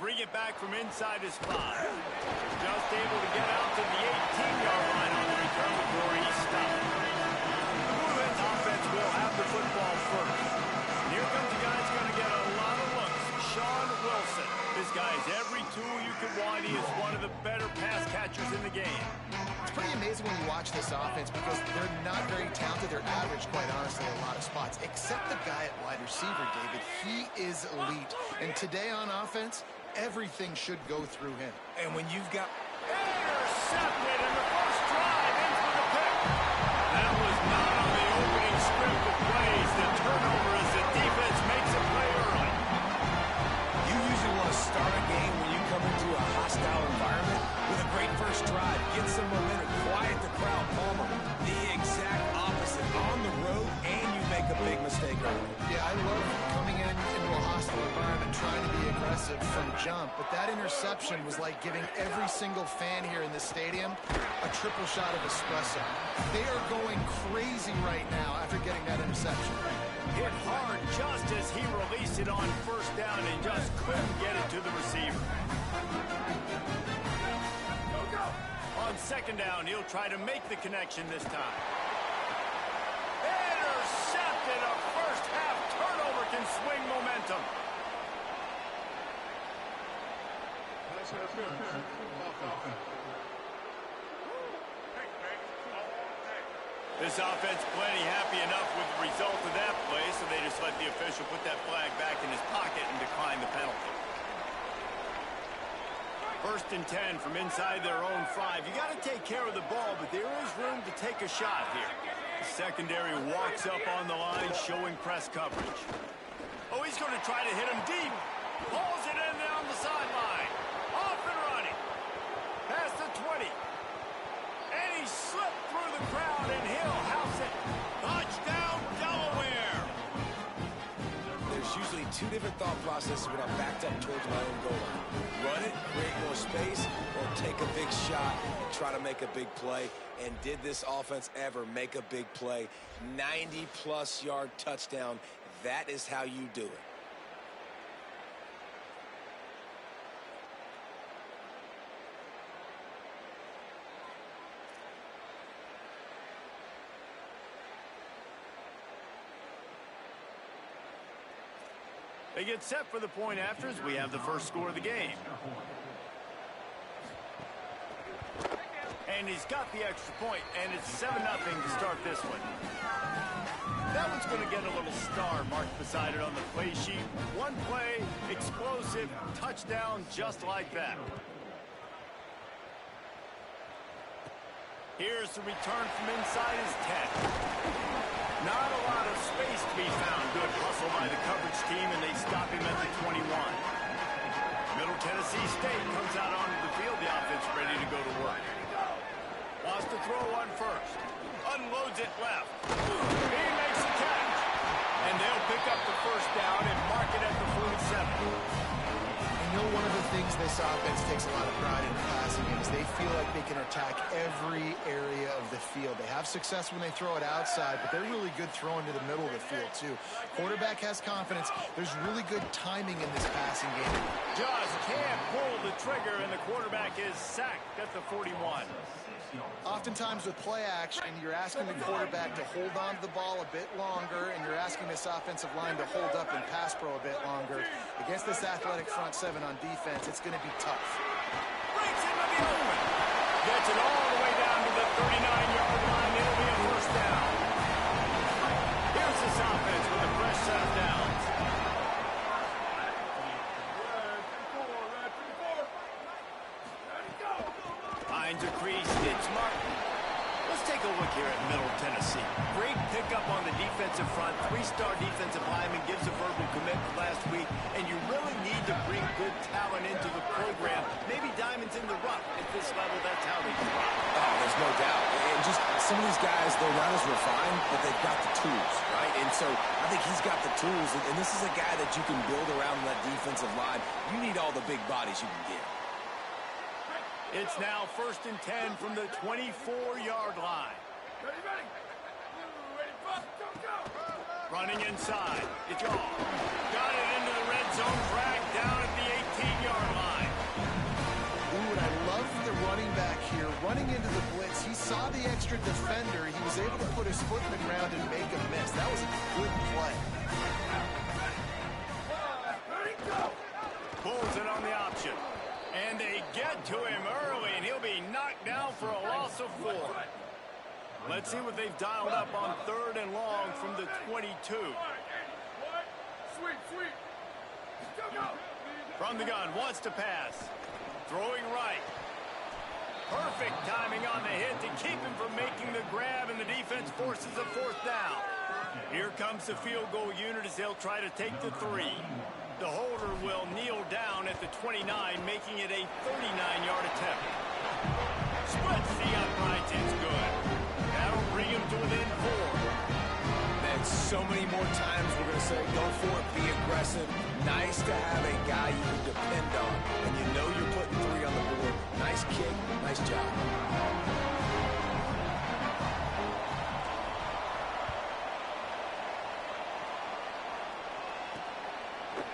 bring it back from inside his spot. Just able to get out to the 18-yard line on the return before he's stopped. The Blue Hens offense will have the football first. And here comes a guy that's going to get a lot of looks. Sean Wilson. This guy has every tool you could want. He is one of the better pass catchers in the game. It's pretty amazing when you watch this offense because they're not very talented. They're average, quite honestly, in a lot of spots. Except the guy at wide receiver, David. He is elite. And today on offense, everything should go through him. And when you've got... Intercepted in the first drive in for the pick. That was not on the opening script of plays. The turnover as the defense makes a play early. You usually want to start a game when you come into a hostile environment with a great first drive. Get some momentum, quiet the crowd, Palmer. The exact opposite. On the road, and you make a big mistake early. Yeah, I love coming into a hostile environment, trying to be aggressive from jump. But that interception was like giving every single fan here in the stadium a triple shot of espresso. They are going crazy right now after getting that interception. Hit hard just as he released it on first down and just couldn't get it to the receiver. On second down, he'll try to make the connection this time. Intercepted. A first half turnover can swing momentum. This offense plenty happy enough with the result of that play, so they just let the official put that flag back in his pocket and decline the penalty. First and 10 from inside their own 5. You got to take care of the ball, but there is room to take a shot here. The secondary walks up on the line, showing press coverage. Oh, he's going to try to hit him deep. Pulls it in down the sideline. Off and running. Past the 20. And he slipped through the crowd, and he'll house it. Touchdown, Delaware. There's usually two different thought processes when I'm backed up towards my own goal line. Run it, create more space, or take a big shot and try to make a big play. And did this offense ever make a big play? 90-plus yard touchdown. That is how you do it. They get set for the point after as we have the first score of the game. And he's got the extra point, and it's 7-0 to start this one. That one's going to get a little star marked beside it on the play sheet. One play, explosive, touchdown just like that. Here's the return from inside his 10. Not a lot of space to be found. Good hustle by the coverage team, and they stop him at the 21. Middle Tennessee State comes out onto the field. The offense ready to go to work. Wants to throw one first. Unloads it left. He makes the catch. And they'll pick up the first down and mark it at the 47. You know, one of the things this offense takes a lot of pride in passing in is they feel like they can attack every area of the field. They have success when they throw it outside, but they're really good throwing to the middle of the field, too. Quarterback has confidence. There's really good timing in this passing game. Just can't pull the trigger, and the quarterback is sacked at the 41. Oftentimes with play action, you're asking the quarterback to hold on to the ball a bit longer, and you're asking this offensive line to hold up and pass pro a bit longer. Against this athletic front seven on defense, it's going to be tough. Breaks into the open. Gets it all the way down to the 39-yard line. It'll be a first down. Here's this offense with a fresh set of downs. Finds a crease. It's Martin. Let's take a look here at Middle Tennessee. Great pickup on the defensive front. 3-star defensive lineman gives a verbal commitment last week, and you really need to bring good talent into the program. Maybe diamonds in the rough. At this level, that's how they thrive. Oh, there's no doubt. And just some of these guys, they're not as refined, but they've got the tools, right? And so I think he's got the tools, and this is a guy that you can build around that defensive line. You need all the big bodies you can get. It's now 1st and 10 from the 24-yard line. Running inside. It's all. Got it into the red zone. Dragged down at the 18-yard line. at the running back here, running into the blitz. He saw the extra defender. He was able to put his foot in the ground and make a miss. That was a good play. Pulls it on the option. And they get to him early, and he'll be knocked down for a loss of 4. Let's see what they've dialed up on 3rd and long from the 22. From the gun, wants to pass. Throwing right. Perfect timing on the hit to keep him from making the grab, and the defense forces a 4th down. Here comes the field goal unit as they'll try to take the 3. The holder will kneel down at the 29, making it a 39-yard attempt. Splits the uprights, it's good. That'll bring him to within 4. And so many more times we're going to say, go for it, be aggressive. Nice to have a guy you can depend on, and you know you're putting 3 on the board. Nice kick, nice job.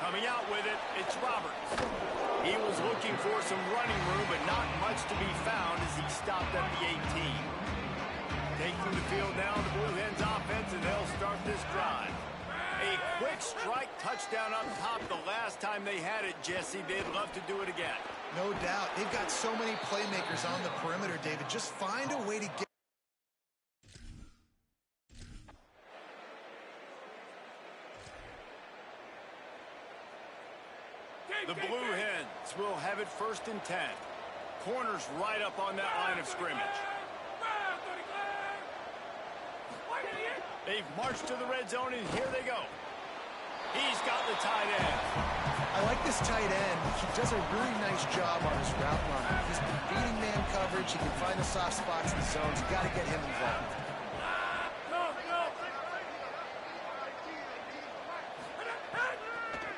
Coming out with it, it's Roberts. He was looking for some running room, but not much to be found as he stopped at the 18. Taking the field now, the Blue Hens offense, and they'll start this drive. A quick strike touchdown up top the last time they had it, Jesse. They'd love to do it again. No doubt. They've got so many playmakers on the perimeter, David. Just find a way to get... The Blue Hens will have it 1st and 10. Corners right up on that line of scrimmage. They've marched to the red zone, and here they go. He's got the tight end. I like this tight end. He does a really nice job on his route running. He's beating man coverage. He can find the soft spots in the zones. You got to get him involved.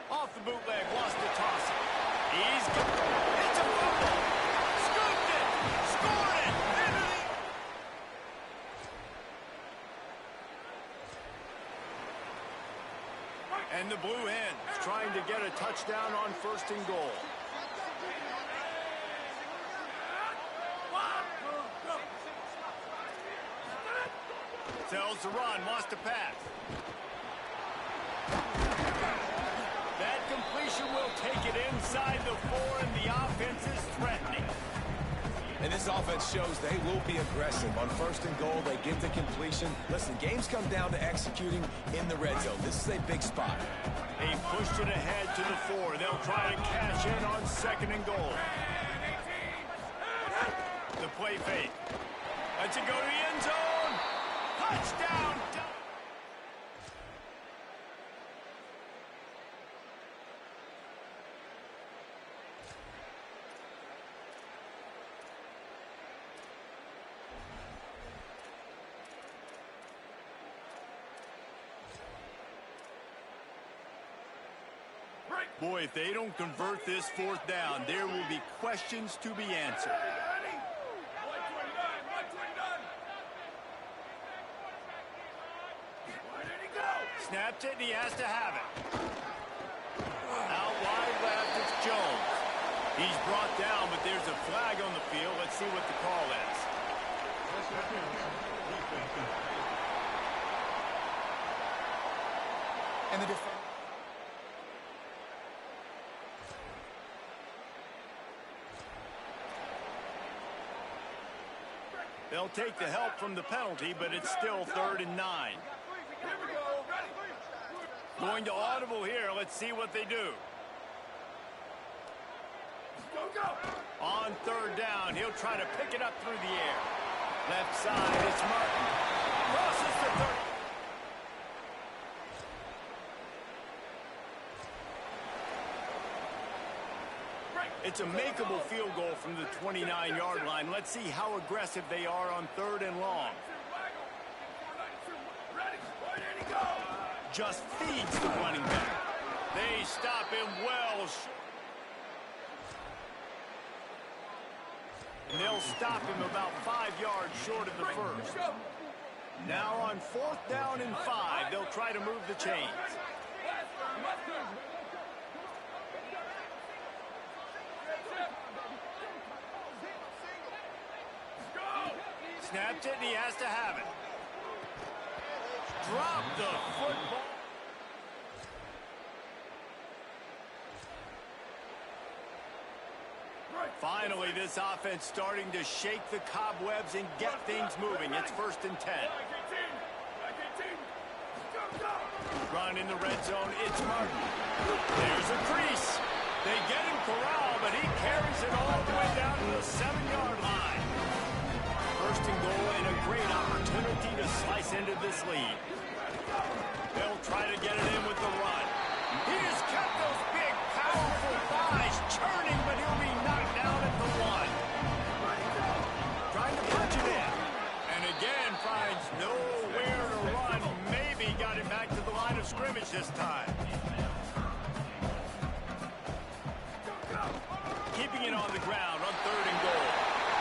Off the bootleg, wants to toss it. He's got it. It's a fumble. Scooped it. Scored it. And the Blue Hens trying to get a touchdown on 1st and goal. Tells the run, wants to pass. That completion will take it inside the 4, and the offense is threatening. And this offense shows they will be aggressive. On 1st and goal, they get the completion. Listen, games come down to executing in the red zone. This is a big spot. They pushed it ahead to the 4. They'll try to cash in on 2nd and goal. The play fake. Lets it go to the end zone. Touchdown. Boy, if they don't convert this 4th down, there will be questions to be answered. Snaps it, and he has to have it. Out wide left, it's Jones. He's brought down, but there's a flag on the field. Let's see what the call is. And the defense... They'll take the help from the penalty, but it's still 3rd and 9. Going to audible here. Let's see what they do. On 3rd down, he'll try to pick it up through the air. Left side, it's Martin. Crosses the 30. It's a makeable field goal from the 29-yard line. Let's see how aggressive they are on 3rd and long. Just feeds the running back. They stop him well. And they'll stop him about 5 yards short of the 1st. Now on 4th down and 5, they'll try to move the chains. Snaps it, and he has to have it. Drop the football. Finally, this offense starting to shake the cobwebs and get things moving. It's 1st and 10. Run in the red zone. It's Martin. There's a crease. They get him corralled, but he carries it all the way down to the 7-yard line. 1st and goal and a great opportunity to slice into this lead. They'll try to get it in with the run. He has kept those big, powerful thighs churning, but he'll be knocked down at the 1. Trying to punch it in. And again, finds nowhere to run. Maybe got it back to the line of scrimmage this time. Keeping it on the ground on 3rd and goal.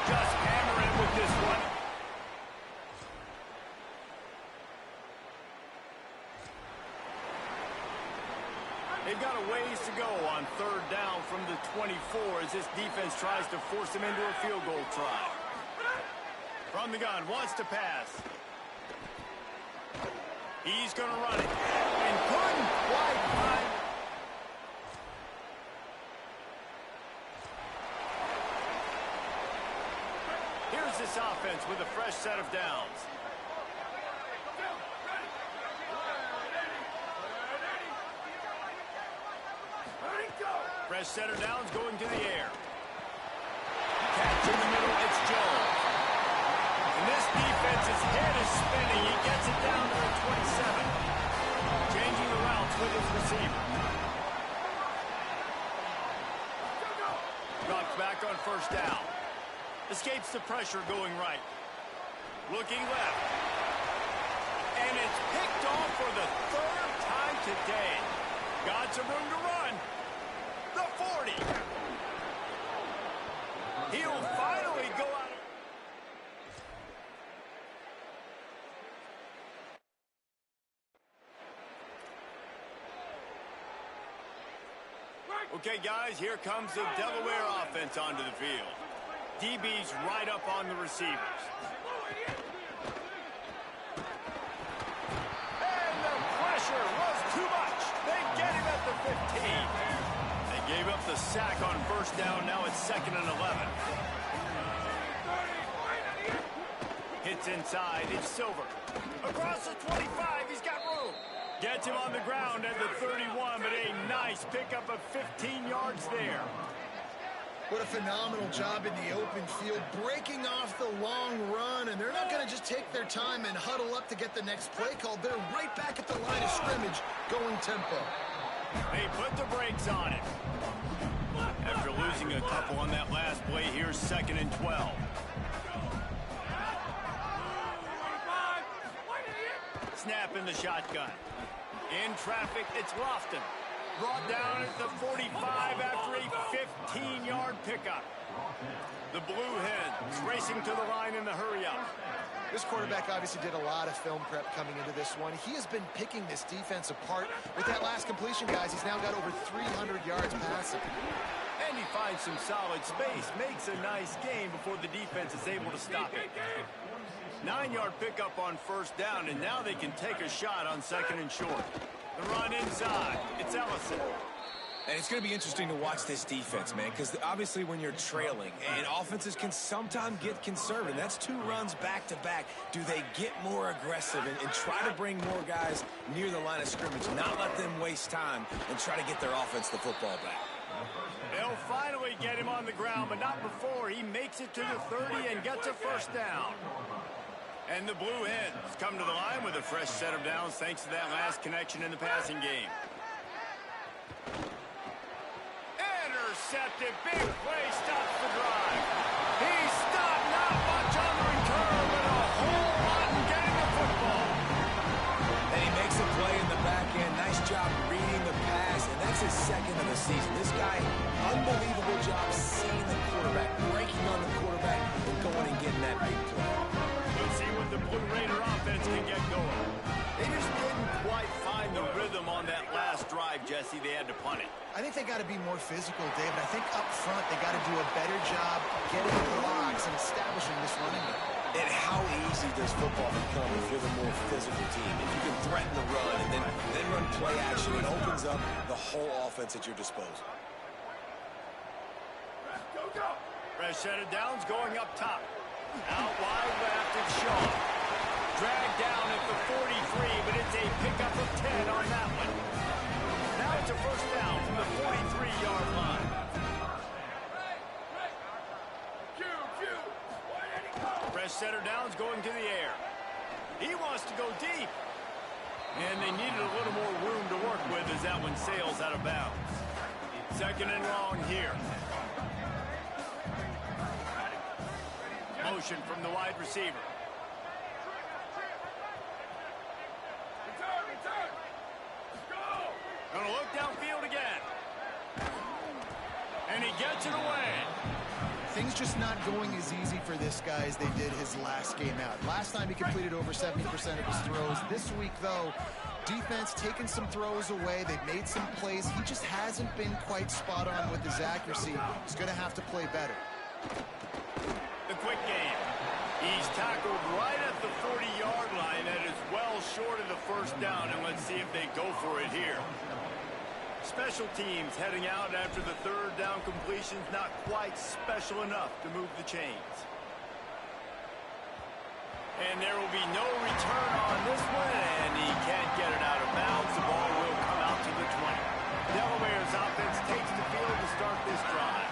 Just hammer in with this one. They've got a ways to go on 3rd down from the 24 as this defense tries to force him into a field goal try. From the gun, wants to pass. He's going to run it. And couldn't quite find. Here's this offense with a fresh set of downs. Fresh set of downs going to the air. Catch in the middle, it's Jones. And this defense's head is spinning. He gets it down to the 27. Changing the routes with his receiver. Drops back on 1st down. Escapes the pressure going right. Looking left. And it's picked off for the 3rd time today. Got some room to run. The 40. He'll finally go out. Okay, guys, here comes the Delaware offense onto the field. DB's right up on the receivers. And the pressure was too much. They get him at the 15. They gave up the sack on 1st down. Now it's 2nd and 11. Hits inside. It's Silver. Across the 25. He's got room. Gets him on the ground at the 31, but a nice pickup of 15 yards there. What a phenomenal job in the open field, breaking off the long run, and they're not going to just take their time and huddle up to get the next play called. They're right back at the line of scrimmage, going tempo. They put the brakes on it. After losing a couple on that last play, here's 2nd and 12. Snap in the shotgun. In traffic, it's Lofton. Brought down at the 45 after a 15-yard pickup. The Blue Hens racing to the line in the hurry-up. This quarterback obviously did a lot of film prep coming into this one. He has been picking this defense apart. With that last completion, guys, he's now got over 300 yards passing. And he finds some solid space, makes a nice game before the defense is able to stop it. 9-yard pickup on 1st down, and now they can take a shot on 2nd and short. The run inside. It's Ellison. And it's going to be interesting to watch this defense, man, because obviously when you're trailing, and offenses can sometimes get conservative. That's 2 runs back-to-back. Do they get more aggressive and try to bring more guys near the line of scrimmage, not let them waste time, and try to get their offense the football back? They'll finally get him on the ground, but not before he makes it to the 30 and gets a 1st down. And the Blue Hens come to the line with a fresh set of downs thanks to that last connection in the passing game. Intercepted. Big play. Stops the drive. He stopped not much on the return, but a whole lot in getting the football. And he makes a play in the back end. Nice job reading the pass, and that's his 2nd of the season. This guy, unbelievable job seeing the quarterback, breaking on the quarterback, and going and getting that big play. We'll see what the Blue Raider offense can get going. They just didn't quite find the rhythm on that last drive, Jesse. They had to punt it. I think they got to be more physical, David. I think up front they got to do a better job getting blocks and establishing this running game. And how easy does football become if you're the more physical team? If you can threaten the run and then run play action, it opens up the whole offense at your disposal. Fresh set of downs going up top. Out wide left, it's Shaw. Dragged down at the 43, but it's a pickup of 10 on that one. Now it's a first down from the 43-yard line. Fresh set of downs going to the air. He wants to go deep. And they needed a little more room to work with as that one sails out of bounds. Second and long here. Motion from the wide receiver. Gonna look downfield again. And he gets it away. Things just not going as easy for this guy as they did his last game out. Last time he completed over 70% of his throws. This week, though, defense taking some throws away. They've made some plays. He just hasn't been quite spot on with his accuracy. He's going to have to play better. The quick game. He's tackled right at the 40-yard line. That is well short of the first down, and let's see if they go for it here. Special teams heading out after the third down completion's not quite special enough to move the chains. And there will be no return on this one, and he can't get it out of bounds. The ball will come out to the 20. Delaware's offense takes the field to start this drive.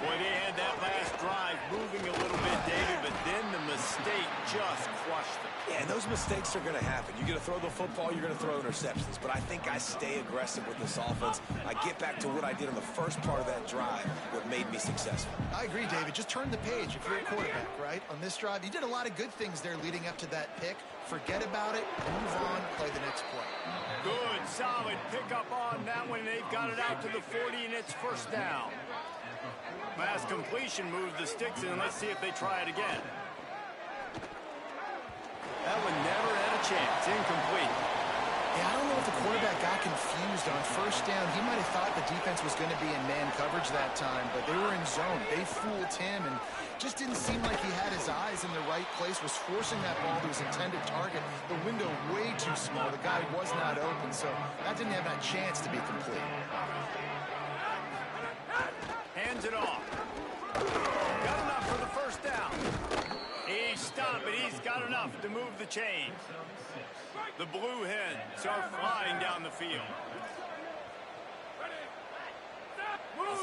Boy, they had that last drive moving a little bit, David, but then the mistake just crushed them. Yeah, and those mistakes are going to happen. You're going to throw the football, you're going to throw interceptions. But I think I stay aggressive with this offense. I get back to what I did on the first part of that drive, what made me successful. I agree, David. Just turn the page if you're a quarterback, right? On this drive, you did a lot of good things there leading up to that pick. Forget about it, move on, play the next play. Good, solid pickup on that one. They've got it out to the 40, and it's first down. Last completion moved the sticks in. Let's see if they try it again. That one never had a chance. Incomplete. Yeah, I don't know if the quarterback got confused on first down. He might have thought the defense was going to be in man coverage that time, but they were in zone. They fooled him and just didn't seem like he had his eyes in the right place, was forcing that ball to his intended target. The window way too small. The guy was not open, so that didn't have a chance to be complete. Hands it off. Got enough for the first down. He stopped, but he's got enough to move the chains. The Blue Hens are flying down the field.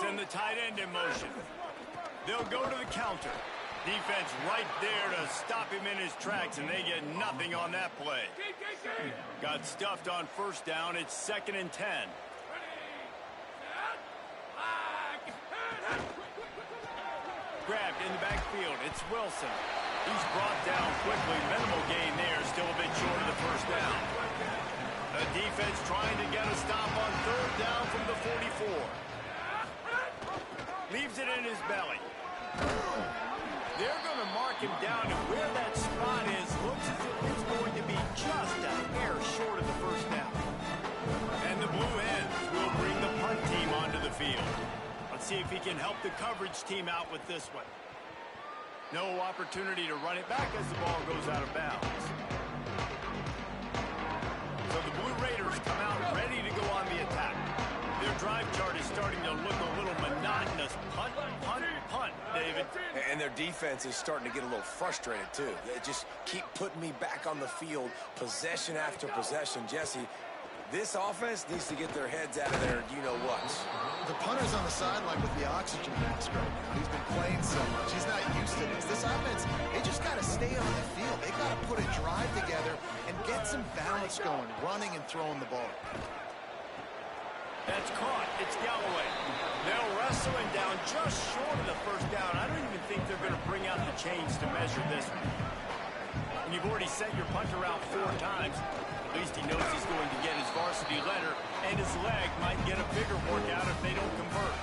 Send the tight end in motion. They'll go to the counter. Defense right there to stop him in his tracks, and they get nothing on that play. Got stuffed on first down. It's 2nd and 10. Grabbed in the backfield. It's Wilson. He's brought down quickly. Minimal gain there. Still a bit short of the first down. The defense trying to get a stop on third down from the 44. Leaves it in his belly. They're going to mark him down, and where that spot is looks as if it's going to be just a hair short of the first down. And the Blue Hens will bring the punt team onto the field. Let's see if he can help the coverage team out with this one. No opportunity to run it back as the ball goes out of bounds. So the Blue Raiders come out ready to go on the attack. Their drive chart is starting to look a little monotonous. Punt, punt, punt, David. And their defense is starting to get a little frustrated, too. They just keep putting me back on the field, possession after possession. Jesse, this offense needs to get their heads out of their you-know-whats. The punter's on the sideline with the oxygen mask right now. He's been playing so much. He's not used to this. This offense, they just got to stay on the field. They got to put a drive together and get some balance going, running and throwing the ball. That's caught. It's Galloway. They'll wrestle him down just short of the first down. I don't even think they're going to bring out the chains to measure this one. And you've already sent your punter out 4 times. At least he knows he's going to get his varsity letter, and his leg might get a bigger workout if they don't convert.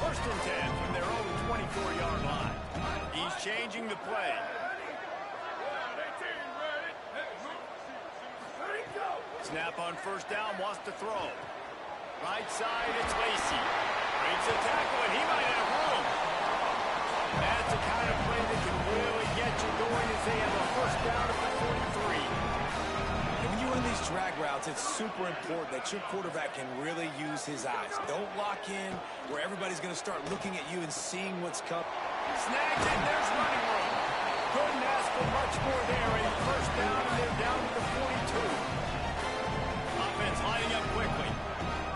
1st and 10 from their own 24-yard line. He's changing the play. Snap on first down, wants to throw. Right side, it's Lacey. Breaks a tackle, and he might have room. That's the kind of play that can really get you going point as they have a first down at the 43. And when you run these drag routes, it's super important that your quarterback can really use his eyes. Don't lock in where everybody's going to start looking at you and seeing what's coming. Snags it, there's running room. Couldn't ask for much more there. A first down, and they're down to the 42. Offense lining up quickly.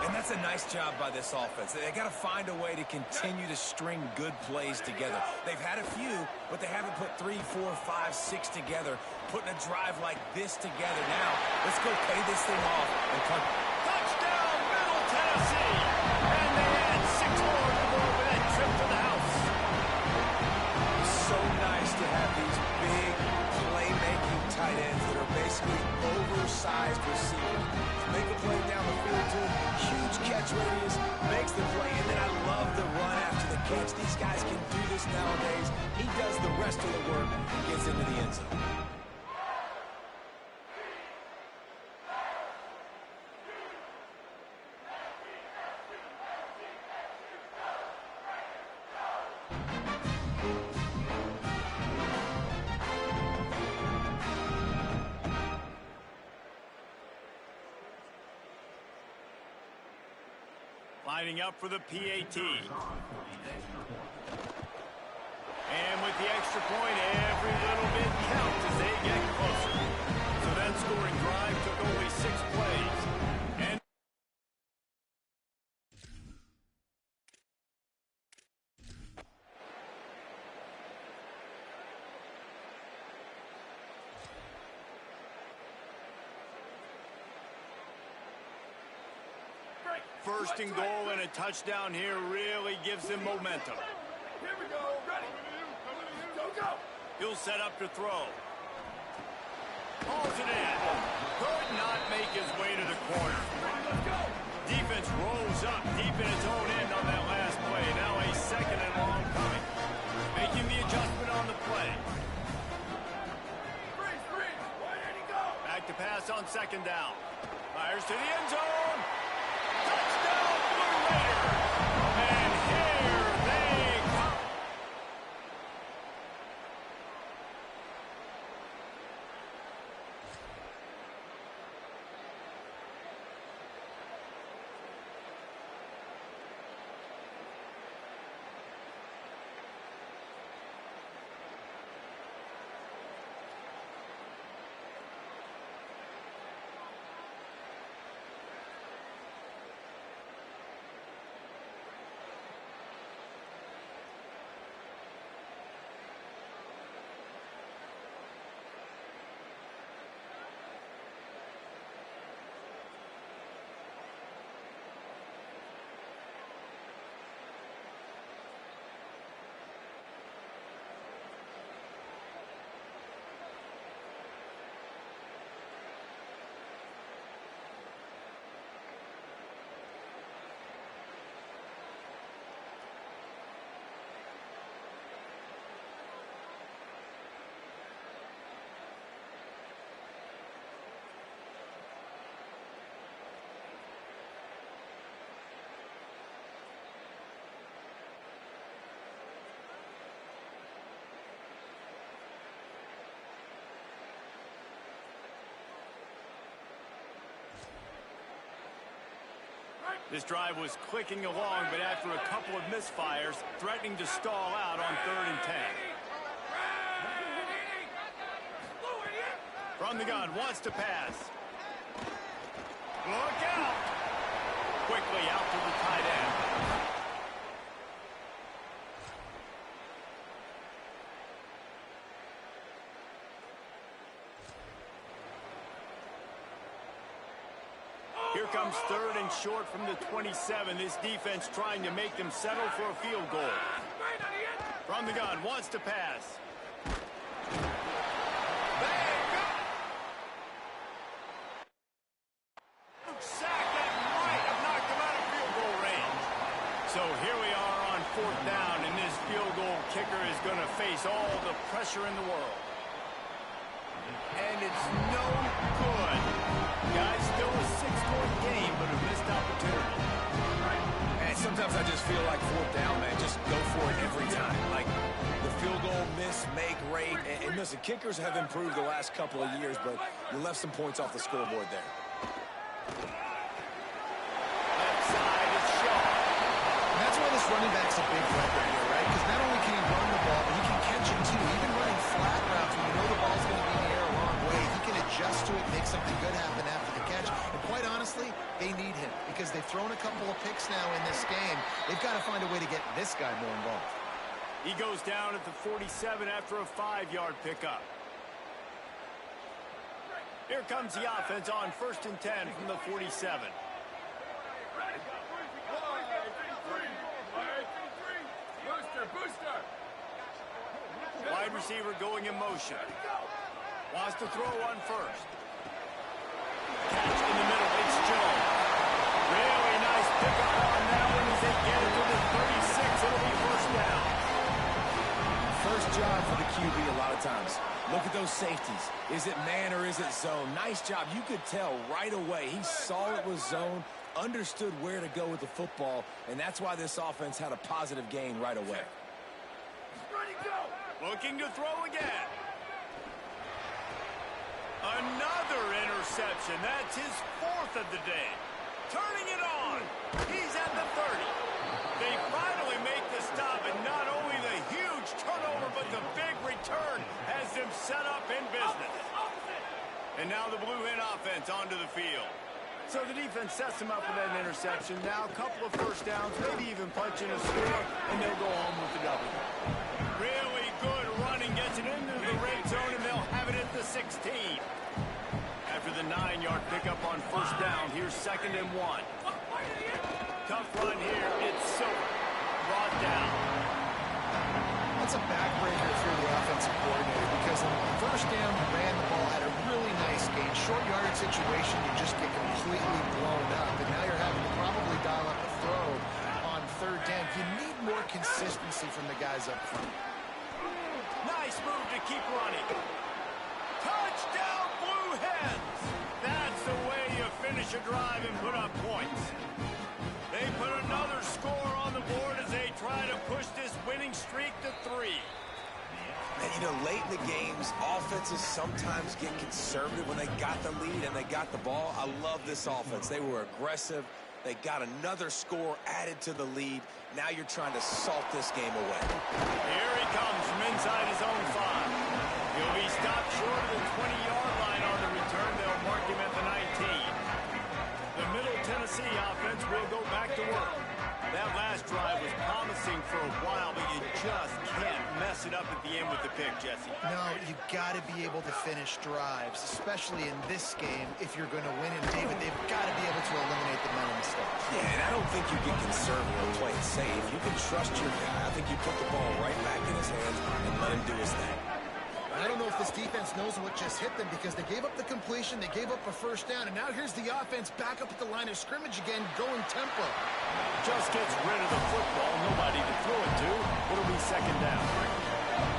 And that's a nice job by this offense. They got to find a way to continue to string good plays together. They've had a few, but they haven't put 3, 4, 5, 6 together. Putting a drive like this together now. Let's go pay this thing off and come. Touchdown, Middle Tennessee. And they add 6 more to go with that trip to the house. So nice to have these big playmaking tight ends that are basically oversized receivers. Make a play down the field to him, huge catch radius, makes the play, and then I love the run after the catch. These guys can do this nowadays. He does the rest of the work and gets into the end zone. Lining up for the PAT. And with the extra point, every little bit counts as they get closer. So that scoring drive took only 6 plays. And first and goal and a touchdown here really gives them momentum. Here we go. Ready. Go, go. He'll set up to throw. Hauls it in. Could not make his way to the corner. Let's go. Defense rolls up deep in its own end on that last play. Now a second and long coming. Making the adjustment on the play. Freeze. Why did he go? Back to pass on second down. Fires to the end zone. Touchdown, Blue Raiders. And here they come. This drive was clicking along, but after a couple of misfires, threatening to stall out on 3rd and 10. From the gun, wants to pass. Look out! Quickly out to the tight end. Here comes 3rd and short from the 27. This defense trying to make them settle for a field goal. From the gun, wants to pass. Sack that might have knocked him out of field goal range. So here we are on 4th down, and this field goal kicker is going to face all the pressure in the world. And it's no good. Guys, still a 6-point game, but a missed opportunity. And sometimes I just feel like 4th down, man. Just go for it every time. Like the field goal miss, make rate, and Listen, kickers have improved the last couple of years, but you left some points off the scoreboard there. Left side is shot. And that's why this running back's a big weapon here, right? Because not only can he run the ball, but he can catch it too. Even running flat routes when you know the ball's going to be in the air a long way, he can adjust to it, make something good happen after the catch. And quite honestly, they need him because they've thrown a couple of picks now in this game. They've got to find a way to get this guy more involved. He goes down at the 47 after a 5-yard pickup. Here comes the offense on 1st and 10 from the 47. Booster. Wide receiver going in motion. Wants to throw on first. Catch in the middle. It's Jones. Really nice pickup on that one as they get it to the 36. It'll be first down. First job for the QB a lot of times. Look at those safeties. Is it man or is it zone? Nice job. You could tell right away. He saw it was zone, understood where to go with the football, and that's why this offense had a positive gain right away. Looking to throw again. Another interception. That's his 4th of the day. Turning it on. He's at the 30. They finally make the stop, and not only the huge turnover, but the big return has them set up in business. And now the Blue Hen offense onto the field. So the defense sets them up with that interception. Now a couple of first downs, maybe even punching a score, and they'll go home with the W. Really good running, gets it into the red zone, and they'll have it at the 16. After the 9-yard pickup on first down, here's 2nd and 1. Tough run here. It's Silver. Brought down. That's a backbreaker if you're the offensive coordinator because on first down, you ran the ball, had a really nice gain. Short yardage situation, you just get completely blown up. And now you're having to probably dial up a throw on 3rd down. You need more consistency from the guys up front. Nice move to keep running. Touchdown, Blue Hens! That's the way you finish a drive and put up points. They put another score on the board as they try to push this winning streak to 3. And, you know, late in the games, offenses sometimes get conservative when they got the lead and they got the ball. I love this offense. They were aggressive. They got another score added to the lead. Now you're trying to salt this game away. Here he comes from inside his own 5. He'll be stopped short of the 20-yard line on the return. They'll mark him at the 19. The Middle Tennessee offense will go back to work. That last drive was promising for a while, but you just can't mess it up at the end with the pick, Jesse. No, you got to be able to finish drives, especially in this game if you're going to win. And, David, they've got to be able to eliminate the mental mistakes. Yeah, and I don't think you get conservative or play it safe. You can trust your guy. I think you put the ball right back in his hands and let him do his thing. I don't know if this defense knows what just hit them because they gave up the completion, they gave up a first down, and now here's the offense back up at the line of scrimmage again, going tempo. Just gets rid of the football, nobody to throw it to. It'll be 2nd down.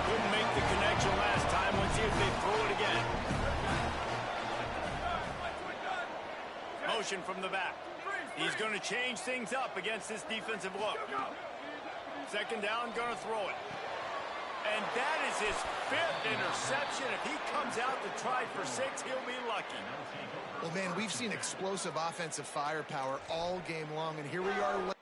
Couldn't make the connection last time. Let's see if they throw it again. Motion from the back. He's going to change things up against this defensive look. 2nd down, going to throw it. And that is his 5th interception. If he comes out to try for 6, he'll be lucky. Well, man, we've seen explosive offensive firepower all game long, and here we are.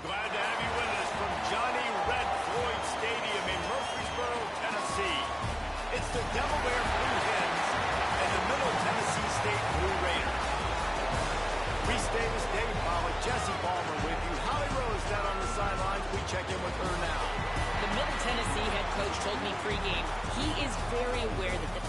Glad to have you with us from Johnny Red Floyd Stadium in Murfreesboro, Tennessee. It's the Delaware Blue Hens and the Middle Tennessee State Blue Raiders. Reese Davis, Dave Pollock, Jesse Balmer with you. Holly Rose down on the sidelines. We check in with her now. The Middle Tennessee head coach told me pregame he is very aware that the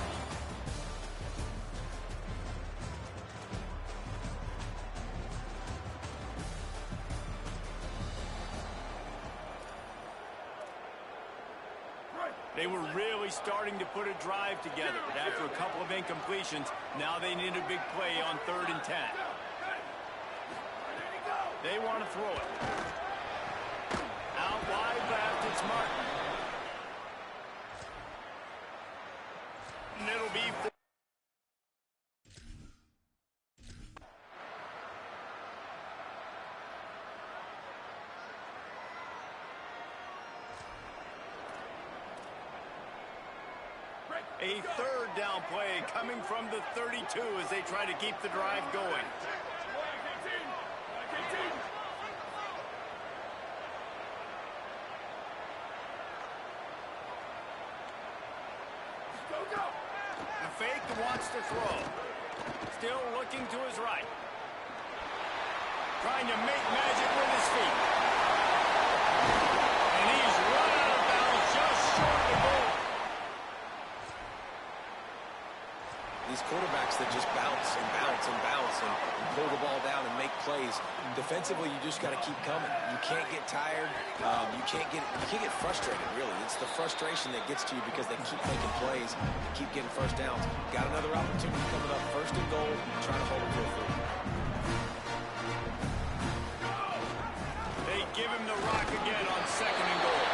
They were really starting to put a drive together, but after a couple of incompletions, now they need a big play on 3rd and 10. They want to throw it. Out wide left, it's Martin. And it'll be a 3rd down play coming from the 32 as they try to keep the drive going. The fake wants to throw. Still looking to his right. Trying to make magic with his feet. And he's run out of bounds just short of the goal. These quarterbacks that just bounce and bounce and bounce and pull the ball down and make plays. Defensively, you just got to keep coming. You can't get tired. You can't get frustrated, really. It's the frustration that gets to you because they keep making plays, keep getting first downs. Got another opportunity coming up, 1st and goal, trying to hold it to a field. They give him the rock again on 2nd and goal.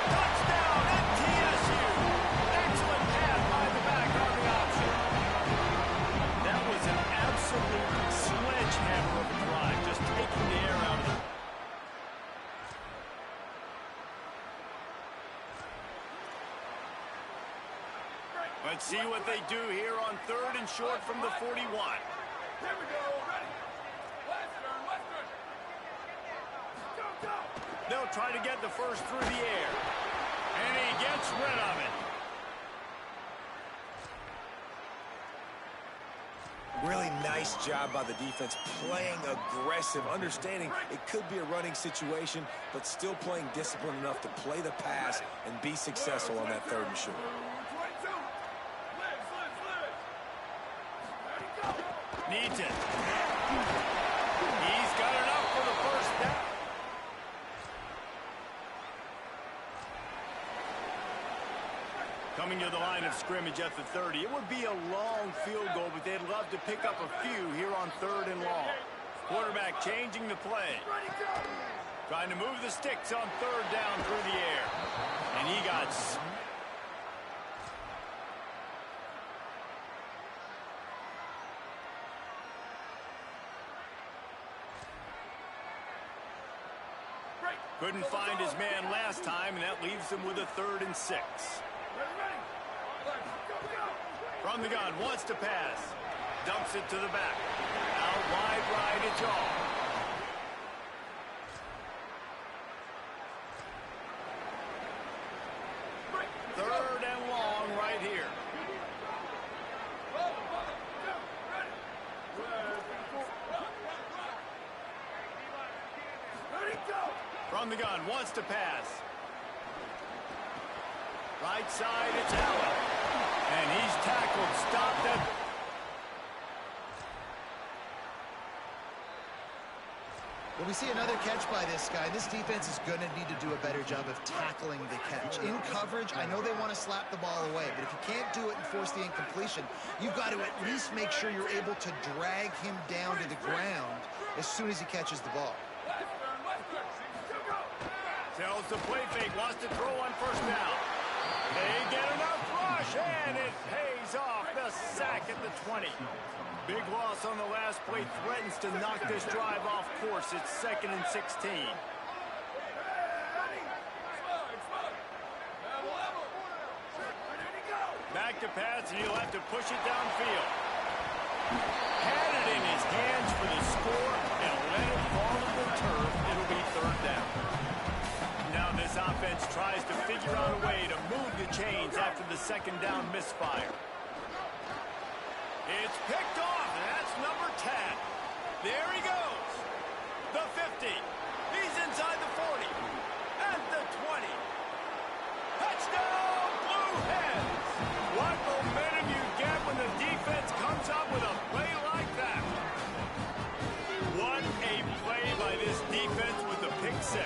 Touchdown, MTSU! Excellent pass by the back on the option. That was an absolute sledgehammer of a drive, just taking the air out of it. Let's see what they do here on 3rd and short from the 41. Here we go. Ready. Western. Go. They'll try to get the first through the air. And he gets rid of it. Really nice job by the defense, playing aggressive, understanding it could be a running situation, but still playing disciplined enough to play the pass and be successful on that 3rd and short. 22. Needs it. He's got enough for the first down. Coming to the line of scrimmage at the 30. It would be a long field goal, but they'd love to pick up a few here on 3rd and long. Quarterback changing the play. Trying to move the sticks on 3rd down through the air. And he got... Couldn't find his man last time, and that leaves him with a 3rd and 6. From the gun, wants to pass. Dumps it to the back. Out wide right, it's all. Third and long right here. From the gun, wants to pass. Right side, it's Allen. And he's tackled, stopped it. Well, we see another catch by this guy. This defense is going to need to do a better job of tackling the catch. In coverage, I know they want to slap the ball away, but if you can't do it and force the incompletion, you've got to at least make sure you're able to drag him down to the ground as soon as he catches the ball. Tells the play fake, wants to throw on first down. They get enough rush, and it pays off. The sack at the 20. Big loss on the last play, threatens to knock this drive off course. It's 2nd and 16. Back to pass, and he'll have to push it downfield. Had it in his hands for the score, and let it fall to the turf. It'll be 3rd down. Now this offense tries to figure out a way to move the chains after the 2nd down misfire. It's picked off, and that's number 10. There he goes. The 50. He's inside the 40. At the 20. Touchdown, Blue Hens. What momentum you get when the defense comes up with a play like that. What a play by this defense with the pick 6.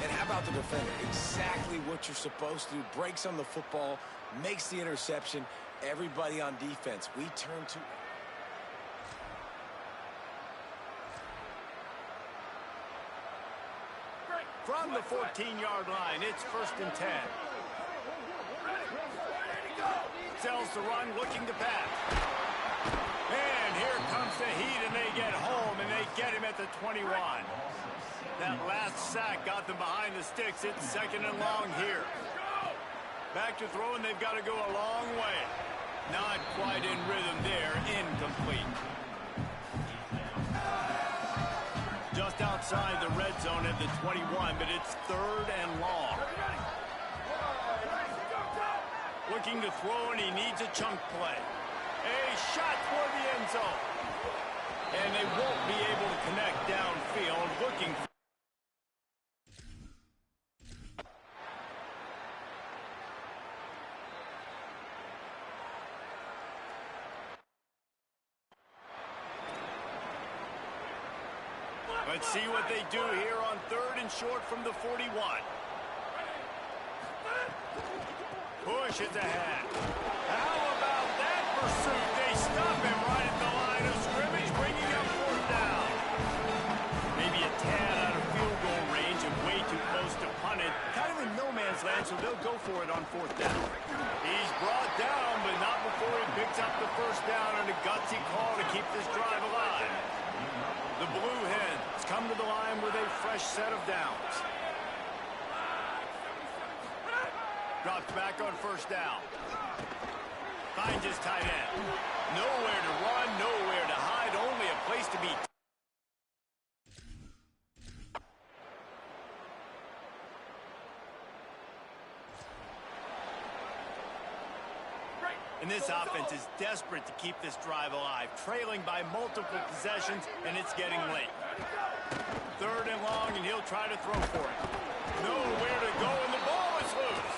And how about the defender. Exactly what you're supposed to do. Breaks on the football, makes the interception. Everybody on defense, we turn to... From the 14-yard line, it's 1st and 10. Sells the run, looking to pass. And here comes the heat, and they get home, and they get him at the 21. That last sack got them behind the sticks. It's 2nd and long here. Back to throwing, they've got to go a long way. Not quite in rhythm there, incomplete. Just outside the red zone at the 21, but it's 3rd and long. Looking to throw, and he needs a chunk play. A shot toward the end zone. And they won't be able to connect downfield. Looking for... Let's see what they do here on 3rd and short from the 41. Push it ahead. How about that pursuit? They stop him right at the line of scrimmage, bringing up 4th down. Maybe a tad out of field goal range and way too close to punt it. Kind of in no man's land, so they'll go for it on 4th down. He's brought down, but not before he picks up the 1st down and a gutsy call to keep this drive alive. The Blue Hens come to the line with a fresh set of downs. Drops back on 1st down. Finds his tight end. Nowhere to run, nowhere to hide, only a place to be. And this offense is desperate to keep this drive alive, trailing by multiple possessions, and it's getting late. 3rd and long, and he'll try to throw for it. Nowhere to go, and the ball is loose.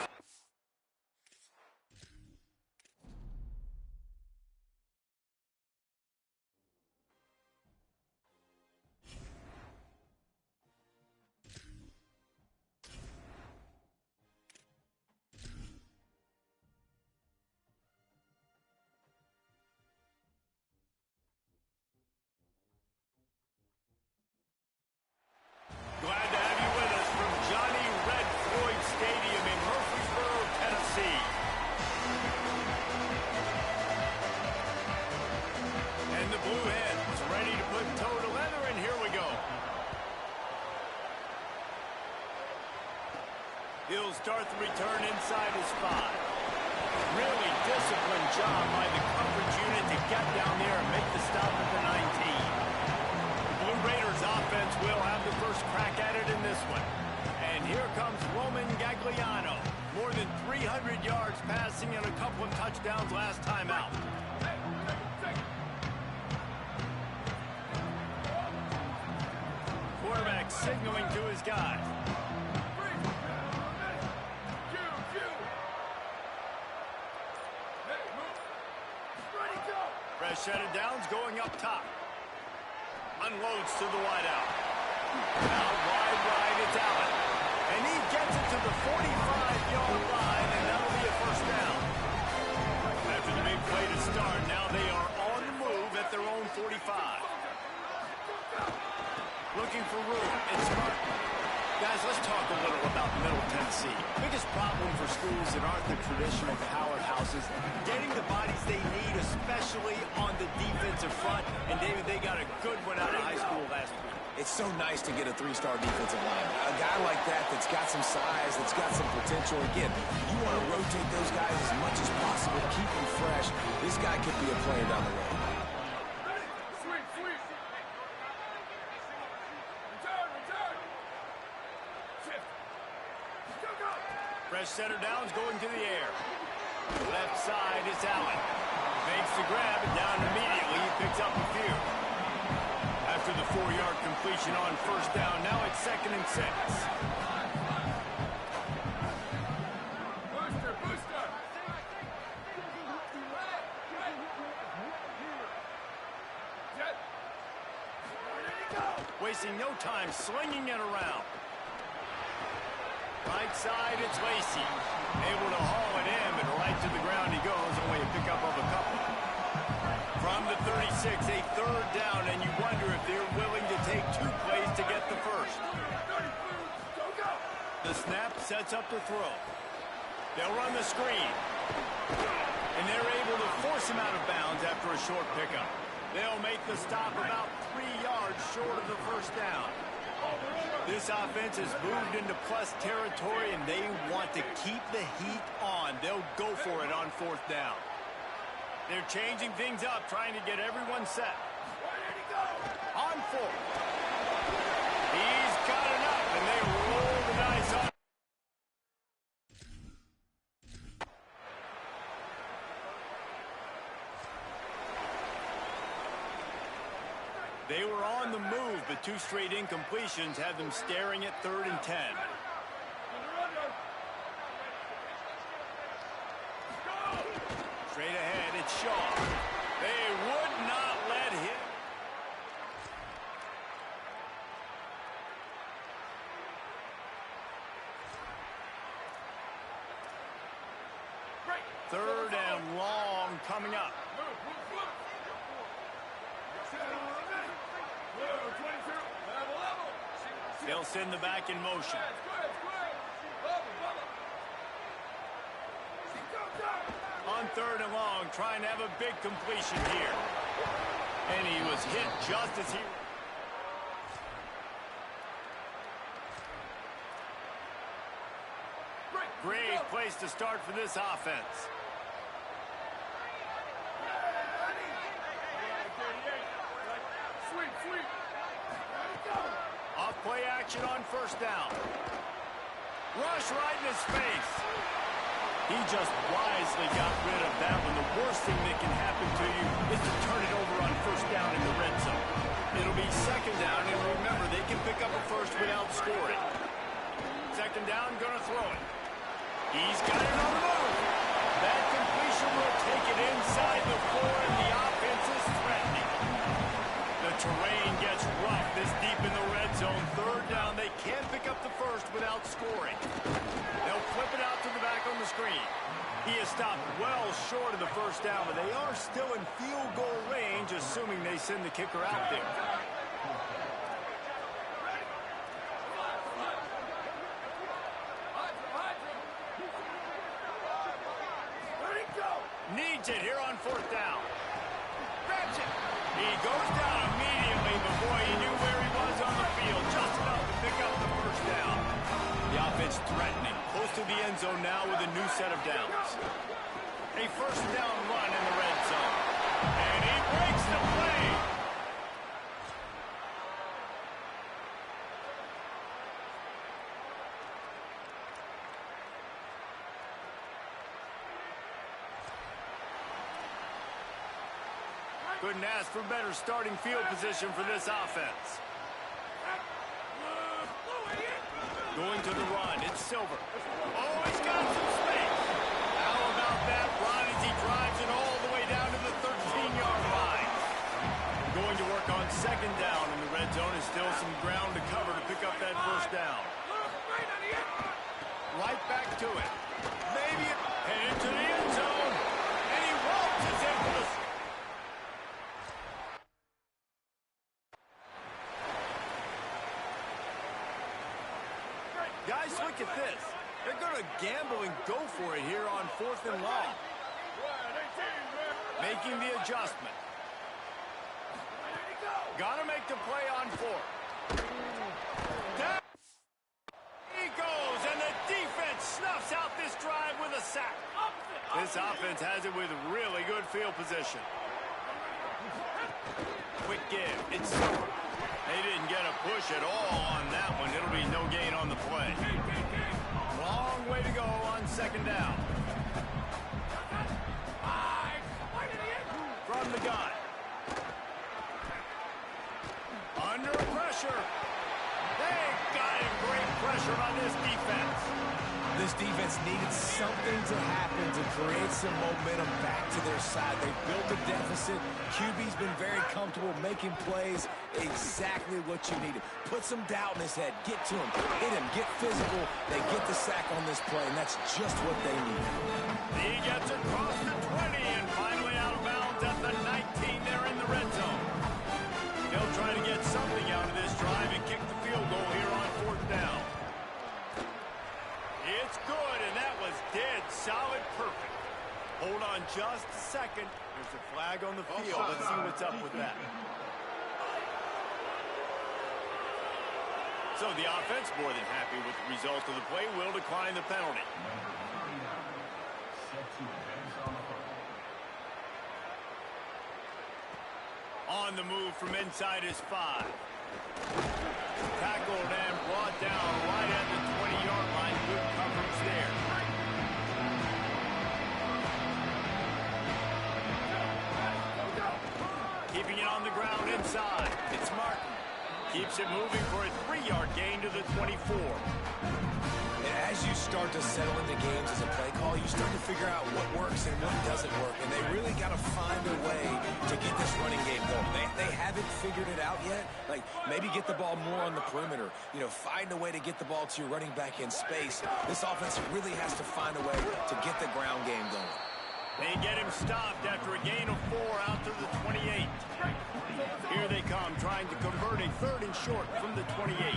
Glad to have you with us from Johnny Red Floyd Stadium in Murfreesboro, Tennessee. And the Blue Hens ready to put toe to leather, and here we go. He'll start the return inside his 5. Really disciplined job by the coverage unit to get down there and make the stop at the 19. Blue Raiders offense will have the first crack at it in this one. And here comes Roman Gagliano. More than 300 yards passing and a couple of touchdowns last time out. Quarterback signaling to his guys. Fresh set of downs going up top. Unloads to the wideout. Out wide right, it's Allen. And he gets it to the 45-yard line, and that'll be a 1st down. After the big play to start, now they are on the move at their own 45. Looking for room. It's Smart. Guys, let's talk a little about Middle Tennessee. Biggest problem for schools that aren't the traditional powerhouses, getting the bodies they need, especially on the defensive front. And David, they got a good one out of high school last week. It's so nice to get a 3-star defensive lineman. A guy like that that's got some size, that's got some potential. Again, you want to rotate those guys as much as possible, keep them fresh. This guy could be a player down the road. Fresh center downs going to the air. Left side is Allen. Makes the grab and down immediately. He picks up a few. After the 4-yard completion on 1st down, now it's 2nd and 6. Wasting no time slinging it around. Right side, it's Lacey. Able to haul it in, but right to the ground he goes. Only a pickup of a couple. From the 36, a third down, and you wonder if they're willing to take 2 plays to get the first. The snap sets up the throw. They'll run the screen. And they're able to force him out of bounds after a short pickup. They'll make the stop about 3 yards short of the first down. This offense has moved into plus territory, and they want to keep the heat on. They'll go for it on 4th down. They're changing things up, trying to get everyone set. On 4th. He's got enough, and they roll the dice on. They were on the move, but 2 straight incompletions had them staring at 3rd and 10. Straight ahead, it's Shaw. They would not let him. Third and long coming up. They'll send the back in motion. On 3rd and long, trying to have a big completion here. And he was hit just as he... Great place to start for this offense. Off play action on 1st down. Rush right in his face. He just wisely got rid of that one. The worst thing that can happen to you is to turn it over on 1st down in the red zone. It'll be 2nd down, and remember, they can pick up a first without scoring. 2nd down, gonna throw it. He's got it on the move. That completion will take it inside the 4, and the offense is threatening. The terrain gets rough this deep in the red zone. 3rd down, they can't pick up the first without scoring. They'll flip it out to the back on the screen. He is stopped well short of the 1st down, but they are still in field goal range, assuming they send the kicker out there. Needs it here on 4th down. Grabs it. He goes down immediately, but boy, he knew where he was on the field. Just enough to pick up the 1st down. The offense threatening. Close to the end zone now with a new set of downs. A 1st down run in the red zone. And he breaks the play. Couldn't ask for better starting field position for this offense. Going to the run, it's Silver. Oh, he's got some space. How about that run as he drives it all the way down to the 13-yard line. Going to work on 2nd down in the red zone. Is still some ground to cover to pick up that 1st down. Right back to it. Maybe headed to the end zone. And he waltzes in for the... Guys, look at this. They're going to gamble and go for it here on 4th and long. Making the adjustment. Got to make the play on 4th. Down he goes, and the defense snuffs out this drive with a sack. This offense has it with really good field position. Quick give. It's Silver. They didn't get a push at all on that one. It'll be no gain on the play. Long way to go on 2nd down. From the gun. Under pressure. They got him. Great pressure on this defense. this defense needed something to happen to create some momentum back to their side. They built a deficit. QB's been very comfortable making plays, exactly what you needed. Put some doubt in his head. Get to him. Hit him. Get physical. They get the sack on this play, and that's just what they need. He gets across the 20 and finally out of bounds at the 19 there in the red zone. They'll try to get something out of this drive and kick the field goal here on 4th down. It's good, and that was dead solid perfect. Hold on just a second. There's a flag on the field. Let's see what's up with that. So the offense, more than happy with the result of the play, will decline the penalty. On the move from inside his 5. Tackled and brought down right at the 20-yard line. Good coverage there. Keeping it on the ground inside. It's Martin. Keeps it moving for a 3-yard gain to the 24. And as you start to settle into games as a play call, you start to figure out what works and what doesn't work. And they really got to find a way to get this running game going. They haven't figured it out yet. Like, maybe get the ball more on the perimeter. You know, find a way to get the ball to your running back in space. This offense really has to find a way to get the ground game going. They get him stopped after a gain of 4 out to the 28. Here they come, trying to convert a 3rd and short from the 28.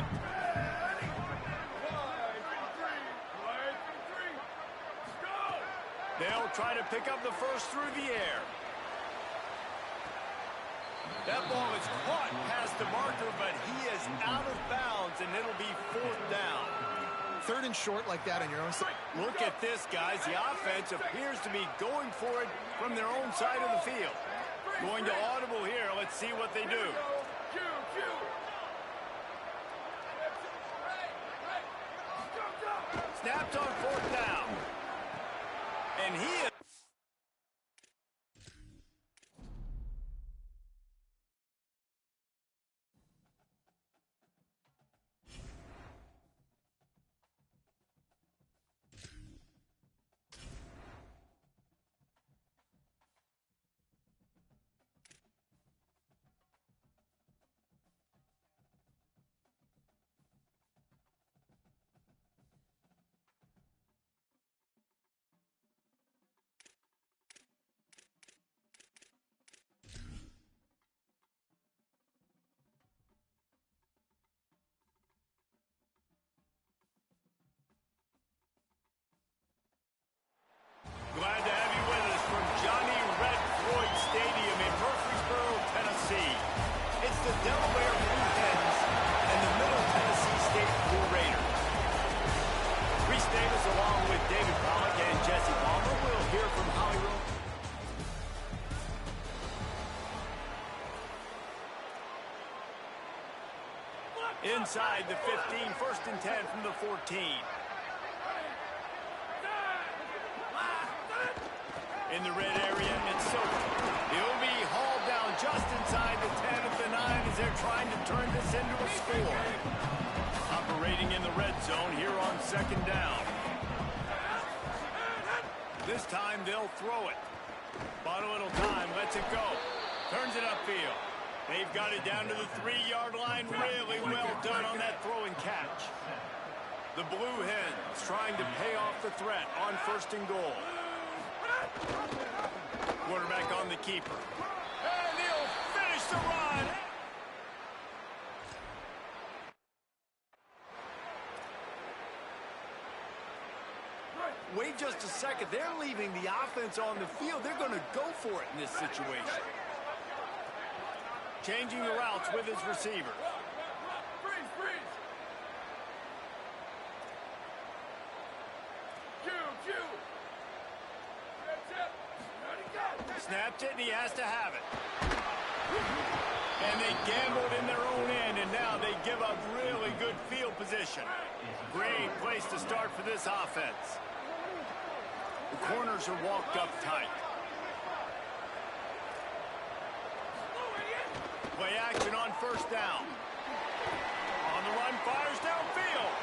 They'll try to pick up the first through the air. That ball is caught past the marker, but he is out of bounds, and it'll be 4th down. 3rd and short like that on your own side. Look at this, guys. The offense appears to be going for it from their own side of the field. Going to audible here. Let's see what they do. Snapped on 4th down. And he is... Glad to have you with us from Johnny Red Floyd Stadium in Murfreesboro, Tennessee. It's the Delaware Blue Hens and the Middle Tennessee State Blue Raiders. Reese Davis along with David Blvck and Jesse Palmer. We'll hear from Holly Rowe. Inside the 15, 1st and 10 from the 14. In the red area, it's Silver. He'll be hauled down just inside the 10 at the 9 as they're trying to turn this into a score. Operating in the red zone here on 2nd down. This time they'll throw it. Bought a little time, lets it go. Turns it upfield. They've got it down to the 3-yard line. Really well done on that throw and catch. The Blue Hens trying to pay off the threat on 1st and goal. Quarterback on the keeper. And he'll finish the run. Wait just a second. They're leaving the offense on the field. They're going to go for it in this situation. Changing the routes with his receiver. Snapped it, and he has to have it. And they gambled in their own end, and now they give up really good field position. Great place to start for this offense. The corners are walked up tight. Play action on 1st down. On the run, fires downfield.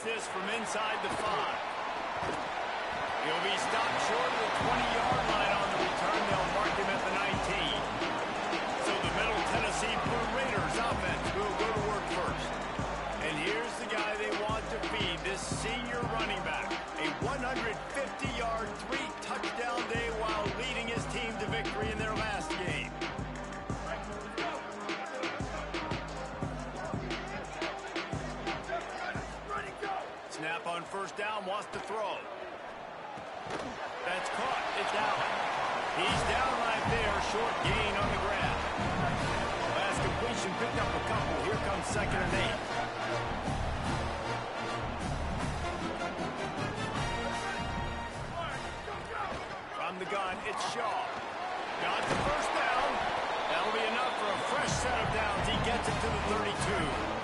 this from inside the 5. He'll be stopped short of the 20-yard line on the return. They'll mark him at the 19. So the Middle Tennessee Blue Raiders offense will go to work first. And here's the guy they want to feed, this senior running back. A 150-yard, 3-touchdown day while leading his team to victory in their last game. Snap on first down, wants to throw. That's caught. It's Allen. He's down right there. Short gain on the grab. Last completion picked up a couple. Here comes 2nd and 8. From the gun, it's Shaw. Got the first down. That'll be enough for a fresh set of downs. He gets it to the 32.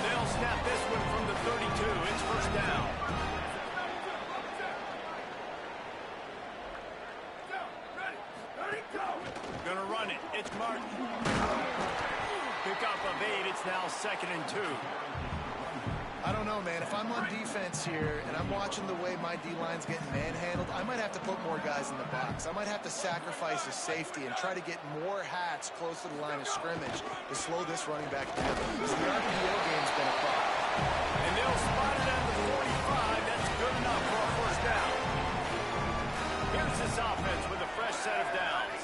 They'll snap this one from the 32. It's first down. Gonna run it. It's Martin. Pick up of 8. It's now 2nd and 2. I don't know, man. If I'm on defense here and I'm watching the way my D-line's getting manhandled, I might have to put more guys in the box. I might have to sacrifice a safety and try to get more hats close to the line of scrimmage to slow this running back down. Because the RPO game's been a problem. And they'll spot it at the 45. That's good enough for a first down. Here's this offense with a fresh set of downs.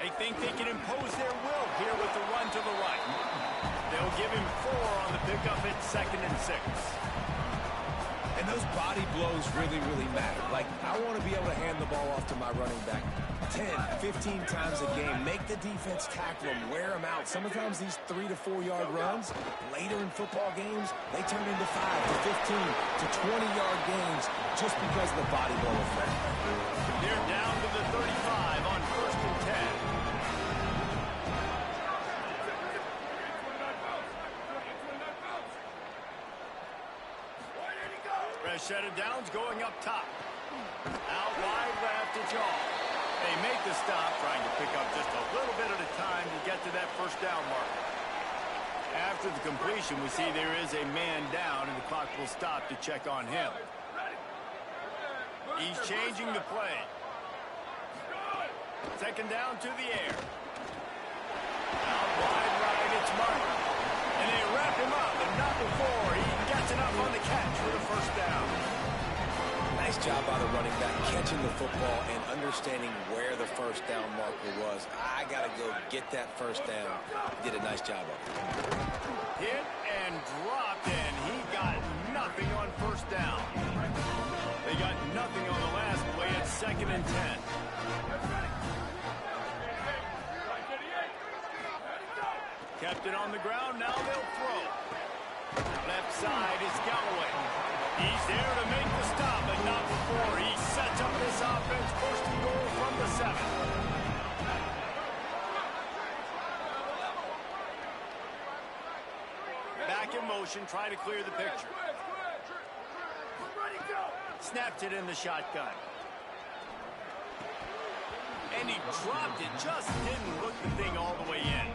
They think they can impose their will here with the run to the right. They'll give him 4 on the pickup at 2nd and 6. And those body blows really, really matter. Like, I want to be able to hand the ball off to my running back 10, 15 times a game. Make the defense tackle him, wear him out. Sometimes these 3 to 4 yard runs, later in football games, they turn into 5 to 15 to 20-yard games just because of the body blow effect. They're down to the 35 on 1st and 10. Fresh set of downs going up top. Out wide left to Jaw. They make the stop, trying to pick up just a little bit at a time to get to that first down mark. After the completion, we see there is a man down, and the clock will stop to check on him. He's changing the play. 2nd down to the air. Out wide right, it's Martin. And they wrap him up, but not before he gets enough on the catch for the first down. Nice job by the running back catching the football and understanding where the first down marker was. I got to go get that first down. He did a nice job of it. Hit and dropped, and he got nothing on first down. They got nothing on the last play at 2nd and 10. Kept it on the ground, now they'll throw. Left side is Galloway. He's there to make the stop, but not before he sets up this offense. 1st and goal from the 7. Back in motion, try to clear the picture. Snapped it in the shotgun. And he dropped it, just didn't look the thing all the way in.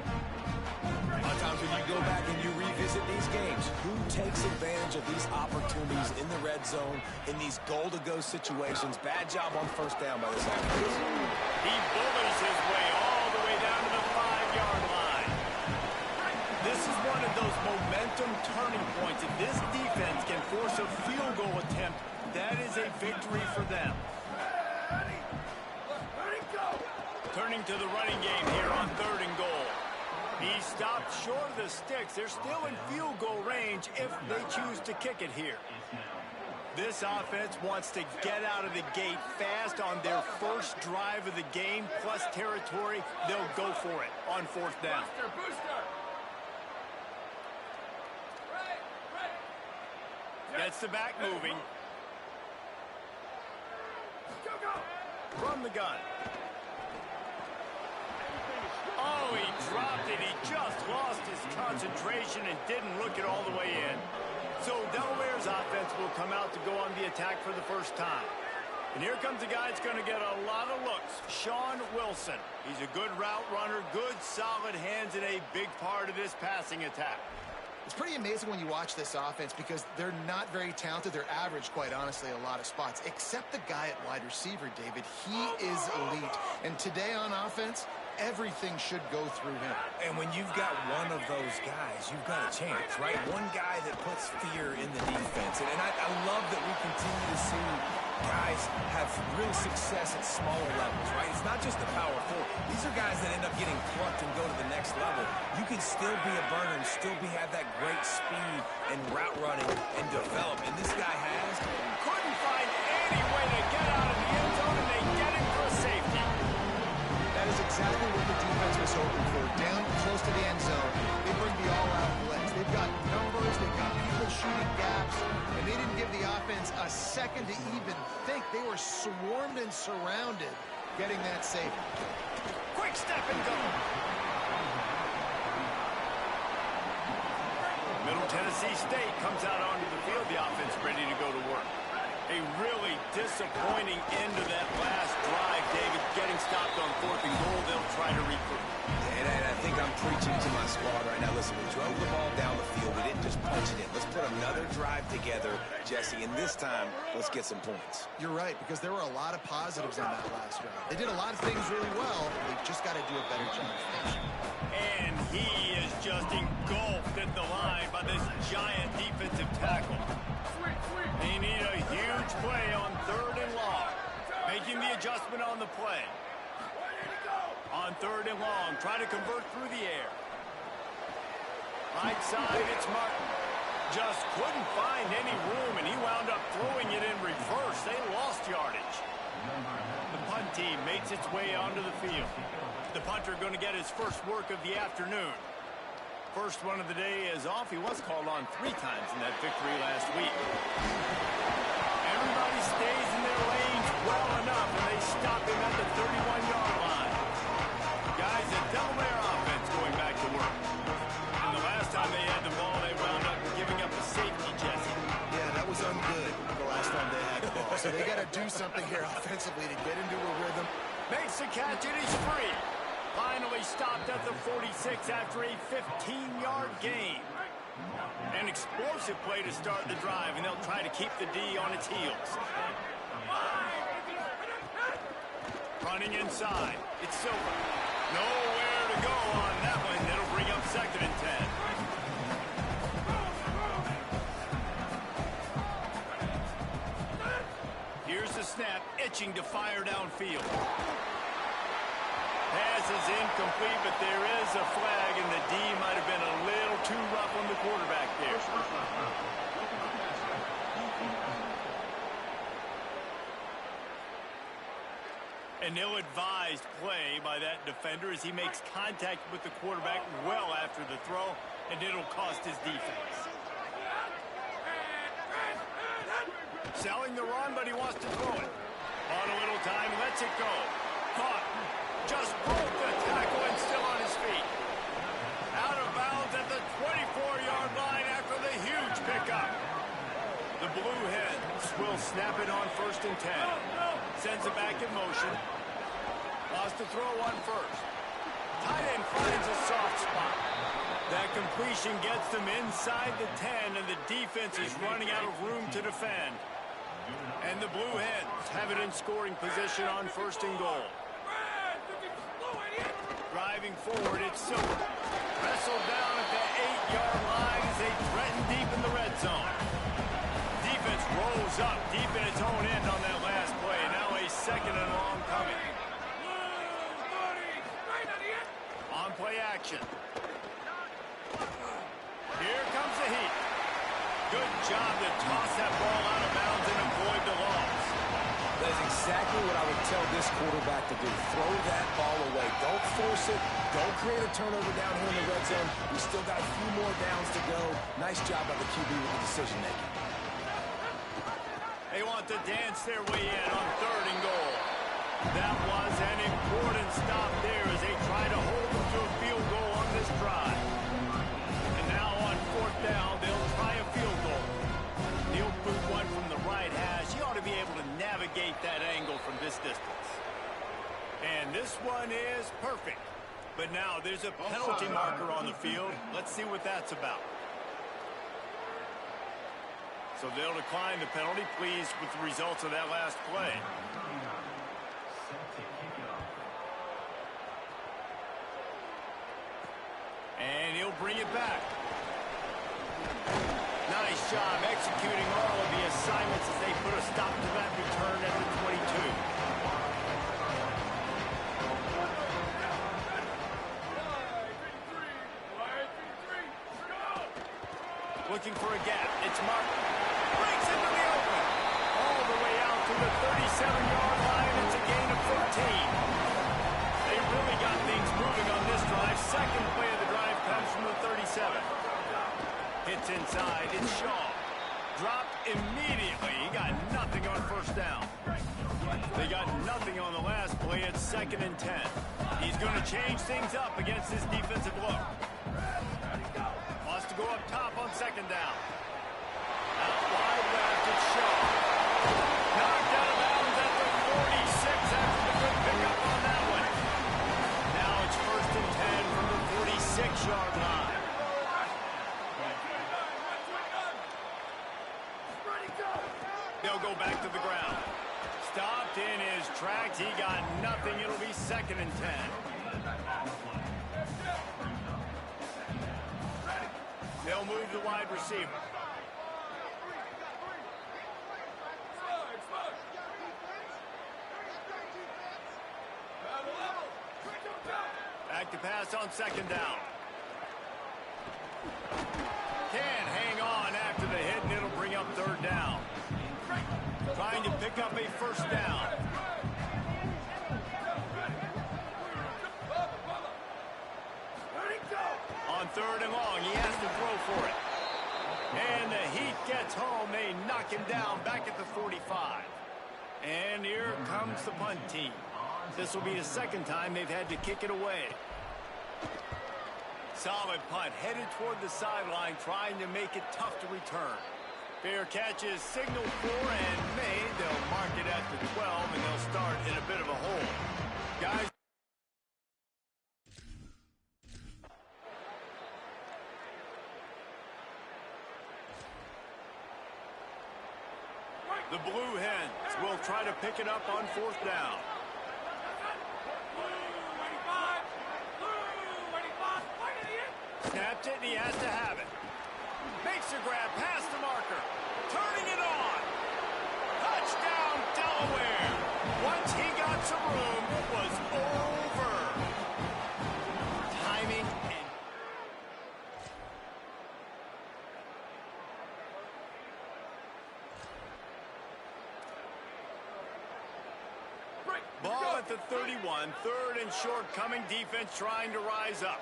A lot of times when you go back and you revisit these games, who takes advantage of these opportunities in the red zone, in these goal-to-go situations? Bad job on first down by this offense. He bullies his way all the way down to the 5-yard line. This is one of those momentum turning points. If this defense can force a field goal attempt, that is a victory for them. Turning to the running game here on 3rd and goal. He stopped short of the sticks. They're still in field goal range if they choose to kick it here. This offense wants to get out of the gate fast on their first drive of the game, plus territory. They'll go for it on 4th down. Gets the back moving. From the gun. Oh, he dropped it. He just lost his concentration and didn't look it all the way in. So Delaware's offense will come out to go on the attack for the first time. And here comes a guy that's going to get a lot of looks, Sean Wilson. He's a good route runner, good solid hands, and a big part of this passing attack. It's pretty amazing when you watch this offense because they're not very talented. They're average, quite honestly, a lot of spots, except the guy at wide receiver, David. He is elite. And today on offense, everything should go through him. And when you've got one of those guys, you've got a chance, right? One guy that puts fear in the defense. And I love that we continue to see guys have real success at smaller levels, right? It's not just the power four. These are guys that end up getting plucked and go to the next level. You can still be a burner and still have that great speed and route running and develop. And this guy has. Couldn't find any way to get out of the end zone, and they get him for a safety. That is exactly what the defense was hoping for. Down close to the end zone, they bring the all-out blitz. They've got numbers, they've got people shooting gaps, and they didn't give the offense a second to even think. They were swarmed and surrounded getting that safety. Quick step and go. Middle Tennessee State comes out onto the field. The offense ready to go to work. A really disappointing end to that last drive, David. Getting stopped on 4th and goal, they'll try to regroup. And I think I'm preaching to my squad right now. Listen, we drove the ball down the field. We didn't just punch it in. Let's put another drive together, Jesse, and this time, let's get some points. You're right, because there were a lot of positives on that last drive. They did a lot of things really well. They've just got to do a better job finishing. And he is just engulfed at the line by this giant defensive tackle. They need a huge play on 3rd and long. Making the adjustment on the play. On 3rd and long, trying to convert through the air. Right side, it's Martin. Just couldn't find any room, and he wound up throwing it in reverse. They lost yardage. The punt team makes its way onto the field. The punter going to get his first work of the afternoon. First one of the day is off. He was called on 3 times in that victory last week. Everybody stays in their lanes well enough, and they stop him at the 31-yard line. Guys, the Delaware offense going back to work. And the last time they had the ball, they wound up giving up a safety, Jesse. Yeah, that was ungood the last time they had the ball. So they got to do something here offensively to get into a rhythm. Makes the catch, and he's free. Finally stopped at the 46 after a 15-yard gain. An explosive play to start the drive, and they'll try to keep the D on its heels. Running inside. It's Silver. Nowhere to go on that one. It'll bring up 2nd and 10. Here's the snap, itching to fire downfield. Pass is incomplete, but there is a flag, and the D might have been a little too rough on the quarterback there. An ill-advised play by that defender as he makes contact with the quarterback well after the throw, and it'll cost his defense. Selling the run, but he wants to throw it. On a little time, lets it go. Caught. Just broke the tackle and still on his feet. Out of bounds at the 24-yard line after the huge pickup. The Blue Hens will snap it on 1st and 10. Sends it back in motion. Lost to throw on 1st. Tight end finds a soft spot. That completion gets them inside the 10, and the defense is running out of room to defend. And the Blue Hens have it in scoring position on 1st and goal. Driving forward, it's Silver. Wrestled down at the 8-yard line as they threaten deep in the red zone. Defense rolls up deep in its own end on that last play. Now a 2nd and long coming. On play action. Here comes the heat. Good job to toss that ball out of bounds and avoid the loss. That is exactly what I would tell this quarterback to do. Throw that ball away. Don't force it. Don't create a turnover down here in the red zone. We still got a few more downs to go. Nice job by the QB with the decision-making. They want to dance their way in on 3rd and goal. That was an important stop there as they try to hold them to a field goal on this drive. And now on 4th down, they'll try a field goal. They'll boot one from the right hash. He ought to be able to navigate that angle from this distance. And this one is perfect. But now there's a penalty marker on the field. Let's see what that's about. So they'll decline the penalty, pleased with the results of that last play. And he'll bring it back. Nice job executing all of the assignments as they put a stop to that return at the 22. Looking for a gap. It's Martin. Breaks into the open. All the way out to the 37-yard line. It's a gain of 13. They really got things moving on this drive. Second play of the drive comes from the 37. Hits inside. It's Shaw. Dropped immediately. He got nothing on first down. They got nothing on the last play. It's 2nd and 10. He's going to change things up against this defensive look. Wants to go up top on 2nd down. Out wide left, it's Shaw. Knocked out of bounds at the 46 after the good pickup on that one. Now it's 1st and 10 from the 46-yard line. They'll go back to the ground. Stopped in his tracks. He got nothing. It'll be 2nd and 10. They'll move the wide receiver. Back to pass on 2nd down. Can't hang on after the hit, and it'll bring up 3rd down. Trying to pick up a 1st down. On 3rd and long, he has to throw for it. And the Heat gets home. They knock him down back at the 45. And here comes the punt team. This will be the 2nd time they've had to kick it away. Solid punt, headed toward the sideline, trying to make it tough to return. Fair catch is signaled for and made. They'll mark it at the 12, and they'll start in a bit of a hole. Guys. The Blue Hens will try to pick it up on 4th down. Snapped it, and he has to have it. Makes a grab past the marker. Turning it on. Touchdown, Delaware. Once he got some room, it was over. Timing and... Ball at the 31. 3rd and short coming. Defense trying to rise up.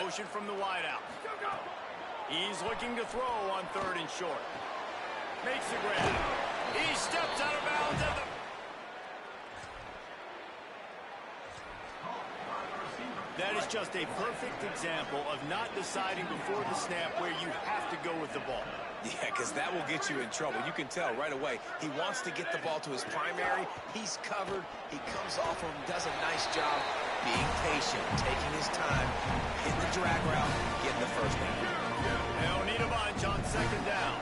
Motion from the wideout. He's looking to throw on 3rd and short. Makes the grab. He steps out of bounds at the... That is just a perfect example of not deciding before the snap where you have to go with the ball. Yeah, because that will get you in trouble. You can tell right away. He wants to get the ball to his primary. He's covered. He comes off of him, does a nice job being patient, taking his time, hitting the drag route, getting the 1st down. They don't need a bunch on 2nd down.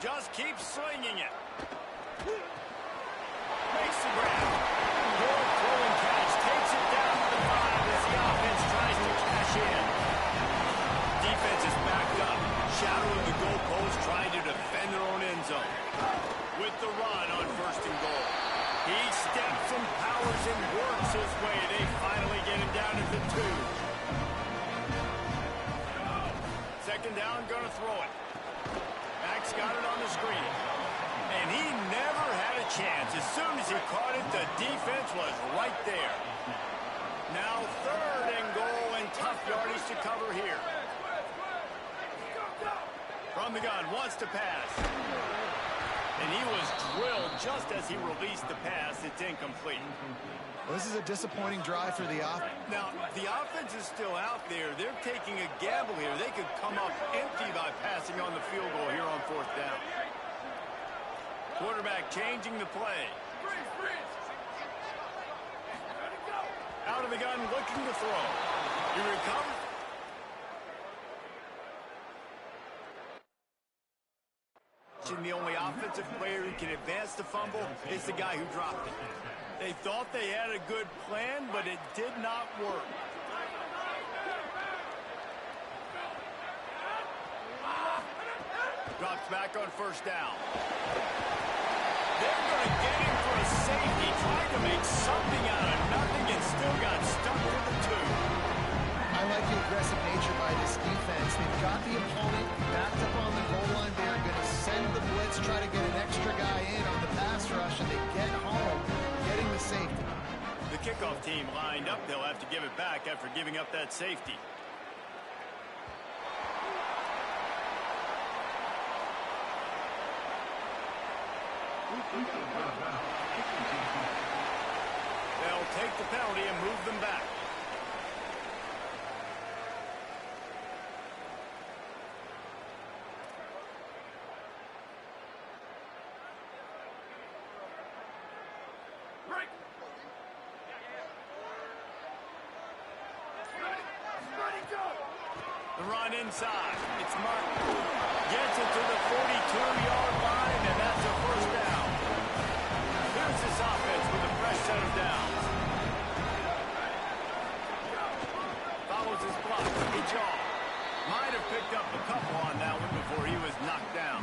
Just keep slinging it. Makes the grab. Good throwing catch. Takes it down to the 5 as the offense tries to cash in. Defense is backed up. Shadowing the goalpost, trying to defend their own end zone. With the run on 1st and goal. He steps and powers and works his way. They finally get him down at the 2. 2nd down, gonna throw it. Max got it on the screen. And he never had a chance. As soon as he caught it, the defense was right there. Now 3rd and goal and tough yardage to cover here. From the gun, wants to pass. And he was drilled just as he released the pass. It's incomplete. Well, this is a disappointing drive for the offense. Now, the offense is still out there. They're taking a gamble here. They could come up empty by passing on the field goal here on 4th down. Quarterback changing the play. Out of the gun, looking to throw. He recovers. The only offensive player who can advance the fumble is the guy who dropped it. They thought they had a good plan, but it did not work. Drops back on first down. They're going to get him for a safety, trying to make something out of nothing and still got stuck with the 2. I like the aggressive nature by this defense. They've got the opponent backed up on the goal line. They're going to send the blitz, try to get an extra guy in on the pass rush, and they get home, getting the safety. The kickoff team lined up. They'll have to give it back after giving up that safety. They'll take the penalty and move them back. The run inside. It's Martin. Gets it to the 42-yard line, and that's a first down. Here's this offense with a fresh set of downs. Follows his block. It's off. Might have picked up a couple on that one before he was knocked down.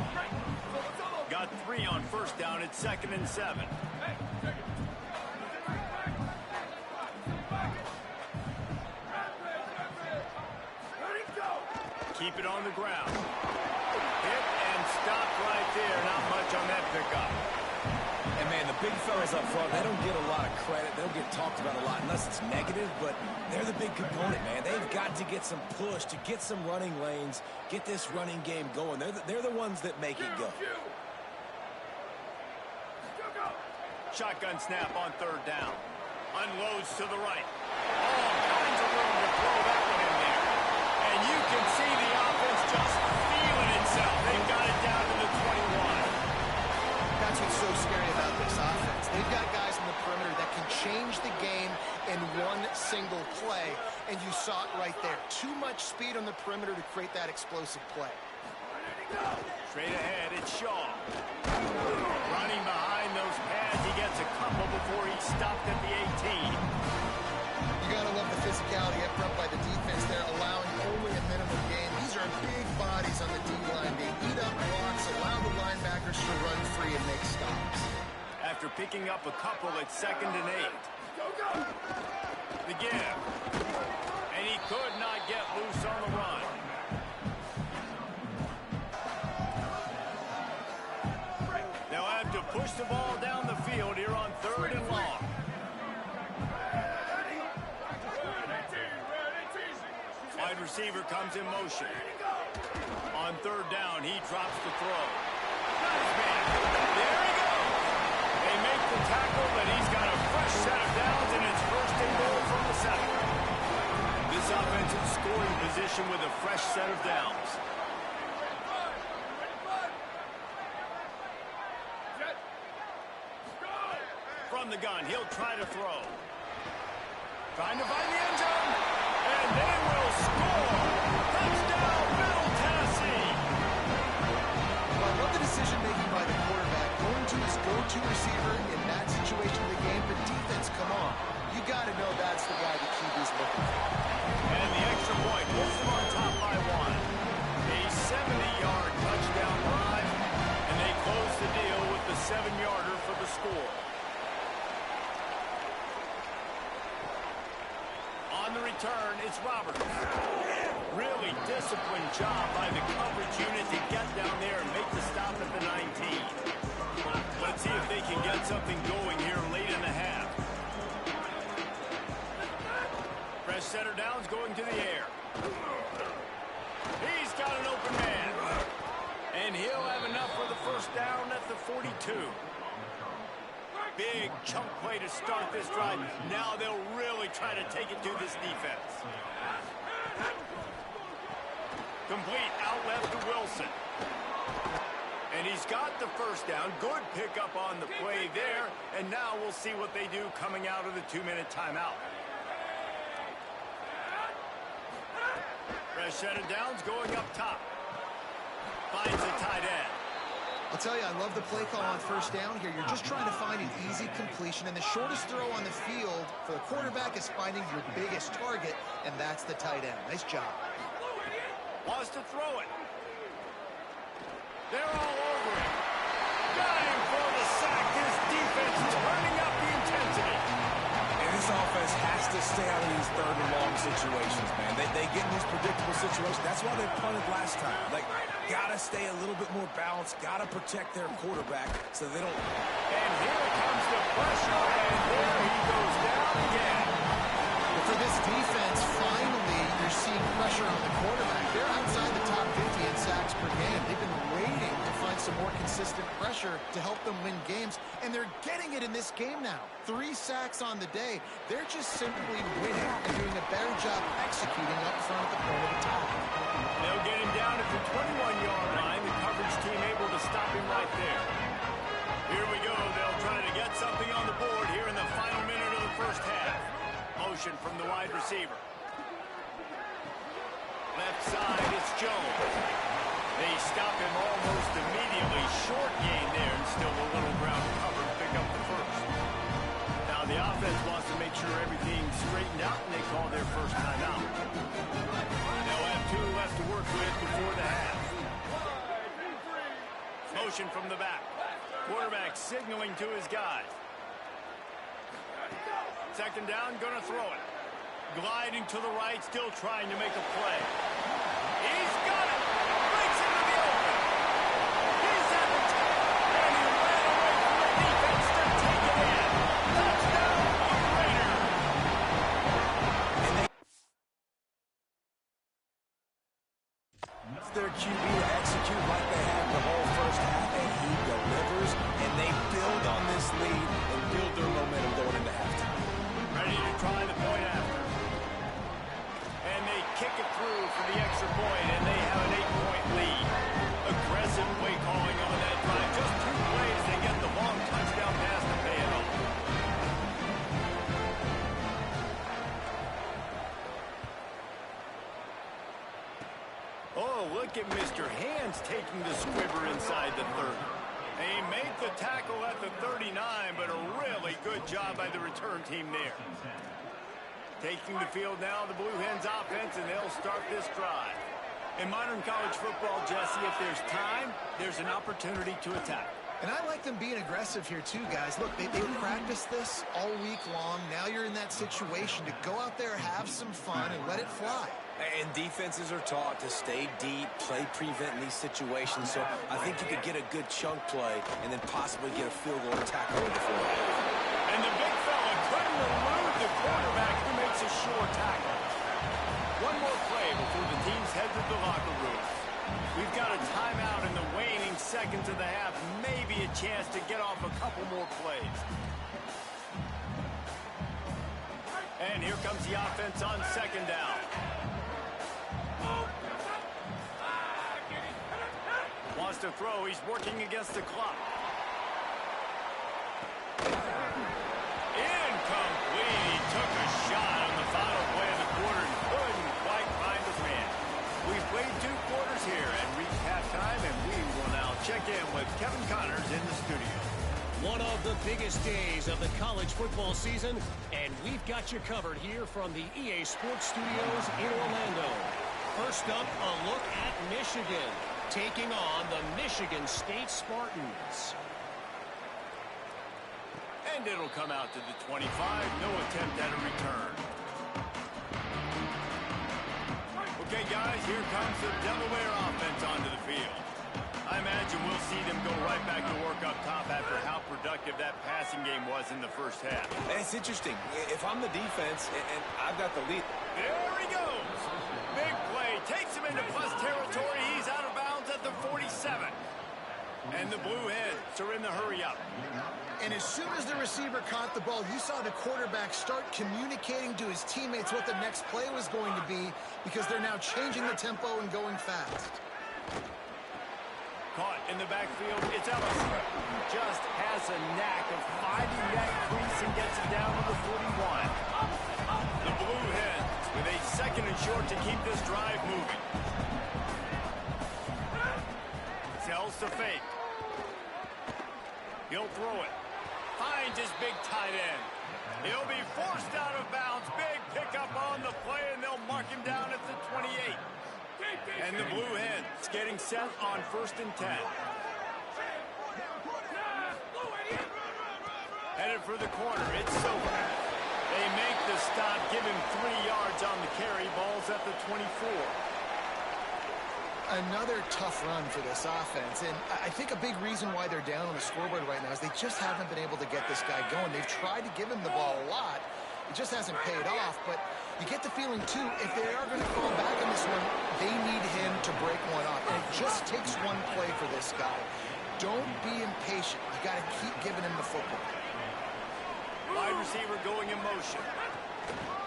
Got 3 on first down. It's 2nd and 7. Keep it on the ground. Hit and stop right there. Not much on that pickup. And, man, the big fellas up front, they don't get a lot of credit. They don't get talked about a lot unless it's negative, but they're the big component, man. They've got to get some push, to get some running lanes, get this running game going. They're the ones that make it go. Shotgun snap on 3rd down. Unloads to the right. All kinds of room to throw that one in there. And you can see the offense just feeling itself. They've got it down to the 21. That's what's so scary about this offense. They've got guys in the perimeter that can change the game in one single play, and you saw it right there. Too much speed on the perimeter to create that explosive play. Straight ahead, it's Shaw. Running behind those pads, he gets a couple before he's stopped at the 18. You gotta love the physicality up front by the defense there, allowing only a minimum gain. These are big bodies on the D-line. They eat up blocks, allow the linebackers to run free and make stops. After picking up a couple at 2nd and 8. The give. And he could not get loose on the run. They'll have to push the ball down the field here on 3rd and long. Wide receiver comes in motion. On 3rd down, he drops the throw. Nice man. There he goes. They make the tackle, but he's got a fresh set of downs, and it's 1st and goal from the 7. This offense in scoring position with a fresh set of downs. From the gun, he'll try to throw. Trying to find the end zone. And they will score. Touchdown, Middle Tennessee. Well, I love the decision-making by the quarterback, going to his go-to receiver in that situation of the game. But defense, come on. You got to know that's the guy the QB's looking for. And the extra point puts them on top by 1. A 70-yard touchdown drive. And they close the deal with the 7-yarder for the score. On the return, it's Roberts. Really disciplined job by the coverage unit to get down there and make the stop at the 19. Let's see if they can get something going here late in the half. Fresh center downs going to the air. He's got an open man. And he'll have enough for the 1st down at the 42. Big chunk play to start this drive. Now they'll really try to take it to this defense. Complete out left to Wilson. And he's got the 1st down. Good pickup on the play there. And now we'll see what they do coming out of the 2-minute timeout. a set of downs going up top. Finds a tight end. I'll tell you, I love the play call on first down here. You're just trying to find an easy completion, and the shortest throw on the field for the quarterback is finding your biggest target, and that's the tight end. Nice job. Wants to throw it. They're all over him. Got him for the sack. This defense turning up the intensity. And this offense has to stay out of these third and long situations, man. They get in these predictable situations. That's why they punted last time. Like, gotta stay a little bit more balanced. Gotta protect their quarterback so they don't. And here comes the pressure, and there he goes down again. But for this defense, finally, you're seeing pressure on the quarterback. They're outside the top 50 in sacks per game. They've been waiting to find some more consistent pressure to help them win games, and they're getting it in this game now. 3 sacks on the day. They're just simply winning and doing a better job executing up front at the point of attack. They'll get him down at the 21-yard line. The coverage team able to stop him right there. Here we go. They'll try to get something on the board here in the final minute of the first half. Motion from the wide receiver. Left side, it's Jones. They stop him almost immediately. Short gain there, and still a little ground cover to pick up the first. Now the offense wants to make sure everything's straightened out, and they call their first timeout. They'll have 2 left to work with before the half. Motion from the back. Quarterback signaling to his guys. Second down, gonna throw it. Gliding to the right, still trying to make a play. He's got it! Breaks into the open! He's at the 10, and he ran away from the defense to take it in! Touchdown, Blue Raiders! Their QB to execute like they have the whole first half, and he delivers, and they build on this lead and build their momentum going into halftime. Ready to try the point after. And they kick it through for the extra point, and they have an 8-point lead. Aggressive play calling on that drive. Just 2 plays, they get the long touchdown pass to pay it off. Oh, look at Mr. Hands taking the squibber inside the 30. They make the tackle at the 39, but a really good job by the return team there. Taking the field now, the Blue Hens offense, and they'll start this drive. In modern college football, Jesse, if there's time, there's an opportunity to attack. And I like them being aggressive here too, guys. Look, they practiced this all week long. Now you're in that situation to go out there, have some fun, and let it fly. And defenses are taught to stay deep, play prevent in these situations. So I think you could get a good chunk play and then possibly get a field goal and tackle over the floor. And the big fella couldn't elude the quarterback who makes a sure tackle. One more play before the teams head to the locker room. We've got a timeout in the waning seconds of the half. Maybe a chance to get off a couple more plays. And here comes the offense on second down. Wants to throw. He's working against the clock. Incomplete. He took a shot on the final play of the quarter and couldn't quite find his man. We've played 2 quarters here and reached halftime, and we will now check in with Kevin Connors in the studio. One of the biggest days of the college football season, and we've got you covered here from the EA Sports Studios in Orlando. First up, a look at Michigan, taking on the Michigan State Spartans. And it'll come out to the 25. No attempt at a return. Okay, guys, here comes the Delaware offense onto the field. I imagine we'll see them go right back to work up top after how productive that passing game was in the first half. And it's interesting. If I'm the defense and I've got the lead. There he goes. Big play. Takes him into plus territory. He's out of bounds at the 47. And the Blue Hens are in the hurry up. And as soon as the receiver caught the ball, you saw the quarterback start communicating to his teammates what the next play was going to be, because they're now changing the tempo and going fast. Caught in the backfield, it's Ellis. Just has a knack of finding that crease and gets it down to the 41. The Blue Hens with a 2nd and and short to keep this drive moving. Sells to fake. He'll throw it. Finds his big tight end. He'll be forced out of bounds. Big pickup on the play, and they'll mark him down at the 28. And the Blue Hens getting set on 1st and 10. Headed for the corner. It's Silver. They make the stop, give him 3 yards on the carry. Ball's at the 24. Another tough run for this offense, and I think a big reason why they're down on the scoreboard right now is they just haven't been able to get this guy going. They've tried to give him the ball a lot. It just hasn't paid off, but you get the feeling, too, if they are going to fall back in this one, they need him to break one off, and it just takes one play for this guy. Don't be impatient. You got to keep giving him the football. Wide receiver going in motion.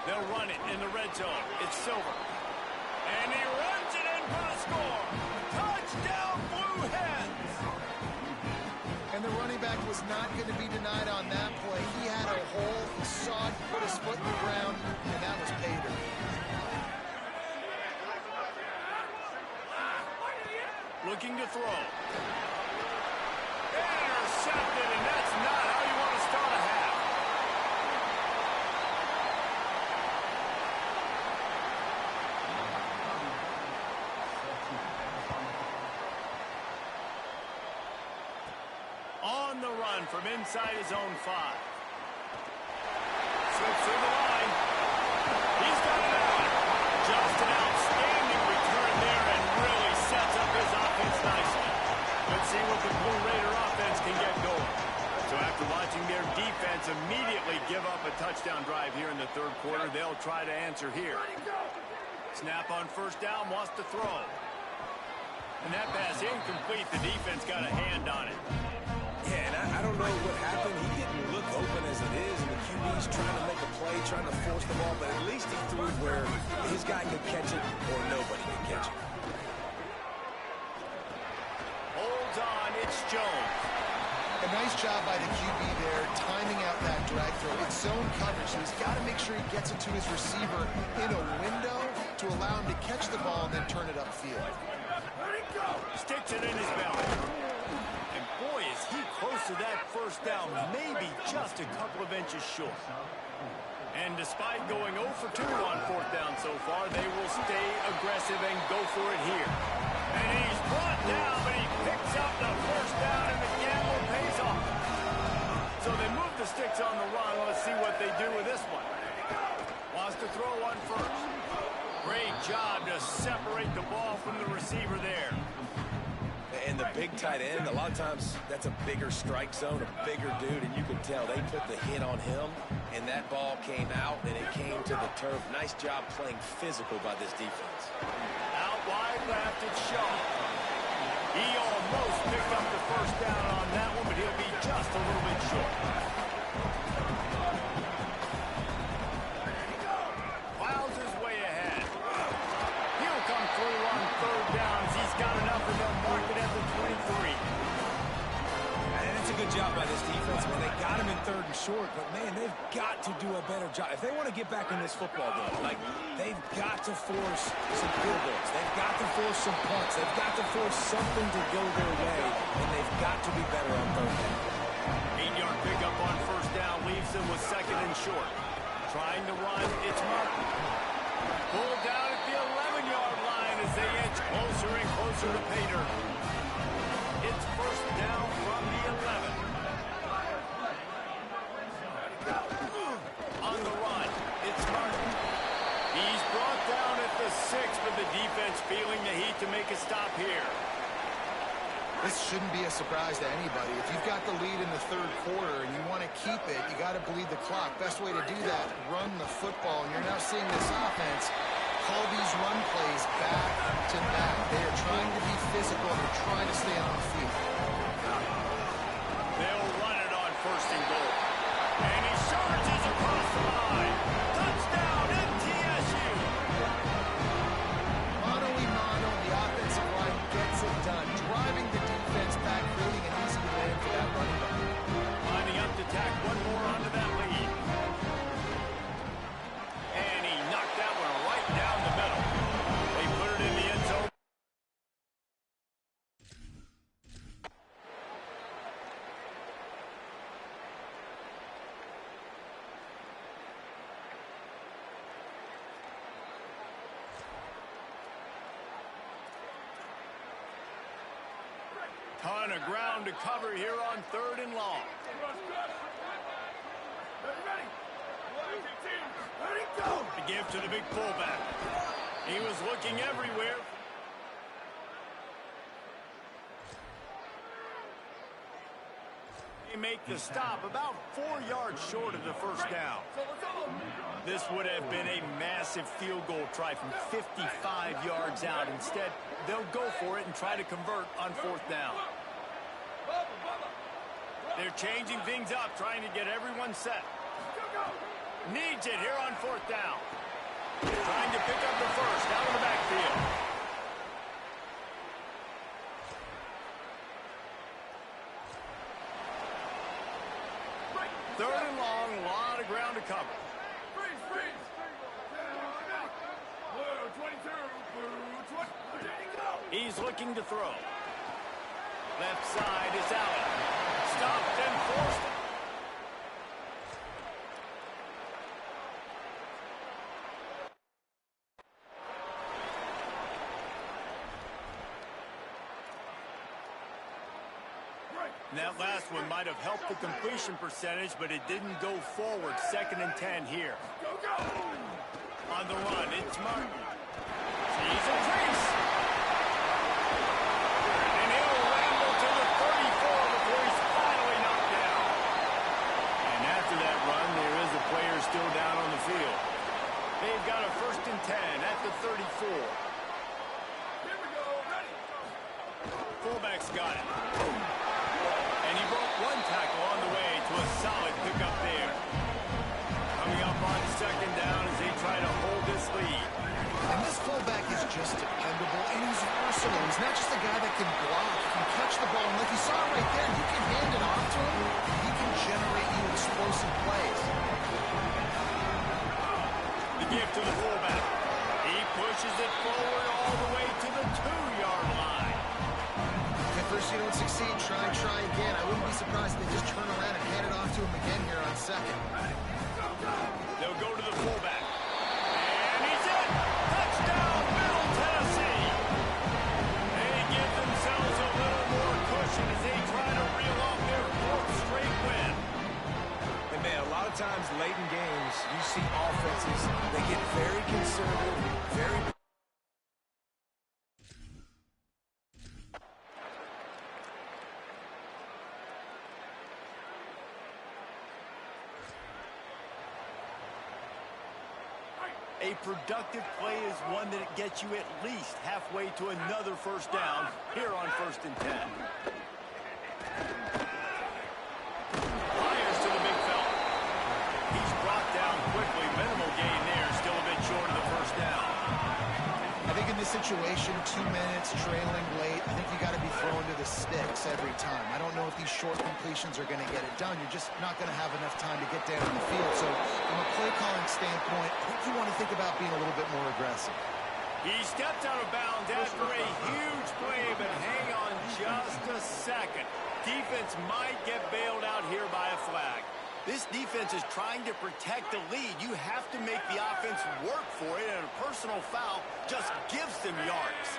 They'll run it in the red zone. It's Silver. And he runs it in for the score. Touchdown, Blue Hens. And the running back was not going to be denied on that play. He had a hole. He saw it, put his foot in the ground, and that was pay dirt. Looking to throw. Intercepted, and that's not how you want to start a half. On the run from inside his own 5. Slips through the line. He's got it out. Just an outstanding return there and really sets up his offense nicely. Let's see what the Blue Raider offense can get going. So after watching their defense immediately give up a touchdown drive here in the 3rd quarter, they'll try to answer here. Snap on 1st down, wants to throw. And that pass incomplete. The defense got a hand on it. Yeah, and I don't know what happened. He didn't look open as it is, and the QB's trying to make a play, trying to force the ball, but at least he threw where his guy could catch it or nobody could catch it. Holds on, it's Jones. A nice job by the QB there, timing out that drag throw. It's zone coverage, so he's got to make sure he gets it to his receiver in a window to allow him to catch the ball and then turn it upfield. Sticks it in his belly. And boy, is he close to that 1st down, maybe just a couple of inches short. And despite going 0 for 2 on 4th down so far, they will stay aggressive and go for it here. And he's brought down, but he picks up the 1st down, and the gamble pays off. So they move the sticks on the run. Let's see what they do with this one. Wants to throw on 1st. Great job to separate the ball from the receiver there. And the big tight end, a lot of times that's a bigger strike zone, a bigger dude, and you can tell they put the hit on him, and that ball came out, and it came to the turf. Nice job playing physical by this defense. Out wide left, it's Shaw. He almost picked up the 1st down on that one, but he'll be just a little bit short. Files his way ahead. He'll come through on 3rd downs. He's got enough of them marked at the 23. And it's a good job by this defense. I mean, they got him in 3rd and short, but, man, they've got to do a better job. If they want to get back in this football game, like, they've got to force some field goals. They've got to force some punts. They've got to force something to go their way, and they've got to be better on 3rd down. 8-yard pickup on 1st down leaves them with 2nd and short. Trying to run, it's Martin. Pulled down at the 11-yard line as they inch closer and closer to pay dirt. It's 1st down from the 11. On the run, it's Martin. He's brought down at the 6, but the defense feeling the heat to make a stop here. This shouldn't be a surprise to anybody. If you've got the lead in the 3rd quarter and you want to keep it, you got to bleed the clock. Best way to do that, run the football. And you're now seeing this offense call these run plays back to back. They are trying to be physical and they're trying to stay on the field. They'll run it on 1st and goal. And he charges across the line. Touchdown, MTSU. Mano a mano, the offensive line gets it done. Driving the defense back, creating an easy win for that running back. Lining up to tack one more onto that lead. And he knocked that one right down the middle. Ton of ground to cover here on 3rd and long. The give to the big fullback. He was looking everywhere. They make the stop about 4 yards short of the first down. This would have been a massive field goal try from 55 yards out. Instead, they'll go for it and try to convert on 4th down. They're changing things up, trying to get everyone set. Needs it here on 4th down. Trying to pick up the first out of the backfield. Third and long, a lot of ground to cover. Freeze, freeze. Blue 22, blue 20. There you go. He's looking to throw. Left side is Allen. Stopped and forced. And that last one might have helped the completion percentage, but it didn't go forward. 2nd and 10 here. Go, go. On the run, it's Martin. Sees a crease. And he'll ramble to the 34 before he's finally knocked down. And after that run, there is a player still down on the field. They've got a 1st and 10 at the 34. Here we go. Ready. Fullback's got it. And he broke one tackle on the way to a solid pickup there. Coming up on 2nd down as they try to hold this lead. And this fullback is just dependable, and he's versatile. He's not just a guy that can block, he can catch the ball. And like you saw right there, you can hand it off to him, and he can generate you explosive plays. The give to the fullback. He pushes it forward all the way to the 2-yard line. If first you don't succeed, try again. I wouldn't be surprised if they just turn around and hand it off to him again here on 2nd. They'll go to the fullback. And he's in! Touchdown, Middle Tennessee! They give themselves a little more cushion as they try to reel off their 4th straight win. And man, a lot of times late in games, you see offenses, they get very conservative, very... A productive play is one that gets you at least halfway to another 1st down here on 1st and 10. Fires to the big fella. He's brought down quickly. Minimal gain there. Still a bit short of the 1st down. I think in this situation, 2 minutes, trailing late, I think you got to be throwing to the sticks every time. I don't know if these short completions are going to get it done. You're just not going to have enough time to get down on the field. So from a play calling standpoint, I think you want to think about being a little bit more aggressive. He stepped out of bounds after a huge play, but hang on just a second. Defense might get bailed out here by a flag. This defense is trying to protect the lead. You have to make the offense work for it, and a personal foul just gives them yards.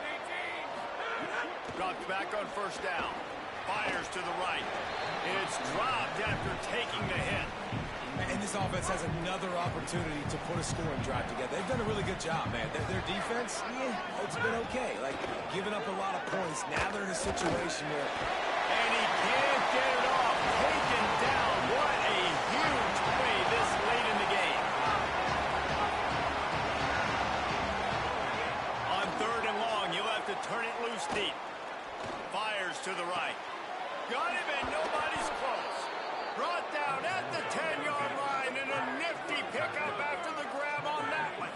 Dropped back on 1st down. Fires to the right. It's dropped after taking the hit. And this offense has another opportunity to put a scoring drive together. They've done a really good job, man. Their defense, it's been okay. Like, giving up a lot of points. Now they're in a situation where... And he can't get it off. Taken down. What a huge play this late in the game. On 3rd and long, you'll have to turn it loose deep. Fires to the right. Got him, and nobody's close. Brought down at the 10-yard line, and a nifty pickup after the grab on that one.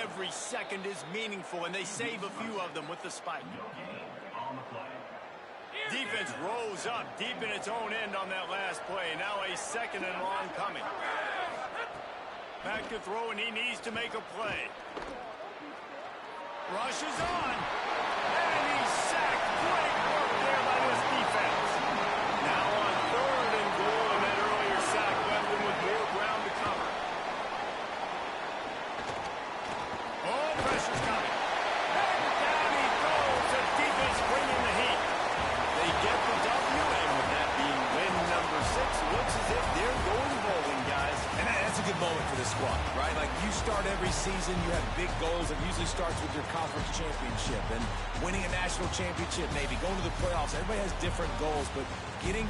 Every second is meaningful, and they save a few of them with the spike. Defense rose up deep in its own end on that last play. Now a 2nd and long coming. Back to throw, and he needs to make a play. Rushes on. And he's sacked. Great work there by this defense. Now on 3rd and goal, and that earlier sack left him with more ground to cover. Oh, pressure's coming. good moment for this squad, right? Like, you start every season, you have big goals. It usually starts with your conference championship and winning a national championship, maybe going to the playoffs. Everybody has different goals, but getting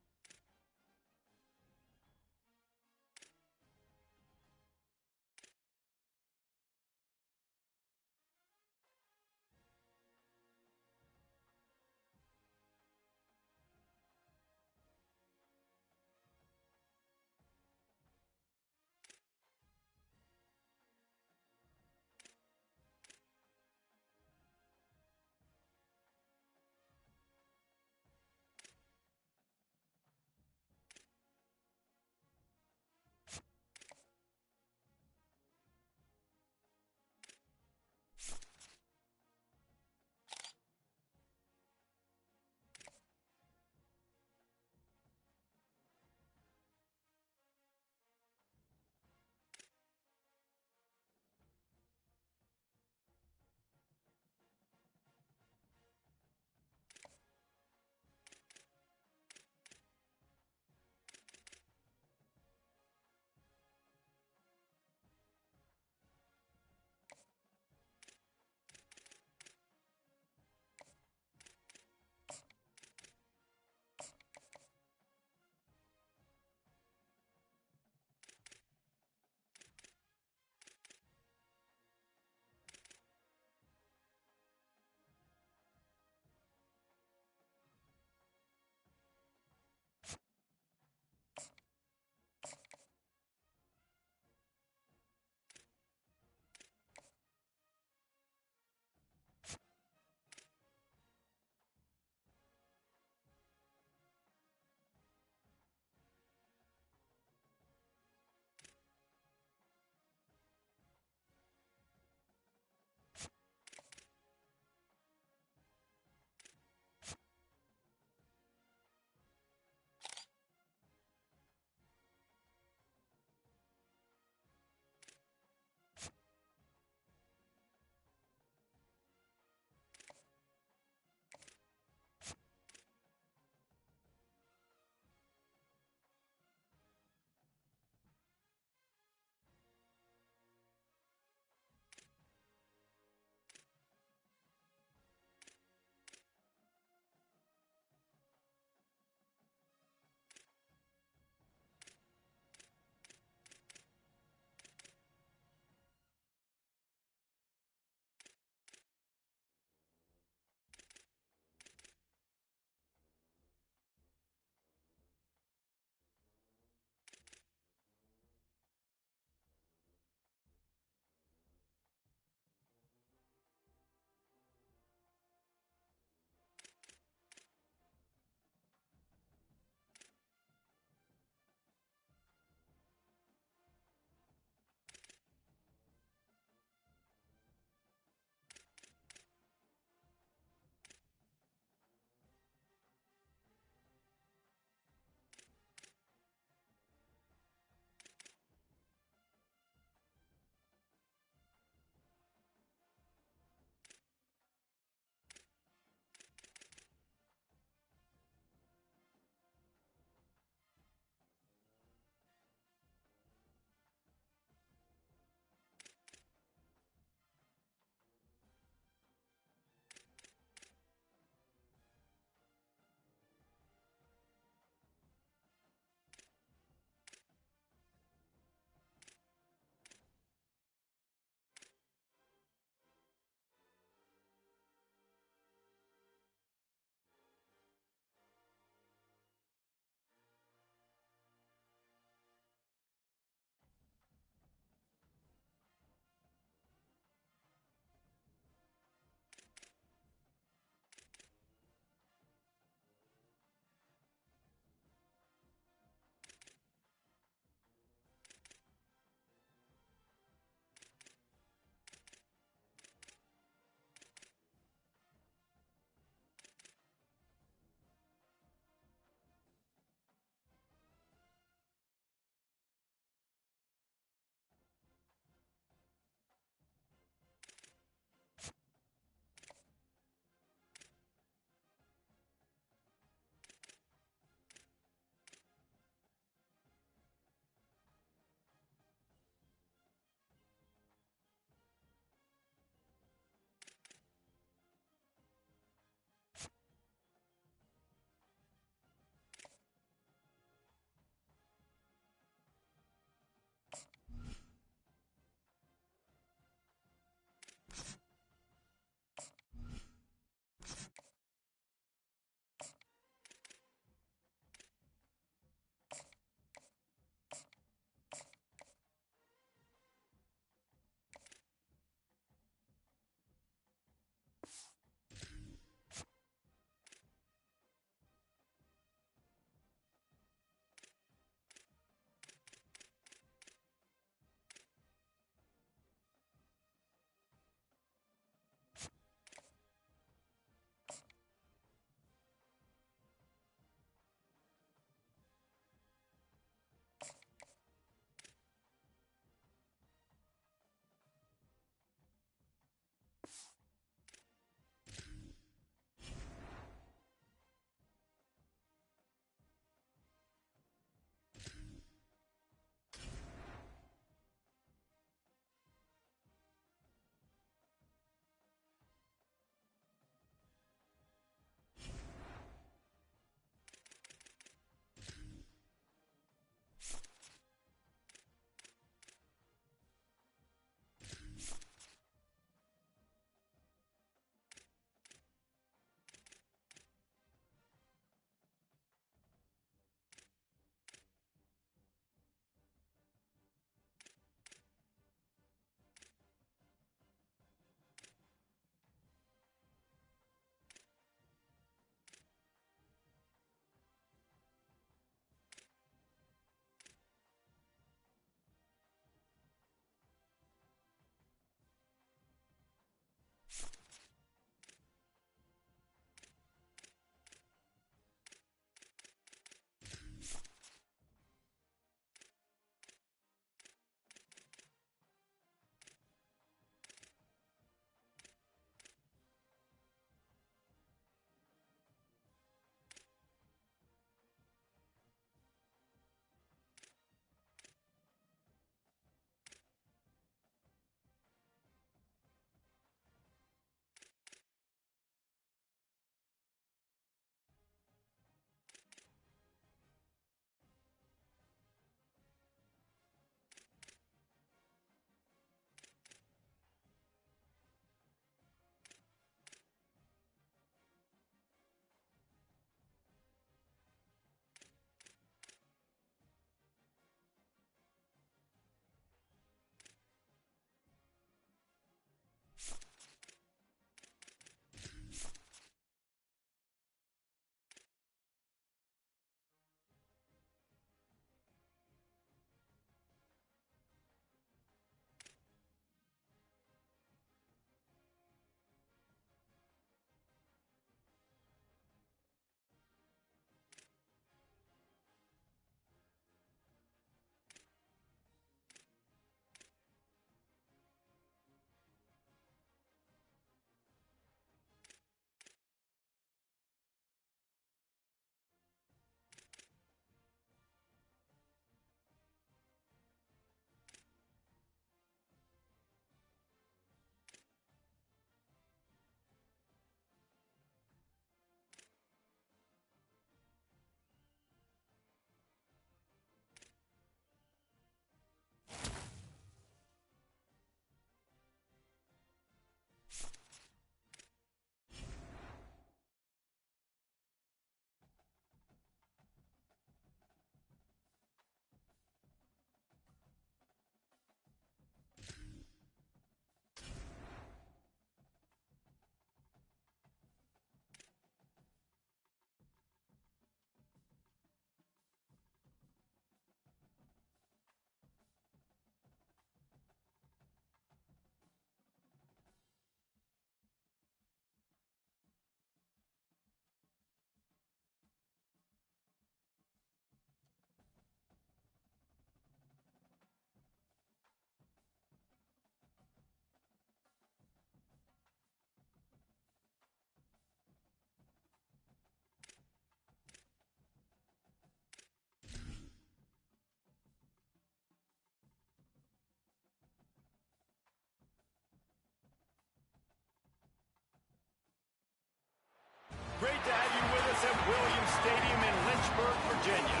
Stadium in Lynchburg, Virginia.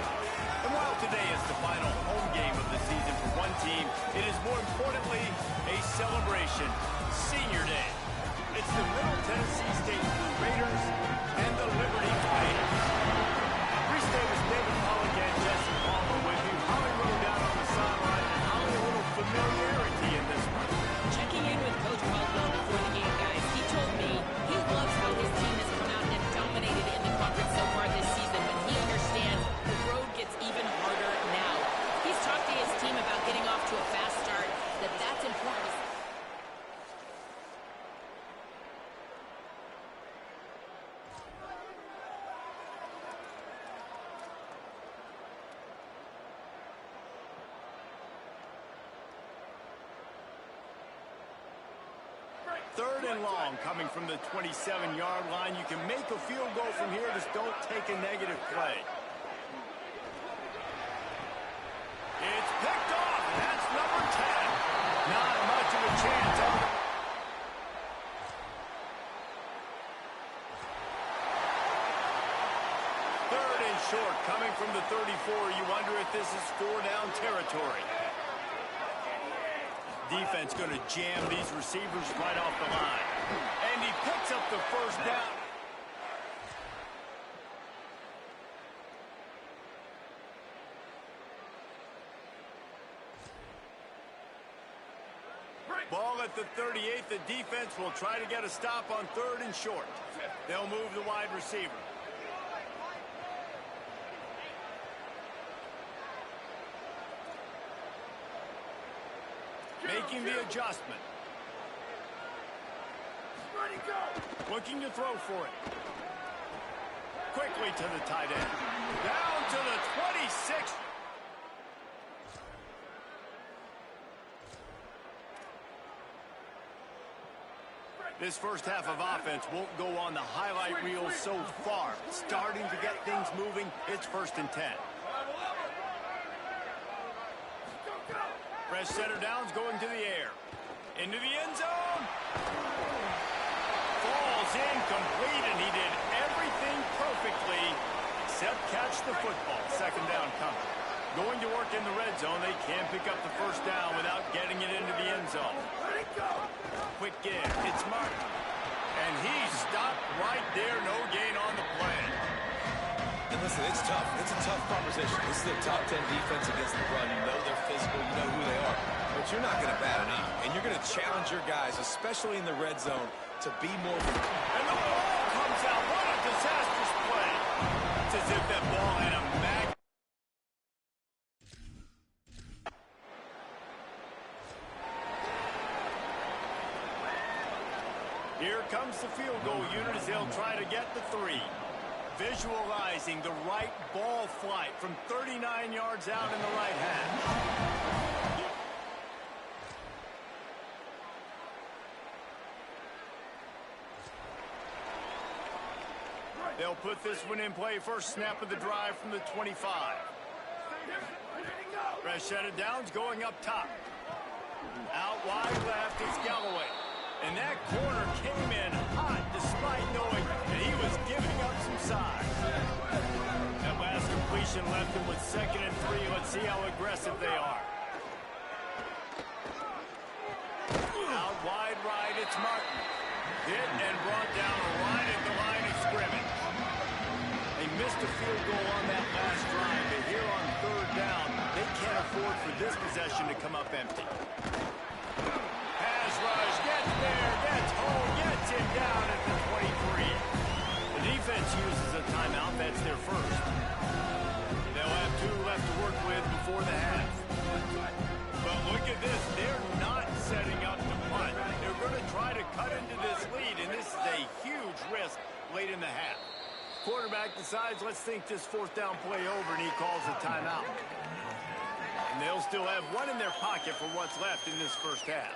And while today is the final home game of the season for one team, it is more importantly a celebration, Senior Day. It's the Middle Tennessee State Blue Raiders and the Liberty Fighters. Stay with David Pollock and Jesse Palmer with you. Holly rode down on the sideline, and Holly a little familiarity in this one. Checking in with Coach Caldwell before the game, guys. He told me he loves how his team has come out and dominated in the conference so far this season, but he understands the road gets even harder now. He's talked to his team about getting off to a fast start, that's important. Third and long coming from the 27-yard line. You can make a field goal from here. Just don't take a negative play. It's picked off, and that's number 10. Not much of a chance. Third and short coming from the 34. You wonder if this is 4-down territory. Defense going to jam these receivers right off the line. And he picks up the first down. Ball at the 38. The defense will try to get a stop on third and short. They'll move the wide receiver. Making the adjustment. Ready, go! Looking to throw for it. Quickly to the tight end. Down to the 26. This first half of offense won't go on the highlight reel so far. Starting to get things moving. It's 1st and 10. Fresh center downs going to the air. Into the end zone. Falls incomplete, and he did everything perfectly except catch the football. 2nd down coming. Going to work in the red zone. They can't pick up the 1st down without getting it into the end zone. Quick give. It's Martin. And he stopped right there. No gain on the play. And listen, it's tough. It's a tough proposition. This is a top 10 defense against the run. You know they're physical. You know who they are. But you're not going to bat an eye. And you're going to challenge your guys, especially in the red zone, to be more... And the ball comes out. What a disastrous play. It's as if that ball had a mag... Here comes the field goal unit as they'll try to get the 3. Visualizing the right ball flight from 39 yards out in the right half. They'll put this one in play. First snap of the drive from the 25. Fresh set of downs going up top. Out wide left is Galloway. And that corner came in hot despite knowing that he was giving up some size. That last completion left him with 2nd and 3. Let's see how aggressive they are. Out wide right, it's Martin. Hit and brought down right at the line of scrimmage. They missed a field goal on that last drive, but here on 3rd down, they can't afford for this possession to come up empty. Rush, gets there, gets home, gets him down at the 23. The defense uses a timeout. That's their first. They'll have 2 left to work with before the half. But look at this. They're not setting up to punt. They're going to try to cut into this lead, and this is a huge risk late in the half. Quarterback decides, let's think this 4th down play over, and he calls a timeout. And they'll still have 1 in their pocket for what's left in this first half.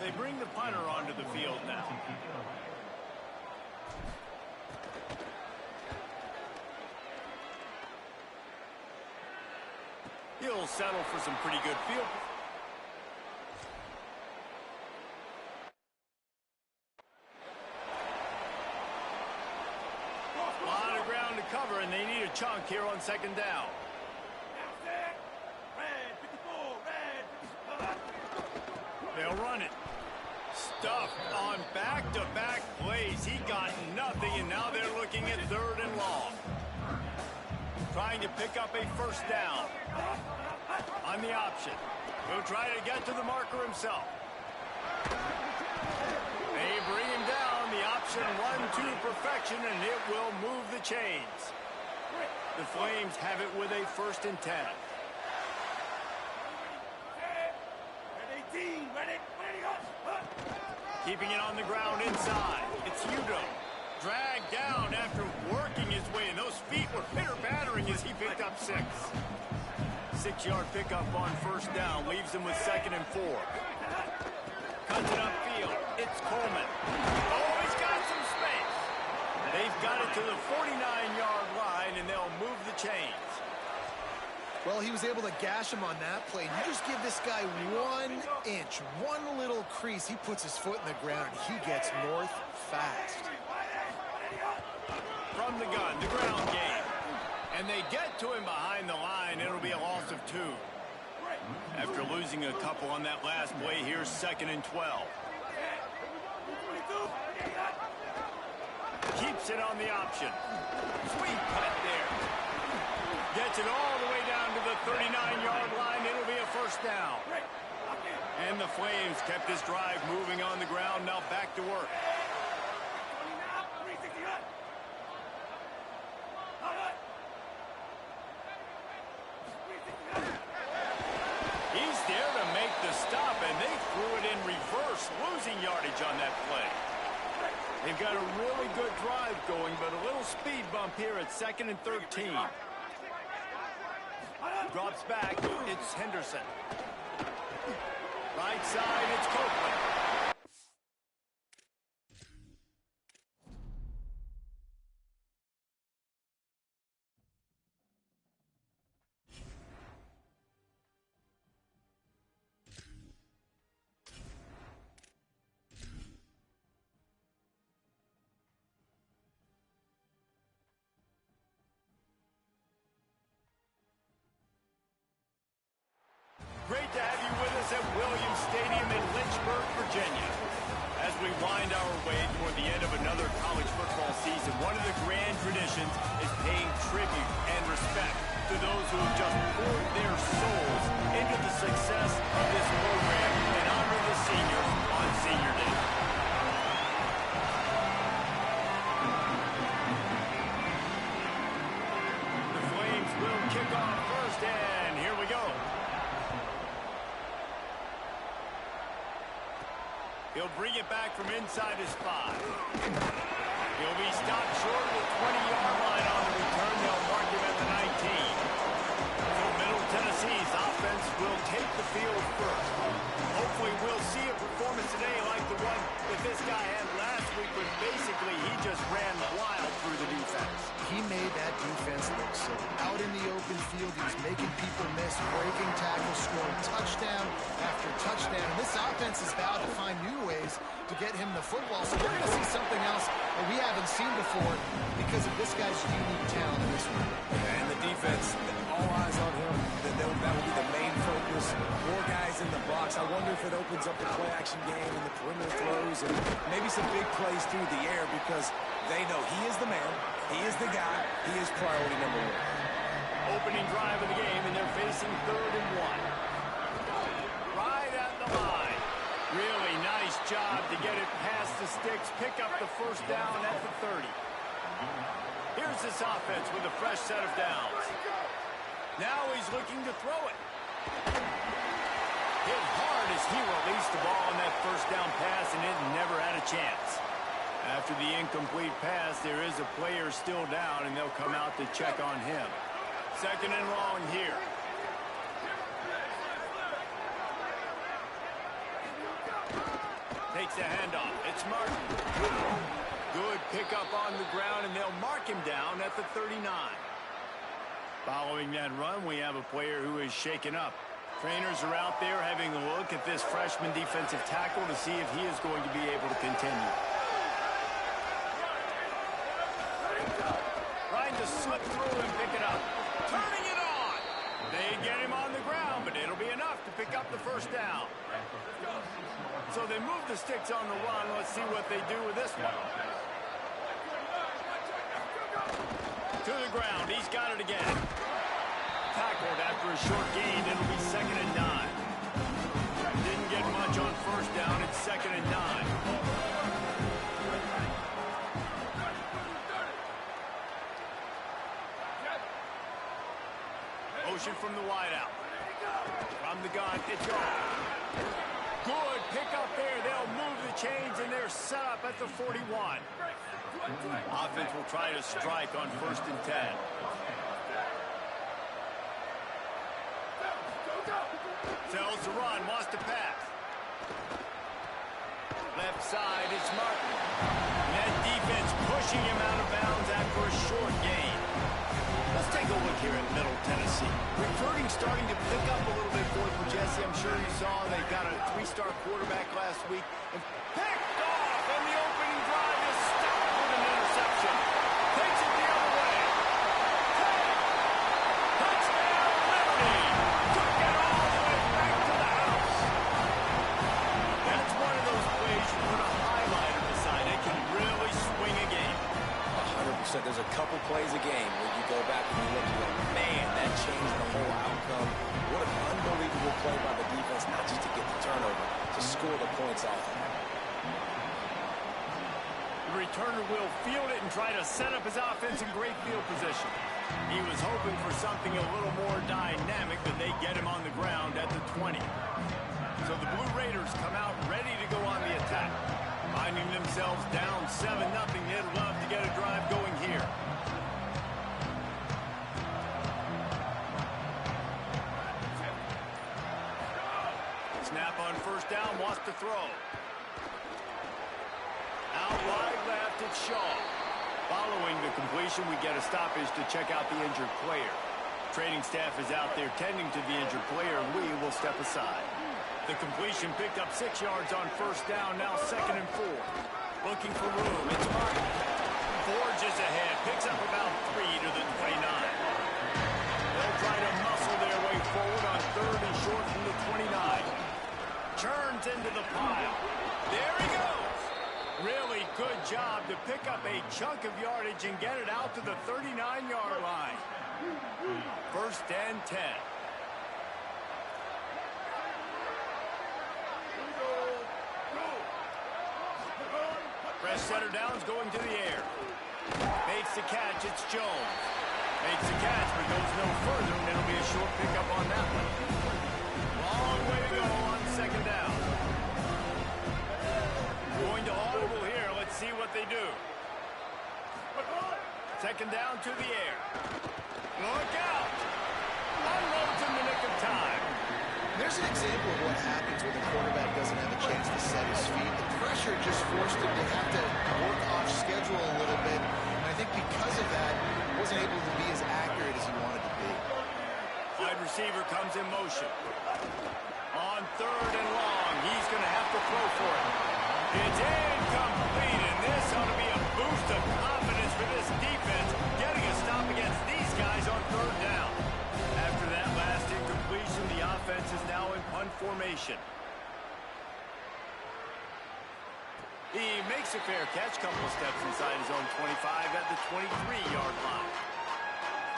They bring the punter onto the field now. He'll settle for some pretty good field. A lot of ground to cover. a chunk here on second down. They'll run it. Stuffed on back-to-back plays. He got nothing, and now they're looking at 3rd and long. Trying to pick up a first down. On the option. He'll try to get to the marker himself. They bring him down. The option run to perfection, and it will move the chains. The Flames have it with a 1st and 10. Keeping it on the ground inside. It's Udo. Dragged down after working his way, and those feet were pitter-battering as he picked up 6. 6-yard pickup on first down. Leaves him with 2nd and 4. Cuts it upfield. It's Coleman. Oh, he's got some space. They've got it to the 49-yard line, and they'll move the chains. Well, he was able to gash him on that play. You just give this guy 1 inch, one little crease. He puts his foot in the ground, and he gets north fast. From the gun, the ground game. And they get to him behind the line. It'll be a loss of 2. After losing a couple on that last play, here's 2nd and 12. Keeps it on the option. Sweet cut there. Gets it all the way down to the 39-yard line. It'll be a first down. And the Flames kept this drive moving on the ground. Now back to work. He's there to make the stop, and they threw it in reverse, losing yardage on that play. They've got a really good drive going, but a little speed bump here at 2nd and 13. Drops back, it's Henderson. Right side, it's Copeland. Great to have you with us at Williams Stadium in Lynchburg, Virginia. As we wind our way toward the end of another college football season, one of the grand traditions is paying tribute and respect to those who have just poured their souls into the success of this program and honor the seniors on Senior Day. The Flames will kick off first, and here we go. He'll bring it back from inside his 5. He'll be stopped short of the 20-yard line on the return. They'll mark him at the 19. So Middle Tennessee's offense will take the field first. Hopefully we'll see a performance today like the one that this guy had last week, when basically he just ran wild through the defense. He made that defense look silly. Out in the open field, he was making people miss, breaking tackles, scoring touchdown after touchdown. And this offense is vowed to find new ways to get him the football. So we're going to see something else that we haven't seen before because of this guy's unique talent in this one. And the defense, all eyes on him. That will be the main focus. More guys in the box. I wonder if it opens up the play-action game and the perimeter throws and maybe some big plays through the air, because they know he is the man, he is the guy, he is priority number 1. Opening drive of the game, and they're facing 3rd and 1. Right at the line. Really nice job to get it past the sticks, pick up the first down at the 30. Here's this offense with a fresh set of downs. Now he's looking to throw it. Hit hard as he released the ball on that first down pass, and it never had a chance. After the incomplete pass, there is a player still down, and they'll come out to check on him. 2nd and long here. Takes a handoff. It's Martin. Good pickup on the ground, and they'll mark him down at the 39. Following that run, we have a player who is shaken up. Trainers are out there having a look at this freshman defensive tackle to see if he is going to be able to continue. Trying to slip through and pick So they move the sticks on the run. Let's see what they do with this one. To the ground. He's got it again. Tackled after a short gain. It'll be 2nd and 9. Didn't get much on first down. It's 2nd and 9. Motion from the wideout. From the gun, it's gone. Good pick up there. They'll move the chains, and they're set up at the 41. Offense will try to strike on 1st and 10. Sells the run, wants to pass. Left side, it's Martin. That defense pushing him out of bounds after a short gain. Let's take a look here at Middle Tennessee. Recruiting starting to pick up a little bit for them, Jesse. I'm sure you saw they got a 3-star quarterback last week. And picked off, and the opening drive is stopped with an interception. Takes it the other way. Touchdown, Liberty. Took it all the way back to the house. That's one of those plays you put a highlighter beside. It can really swing a game. 100%. There's a couple plays a game where you go back and you look and go, man, that changed the whole outcome. What an unbelievable play by the defense, not just to get the turnover, to score the points off of it. The returner will field it and try to set up his offense in great field position. He was hoping for something a little more dynamic, but they get him on the ground at the 20. So the Blue Raiders come out ready to go on the attack. Finding themselves down 7-0, they'd love to get a drive going here. Snap on 1st down, wants to throw. Out wide left, it's Shaw. Following the completion, we get a stoppage to check out the injured player. Training staff is out there tending to the injured player, and we will step aside. The completion picked up 6 yards on 1st down, now 2nd and 4. Looking for room, it's Martin. Forges ahead, picks up about 3 to the 29. They'll try to muscle their way forward on 3rd and short from the 29. Turns into the pile. There he goes. Really good job to pick up a chunk of yardage and get it out to the 39-yard line. 1st and 10. Fresh setter downs going to the air. Makes the catch, it's Jones. Makes the catch, but goes no further, and it'll be a short pickup on that one. Long way to go on 2nd down. Going to audible here. Let's see what they do. 2nd down to the air. Look out! Unloads in the nick of time. There's an example of what happens when the quarterback doesn't have a chance to set his feet. The pressure just forced him to have to work off schedule a little bit. And I think because of that, he wasn't able to be as accurate as he wanted to be. Wide receiver comes in motion. On 3rd and long, he's going to have to throw for it. It's incomplete, and this ought to be a boost of confidence for this defense, getting a stop against these guys on 3rd down. After that last incompletion, the offense is now in punt formation. He makes a fair catch, couple of steps inside his own 25 at the 23-yard line.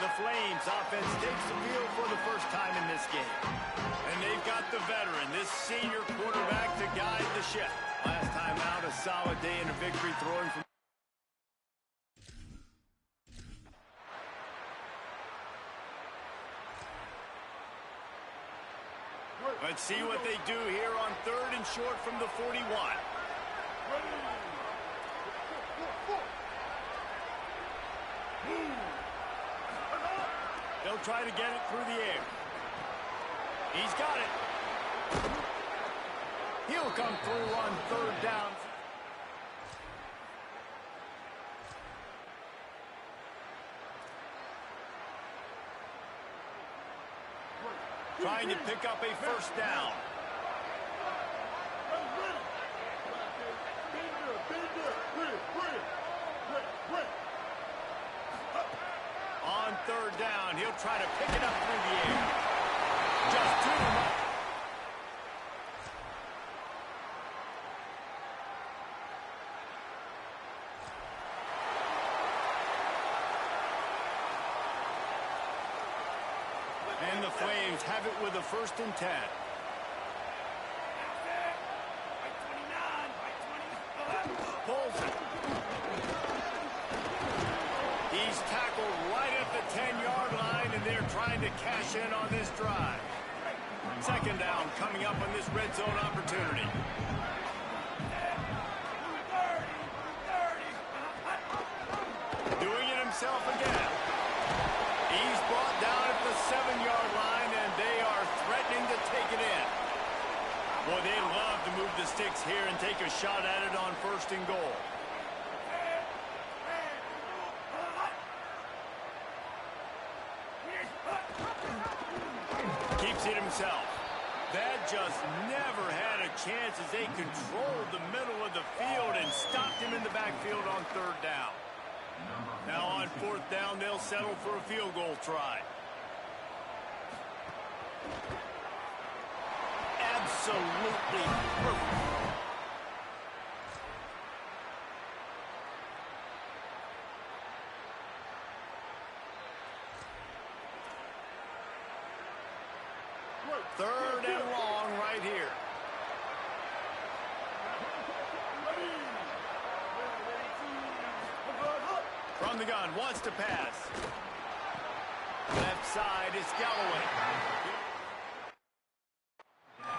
The Flames offense takes the field for the first time in this game. And they've got the veteran, this senior quarterback, to guide the ship. Last time out, a solid day and a victory throwing from... Let's see what they do here on 3rd and short from the 41. They'll try to get it through the air. He's got it. He'll come through on 3rd down. Trying to pick up a 1st down. On 3rd down, he'll try to pick it up through the air. Just 2 them up. Flames have it with a 1st and 10. Pulls it. He's tackled right at the 10-yard line, and they're trying to cash in on this drive. 2nd down coming up on this red zone opportunity. Doing it himself again. He's brought down at the 7-yard line, and they are threatening to take it in. Boy, they'd love to move the sticks here and take a shot at it on 1st and goal. Keeps it himself. That just never had a chance as they controlled the middle of the field and stopped him in the backfield on 3rd down. Now on 4th down, they'll settle for a field goal try. Absolutely perfect. Third and long right here. From the gun, wants to pass. Left side is Galloway.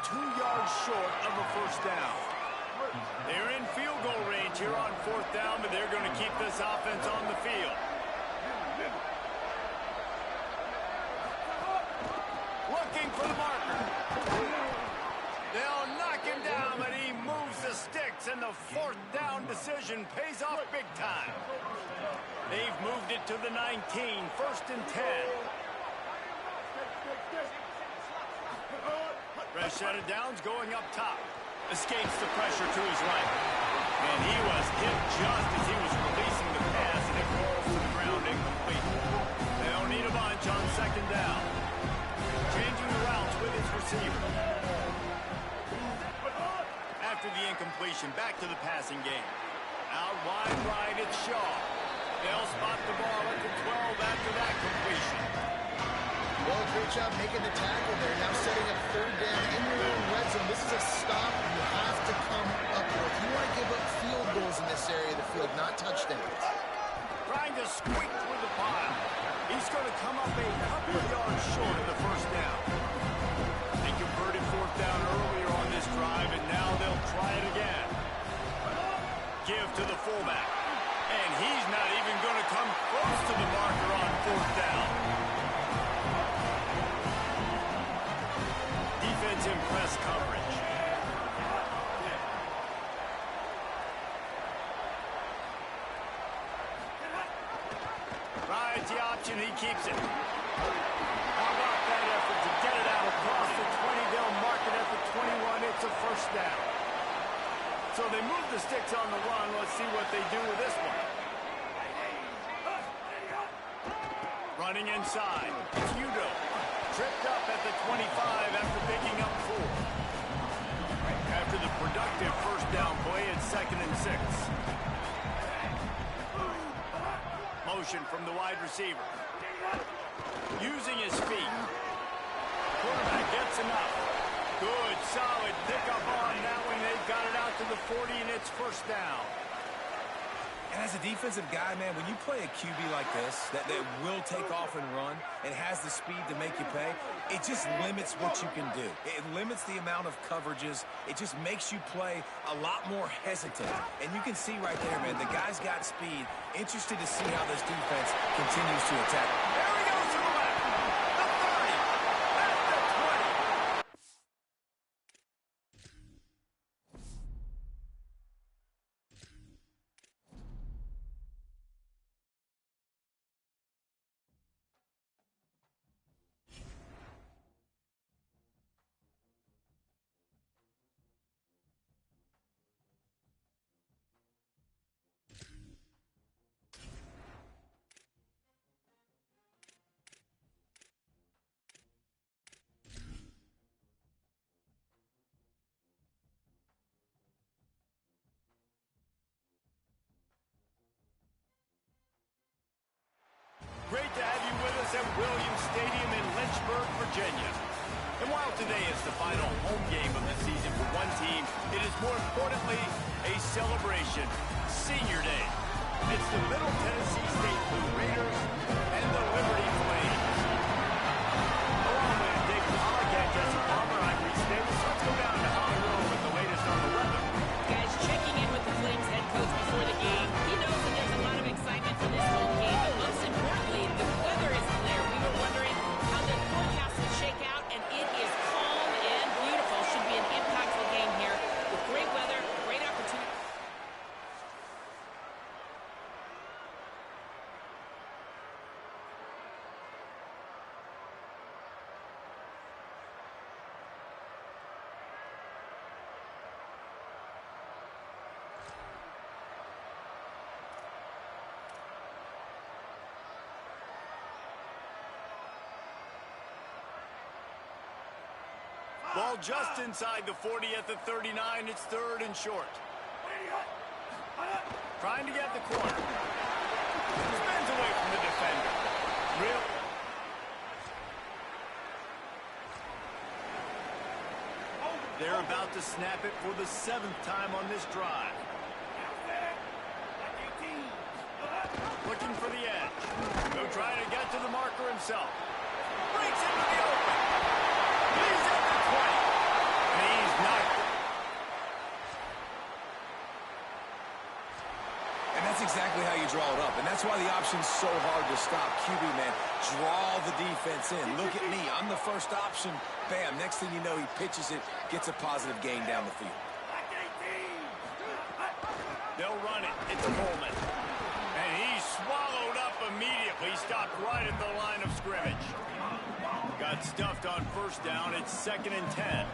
2 yards short of a 1st down. They're in field goal range here on 4th down, but they're going to keep this offense on the field. Looking for the marker. They'll knock him down, but he moves the sticks, and the 4th down decision pays off big time. They've moved it to the 19, 1st and 10. Fresh set of downs going up top. Escapes the pressure to his right. And he was hit just as he was releasing the pass, and it rolls to the ground incomplete. They'll need a bunch on 2nd down. Changing the routes with his receiver. After the incompletion, back to the passing game. Out wide right, it's Shaw. They'll spot the ball at the 12 after that completion. Well, great job making the tackle there. Now setting up 3rd down in your own red zone. This is a stop you have to come up with. You want to give up field goals in this area of the field, not touchdowns. Trying to squeak through the pile. He's going to come up a couple of yards short of the 1st down. They converted 4th down earlier on this drive, and now they'll try it again. Give to the fullback. And he's not even going to come close to the marker on 4th down. Defense in press coverage. Rides the option, he keeps it. How about that effort to get it out across the 20? They'll mark it at the 21. It's a 1st down. So they move the sticks on the run. Let's see what they do with this one. Running inside. It's Udo. Tripped up at the 25 after picking up 4. After the productive 1st down play, it's 2nd and 6. Motion from the wide receiver. Using his feet. Quarterback gets enough. Good, solid pickup on that one. They've got it out to the 40, and it's 1st down. And as a defensive guy, man, when you play a QB like this, that will take off and run and has the speed to make you pay, it just limits what you can do. It limits the amount of coverages. It just makes you play a lot more hesitant. And you can see right there, man, the guy's got speed. Interested to see how this defense continues to attack. There he goes to the left. The 30. At the 20. Virginia. And while today is the final home game of the season for one team, it is more importantly a celebration. Senior Day. It's the Middle Tennessee State Blue Raiders and the Liberty Flames. Along with Dick Pollock and Jesse Palmer, I'm Reese Davis. Let's go down to Hollywood with the latest on the weather. Guys, checking in with the Flames head coach before the game. He knows that there's a lot of excitement for this home game, but most importantly, the weather is clear. We were wondering how the forecast would shake out, and it is calm and beautiful. Should be an impactful game here with great weather, great opportunity. Ball just inside the 40 at the 39. It's third and short. Trying to get the corner. Spins away from the defender. Real. They're about to snap it for the 7th time on this drive. Looking for the edge. They'll try to get to the marker himself. Breaks into the open. He's at the 20. And he's knocked. And that's exactly how you draw it up. And that's why the option's so hard to stop. QB, man, draw the defense in. Look at me. I'm the first option. Bam. Next thing you know, he pitches it, gets a positive gain down the field. They'll run it. It's Coleman. And he's swallowed up immediately. Stopped right at the line of scrimmage. Got stuffed on first down. It's 2nd and 10.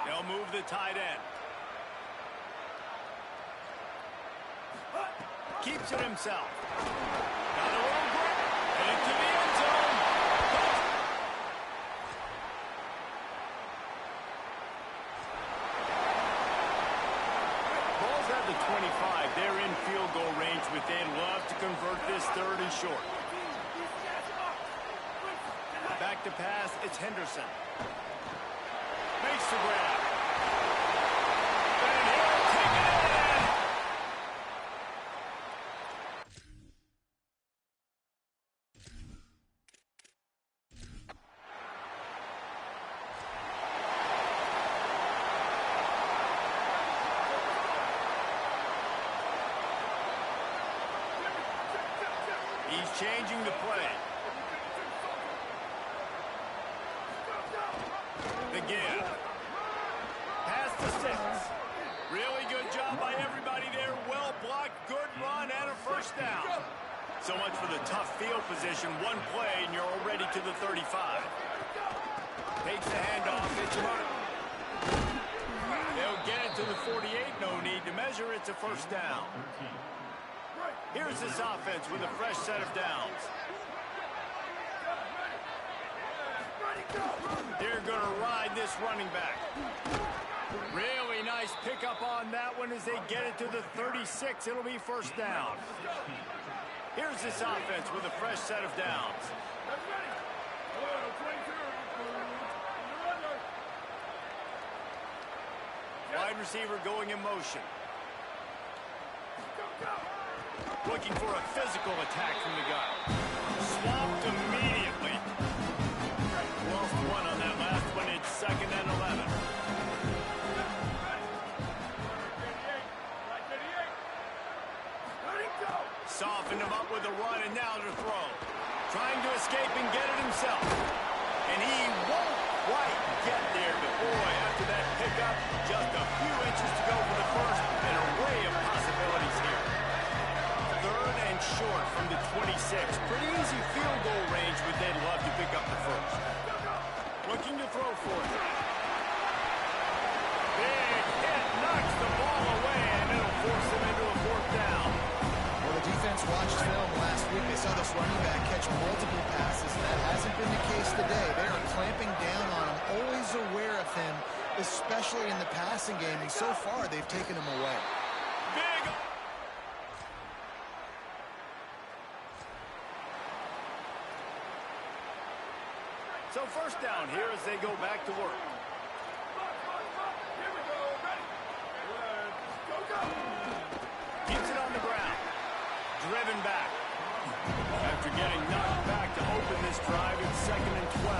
They'll move the tight end. Keeps it himself. Got a little grip. And into the end zone. Ball's at the 25. They're in field goal range with they'd love to convert this third and short. Back to pass. It's Henderson. Makes the grab. And he'll take it in. He's changing the play. The give. Pass to 6. Really good job by everybody there. Well blocked, good run, and a first down. So much for the tough field position. One play, and you're already to the 35. Takes the handoff. It's Martin. They'll get it to the 48. No need to measure. It's a first down. Here's this offense with a fresh set of downs. They're going to ride this running back. Really nice pickup on that one as they get it to the 36. It'll be first down. Here's this offense with a fresh set of downs. Wide receiver going in motion. Looking for a physical attack from the guy. Swamped immediately. Lost one on that last one. It's 2nd and 11. Softened him up with a run, and now to throw. Trying to escape and get it himself. And he won't quite get there. But boy, after that pickup, just a few inches to go for the first. An array of possibilities here. 3rd and short from the 26. Pretty easy field goal range, but they'd love to pick up the first. Looking to throw for it. Big hit, knocks the ball away, and it'll force them into a 4th down. Well, the defense watched film last week. They saw this running back catch multiple passes, and that hasn't been the case today. They are clamping down on him, always aware of him, especially in the passing game, and so far they've taken him away. Big. So first down here as they go back to work. Here we go. Ready? Go. Keeps it on the ground. Driven back. After getting knocked back to open this drive, it's 2nd and 12.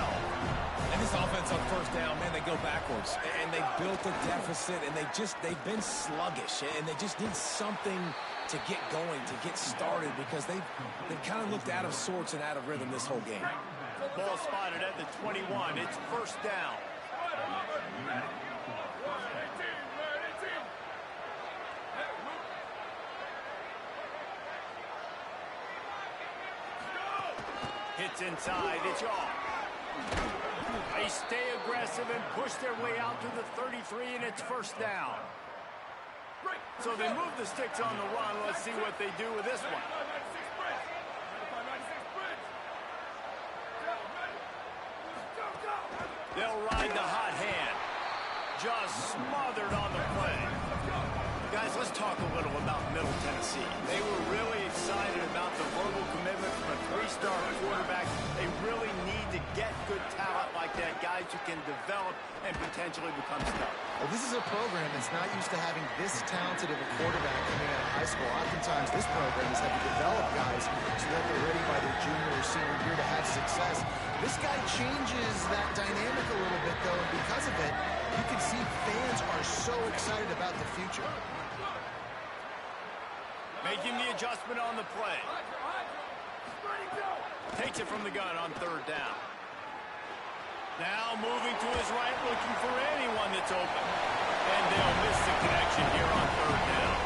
And this offense on first down, man, they go backwards. And they built a deficit, and they've been sluggish. And they just need something to get going, to get started, because they've kind of looked out of sorts and out of rhythm this whole game. Ball spotted at the 21. It's first down. Hits inside. It's off. They stay aggressive and push their way out to the 33, and it's first down. So they move the sticks on the run. Let's see what they do with this one. They'll ride the hot hand. Just smothered on the play. Guys, let's talk a little about Middle Tennessee. They were really excited about the verbal commitment from a 3-star quarterback. They really need to get good talent like that, guys who can develop and potentially become stars. Well, this is a program that's not used to having this talented of a quarterback coming out of high school. Oftentimes, this program has had to develop guys so that they're ready by their junior or senior year to have success. This guy changes that dynamic a little bit, though, and because of it, you can see fans are so excited about the future. Making the adjustment on the play. Takes it from the gun on third down. Now moving to his right, looking for anyone that's open. And they'll miss the connection here on third down.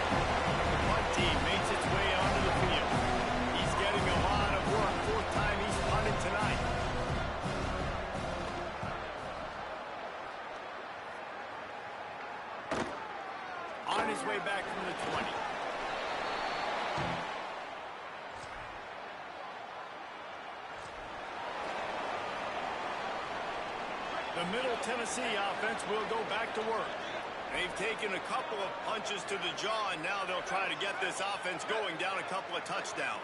The punt team makes its way onto the field. He's getting a lot of work. 4th time he's punted tonight. On his way back from the 20. The Middle Tennessee offense will go back to work. They've taken a couple of punches to the jaw, and now they'll try to get this offense going down a couple of touchdowns.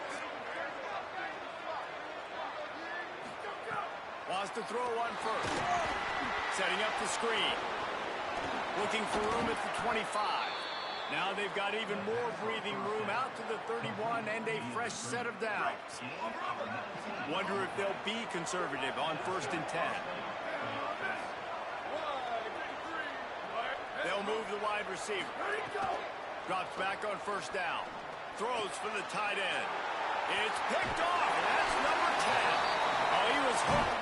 Wants to throw on first. Setting up the screen. Looking for room at the 25. Now they've got even more breathing room out to the 31 and a fresh set of downs. Wonder if they'll be conservative on 1st and 10. They'll move the wide receiver. Drops back on first down. Throws for the tight end. It's picked off, and that's number 10. Oh, he was hooked.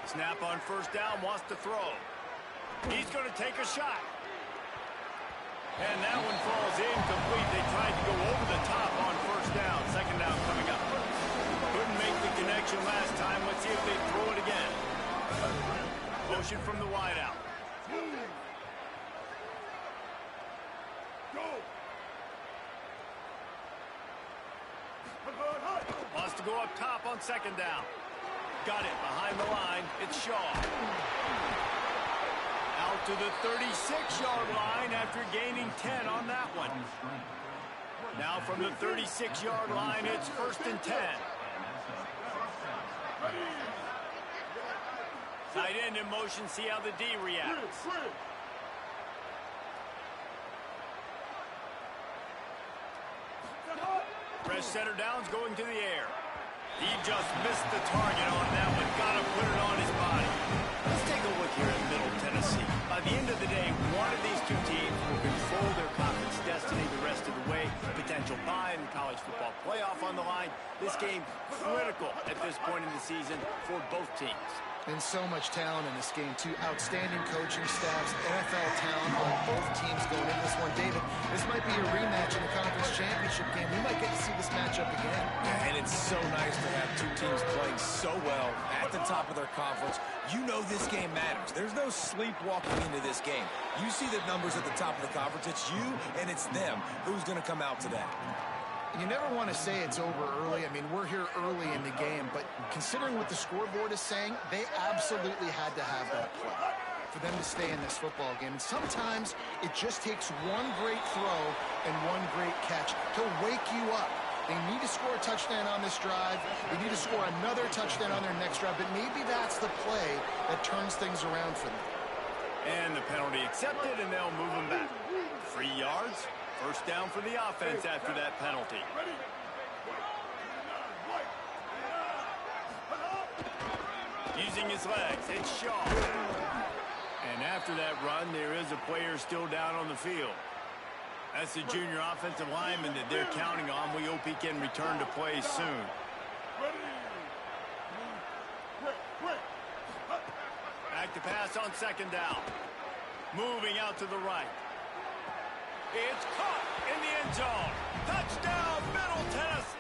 Snap on first down, wants to throw. He's going to take a shot. And that one falls incomplete. They tried to go over the top on first down. 2nd down coming up. Couldn't make the connection last time. Let's see if they throw it again. Motion from the wideout. Wants to go up top on 2nd down. Got it behind the line. It's Shaw. Out to the 36-yard line after gaining 10 on that one. Now from the 36-yard line, it's 1st and 10. Tight end in motion, see how the D reacts. Fresh center downs going to the air. He just missed the target on that one. Got to put it on his body. Let's take a look here at Middle Tennessee. By the end of the day, one of these two teams will control their conference destiny the rest of the way. Potential bye in the college football playoff on the line. This game critical at this point in the season for both teams. And so much talent in this game, too. Outstanding coaching staffs, NFL talent on both teams going in this one. David, this might be a rematch in the conference championship game. We might get to see this matchup again. Yeah, and it's so nice to have two teams playing so well at the top of their conference. You know this game matters. There's no sleepwalking into this game. You see the numbers at the top of the conference. It's you and it's them. Who's going to come out today? You never want to say it's over early. I mean, we're here early in the game, but considering what the scoreboard is saying, they absolutely had to have that play for them to stay in this football game. And sometimes it just takes one great throw and one great catch to wake you up. They need to score a touchdown on this drive. They need to score another touchdown on their next drive, but maybe that's the play that turns things around for them. And the penalty accepted, and they'll move them back. 3 yards. First down for the offense after that penalty. Using his legs, it's Shaw. And after that run, there is a player still down on the field. That's the junior offensive lineman that they're counting on. We hope he can return to play soon. Back to pass on second down. Moving out to the right. It's caught in the end zone. Touchdown, Middle Tennessee.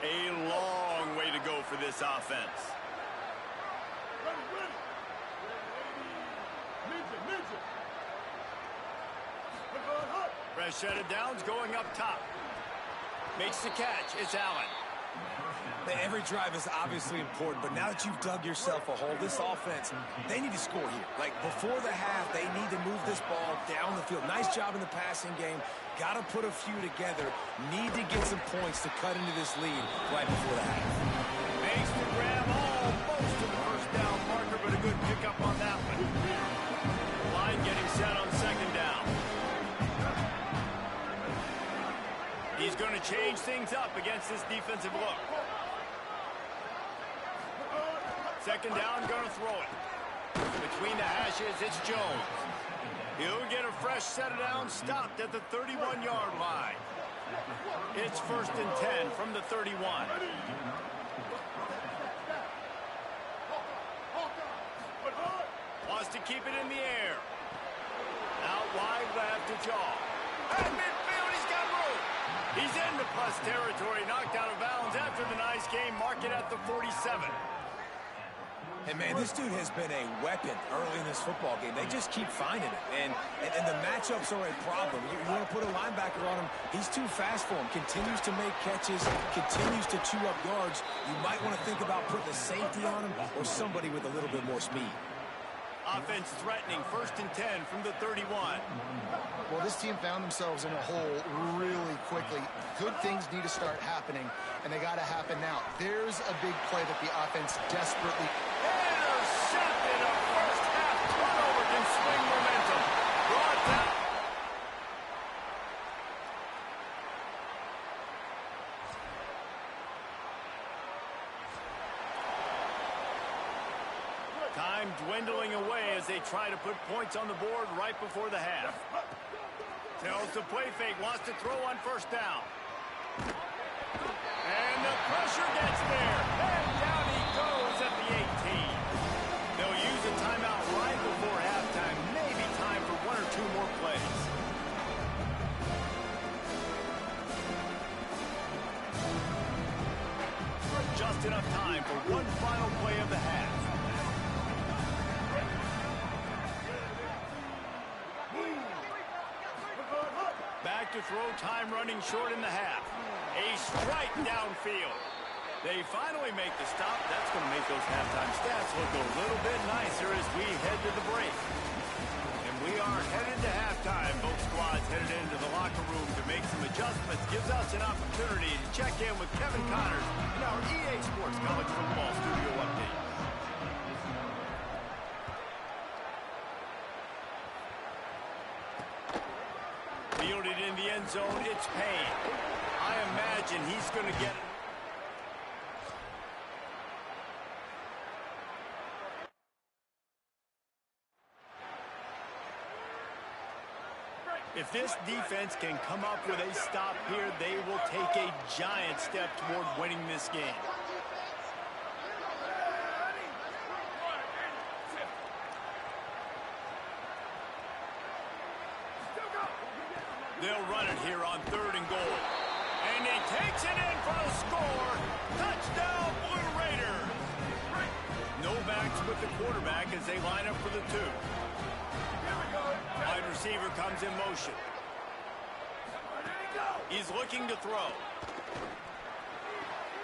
A long way to go for this offense. Fresh set of downs going up top. Makes the catch. It's Allen. Every drive is obviously important, but now that you've dug yourself a hole, this offense, they need to score here. Like, before the half, they need to move this ball down the field. Nice job in the passing game. Got to put a few together. Need to get some points to cut into this lead right before the half. Makes the grab almost to the first down marker, but a good pickup on that one. Line getting set on second down. He's going to change things up against this defensive look. Second down, going to throw it. Between the hashes, it's Jones. He'll get a fresh set of downs, stopped at the 31-yard line. It's 1st and 10 from the 31. Wants to keep it in the air. Out wide left to Jaw. At midfield, he's got room. He's into plus territory, knocked out of bounds after the nice game. Mark it at the 47. And, man, this dude has been a weapon early in this football game. They just keep finding it. And the matchups are a problem. You want to put a linebacker on him, he's too fast for him. Continues to make catches, continues to chew up yards. You might want to think about putting a safety on him or somebody with a little bit more speed. Offense threatening, 1st and 10 from the 31. Well, this team found themselves in a hole really quickly. Good things need to start happening, and they got to happen now. There's a big play that the offense desperately... Intercepted. A first half turnover can swing momentum. Brought down. Time dwindling away as they try to put points on the board right before the half. Tells the play fake, wants to throw on first down. And the pressure gets there. And down he goes at the 18. They'll use a timeout right before halftime. Maybe time for 1 or 2 more plays. Just enough time for one final play of the half. Back to throw, time running short in the half. A strike downfield. They finally make the stop. That's going to make those halftime stats look a little bit nicer as we head to the break. And we are headed to halftime. Both squads headed into the locker room to make some adjustments. Gives us an opportunity to check in with Kevin Connors in our EA Sports College Football Studio Update. Fielded in the end zone, it's Payne. I imagine he's going to get it. If this defense can come up with a stop here, they will take a giant step toward winning this game. They'll run it here on 3rd and goal. And he takes it in for the score. Touchdown, Blue Raiders. No backs with the quarterback as they line up for the 2. Wide receiver comes in motion. He's looking to throw.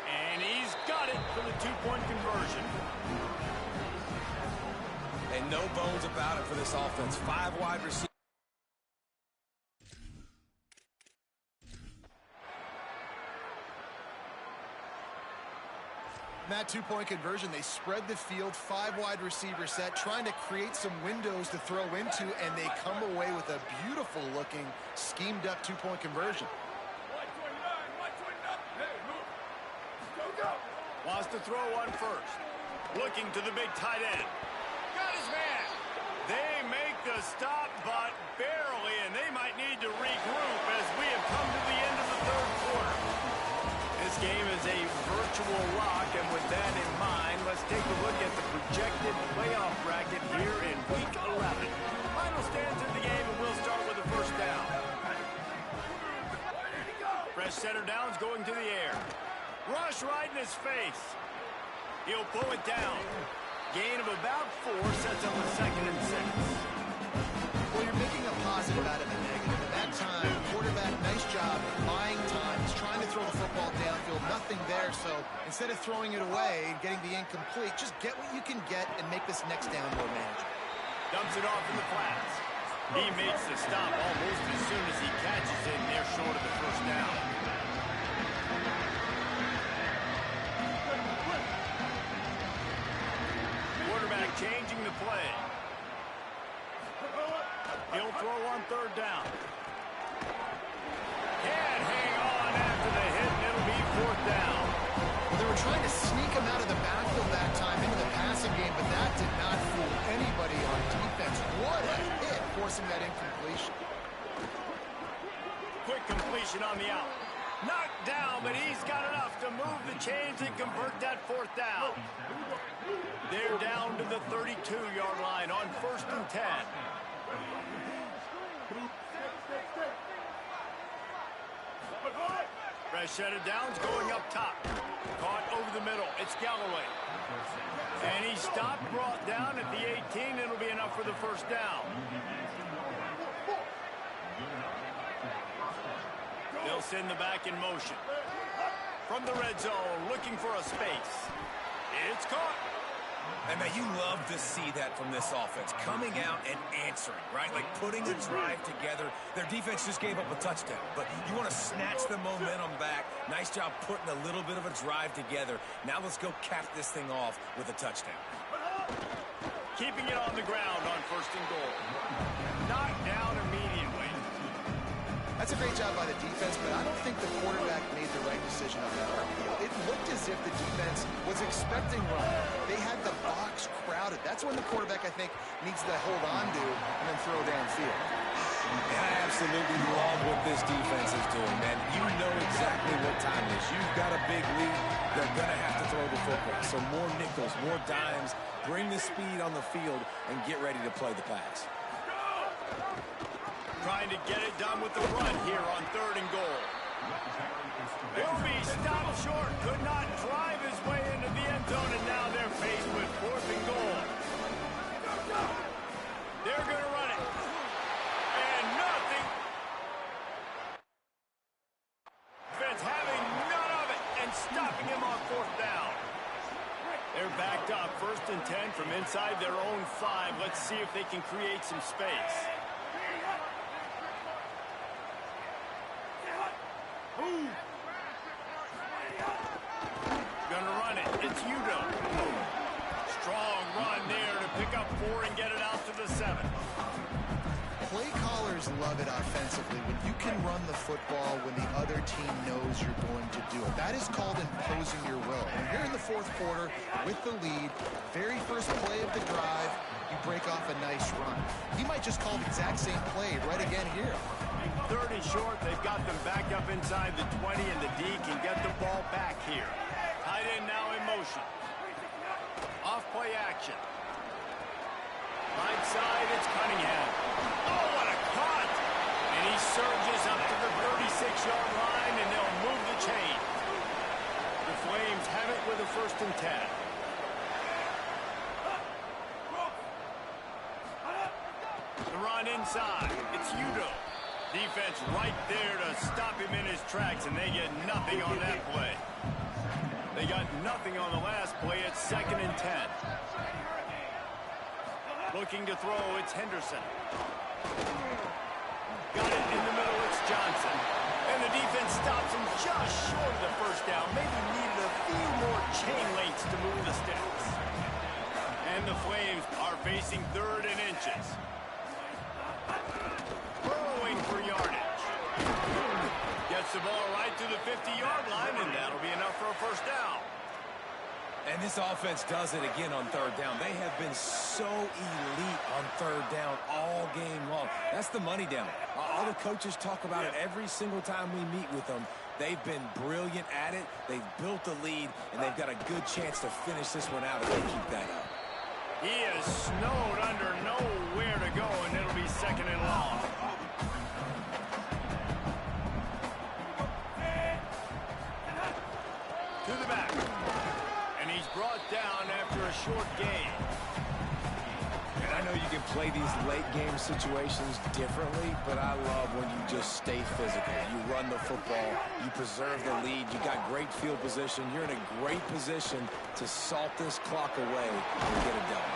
And he's got it for the 2-point conversion. And no bones about it for this offense. 5 wide receivers. That 2-point conversion, they spread the field, 5 wide receiver set, trying to create some windows to throw into, and they come away with a beautiful looking, schemed up 2-point conversion. Wants to throw one first. Looking to the big tight end. Got his man. They make the stop, but barely, and they might need to regroup as we have come to the end of the 3rd quarter. This game is a virtual lock, and with that in mind, let's take a look at the projected playoff bracket here in Week 11. Final stands in the game, and we'll start with the first down. Fresh center down's going to the air. Rush right in his face. He'll pull it down. Gain of about 4 sets up a 2nd and 6. Well, you're making a positive out of a negative. At that time, quarterback, nice job buying time. He's trying to throw the football downfield. Nothing there, so instead of throwing it away and getting the incomplete, just get what you can get and make this next down more manageable. Dumps it off in the flats. He makes the stop almost as soon as he catches it, and they're short of the first down. Quarterback changing the play. He'll throw on 3rd down. Can't hang on after the hit, and it'll be 4th down. Well, they were trying to sneak him out of the backfield that time into the passing game, but that did not fool anybody on defense. What a hit, forcing that incompletion. Quick completion on the out. Knocked down, but he's got enough to move the chains and convert that 4th down. They're down to the 32-yard line on 1st and 10. Fresh set of downs going up top. Caught over the middle. It's Galloway. And he stopped, brought down at the 18. It'll be enough for the 1st down. They'll send the back in motion. From the red zone, looking for a space. It's caught. And, man, you love to see that from this offense. Coming out and answering, right? Like putting a drive together. Their defense just gave up a touchdown. But you want to snatch the momentum back. Nice job putting a little bit of a drive together. Now let's go cap this thing off with a touchdown. Keeping it on the ground on 1st and goal. Knocked down immediately. That's a great job by the defense, but I don't think the quarterback made the right decision on that RPO. It looked as if the defense was expecting run. They had the box crowded. That's when the quarterback, I think, needs to hold on to and then throw downfield. And I absolutely love what this defense is doing, man. You know exactly what time it is. You've got a big lead. They're going to have to throw the football. So more nickels, more dimes. Bring the speed on the field and get ready to play the pass. Trying to get it done with the run here on 3rd and goal. Will be stopped short. Could not drive his way into the end zone, and now they're faced with 4th and goal. They're going to run it. And nothing. Defense having none of it and stopping him on 4th down. They're backed up 1st and 10 from inside their own 5. Let's see if they can create some space. Gonna run it. It's Udo. Strong run there to pick up 4 and get it out to the 7. Play callers love it offensively when you can run the football when the other team knows you're going to do it. That is called imposing your will. When you're in the 4th quarter with the lead, very first play of the drive, you break off a nice run. He might just call the exact same play right again here. 3rd and short. They've got them back up inside the 20, and the D can get the ball back here. Tight end now in motion. Off play action. Right side, it's Cunningham. Oh, what a cut! And he surges up to the 36-yard line, and they'll move the chain. The Flames have it with a 1st and 10. on inside. It's Udo. Defense right there to stop him in his tracks, and they get nothing on that play. They got nothing on the last play. It's 2nd and 10. Looking to throw, it's Henderson. Got it in the middle, it's Johnson. And the defense stops him just short of the first down. Maybe needed a few more chain links to move the sticks. And the Flames are facing 3rd and inches. Throwing for yardage. Gets the ball right to the 50-yard line, and that'll be enough for a first down. And this offense does it again on 3rd down. They have been so elite on 3rd down all game long. That's the money down. All the coaches talk about it every single time we meet with them. They've been brilliant at it. They've built the lead, and they've got a good chance to finish this one out if they keep that up. He is snowed under, nowhere to go, and it'll be 2nd and long. To the back. And he's brought down after a short gain. And I know you can play these late game situations differently, but I love when you just stay physical. You run the football, you preserve the lead, you got great field position, you're in a great position to salt this clock away and get it done.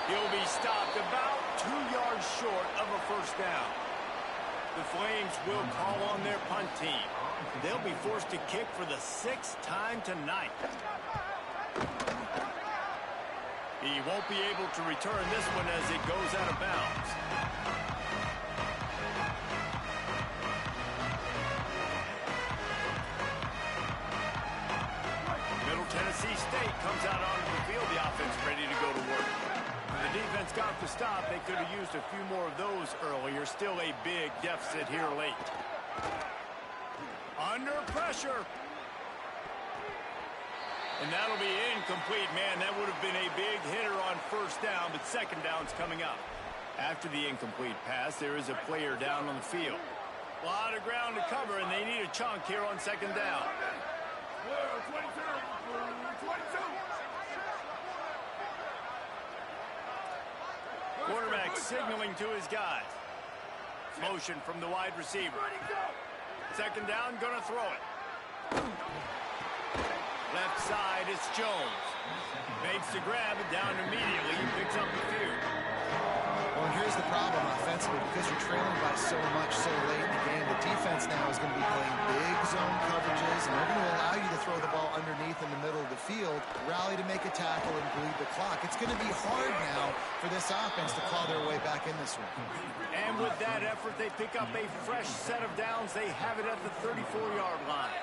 He'll be stopped about 2 yards short of a first down. The Flames will call on their punt team. They'll be forced to kick for the 6th time tonight. He won't be able to return this one as it goes out of bounds. Middle Tennessee State comes out onto the field. The offense ready to go to work. The defense got the stop. They could have used a few more of those earlier. Still a big deficit here late. Under pressure. And that'll be incomplete. Man, that would have been a big hitter on first down, but 2nd down's coming up. After the incomplete pass, there is a player down on the field. A lot of ground to cover, and they need a chunk here on 2nd down. 22. Quarterback signaling to his guys. Motion from the wide receiver. 2nd down, gonna throw it. Left side, it's Jones. Makes the grab, and down immediately. He picks up the few. Well, here's the problem offensively. Because you're trailing by so much so late in the game, the defense now is going to be playing big zone coverages, and they're going to allow you to throw the ball underneath in the middle of the field, rally to make a tackle, and bleed the clock. It's going to be hard now for this offense to claw their way back in this one. And with that effort, they pick up a fresh set of downs. They have it at the 34-yard line.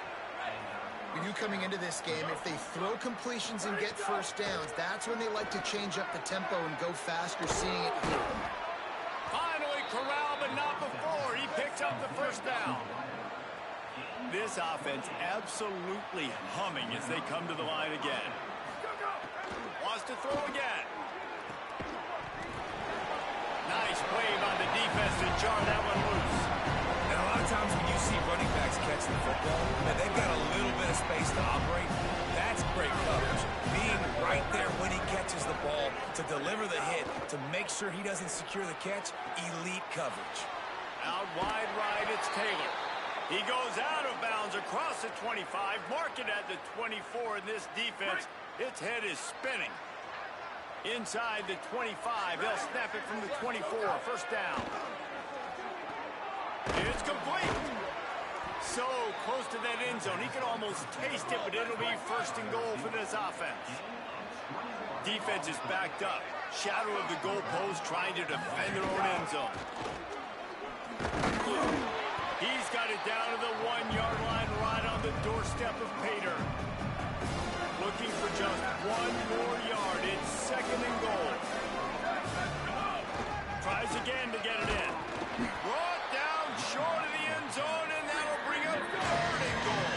You knew coming into this game, if they throw completions and get first downs, that's when they like to change up the tempo and go faster, seeing it here. Finally corralled, but not before. He picks up the first down. This offense absolutely humming as they come to the line again. Wants to throw again. Nice play by the defense to jar that one loose. And a lot of times when you see running backs catch the football, and they've got a little bit of space to operate, that's great coverage. Being right there when he catches the ball to deliver the hit, to make sure he doesn't secure the catch, elite coverage. Out wide right, it's Taylor. He goes out of bounds across the 25, mark it at the 24, and this defense, its head is spinning. Inside the 25, they'll snap it from the 24, first down. It's complete. So close to that end zone. He could almost taste it, but it'll be 1st and goal for this offense. Defense is backed up. Shadow of the goalpost trying to defend their own end zone. He's got it down to the 1-yard line right on the doorstep of Pater. Looking for just 1 more yard. It's 2nd and goal. Tries again to get it in. Brought down short of the end zone, and that'll bring up 3rd and goal.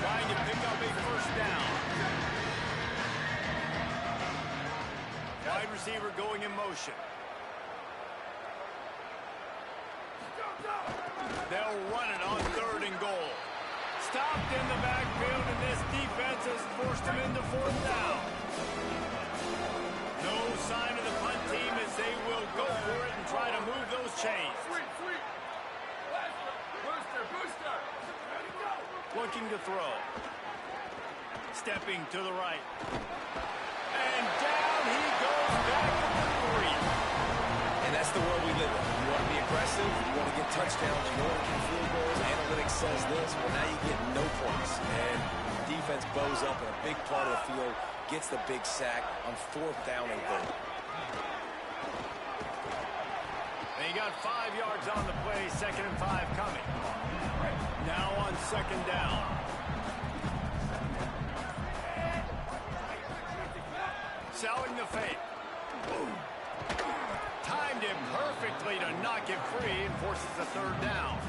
Trying to pick up a first down. Wide receiver going in motion. They'll run it on 3rd and goal. Stopped in the backfield, and this defense has forced him into 4th down. No sign of the punt team as they will go for looking to throw. Stepping to the right. And down he goes back to the 3. And that's the world we live in. You want to be aggressive, you want to get touchdowns, you don't want to get field goals. Analytics says this, well, now you get no points. And defense bows up in a big part of the field, gets the big sack on 4th down and goal. They got 5 yards on the play, 2nd and 5 coming. Now on 2nd down. Selling the fake. Timed him perfectly to knock it free and forces the 3rd down.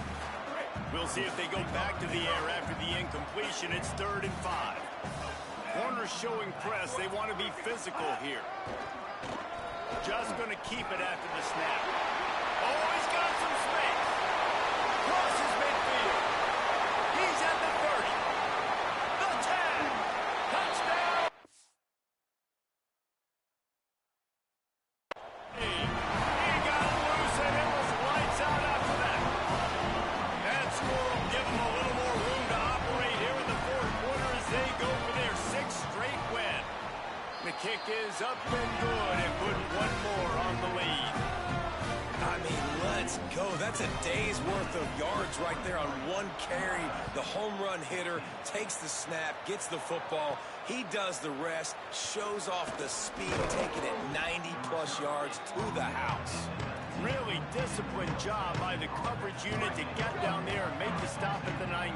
We'll see if they go back to the air after the incompletion. It's 3rd and 5. Corners showing press. They want to be physical here. Just going to keep it after the snap. Oh, he's got some space. Crosses midfield. He's at the 30. The 10. Touchdown. He got loose and it was lights out after that. That score will give them a little more room to operate here in the 4th quarter as they go for their 6th straight win. The kick is up and good and put 1 more on the lead. I mean, let's go. That's a day's worth of yards right there on 1 carry. The home run hitter takes the snap, gets the football. He does the rest, shows off the speed, taking it 90-plus yards to the house. Really disciplined job by the coverage unit to get down there and make the stop at the 19.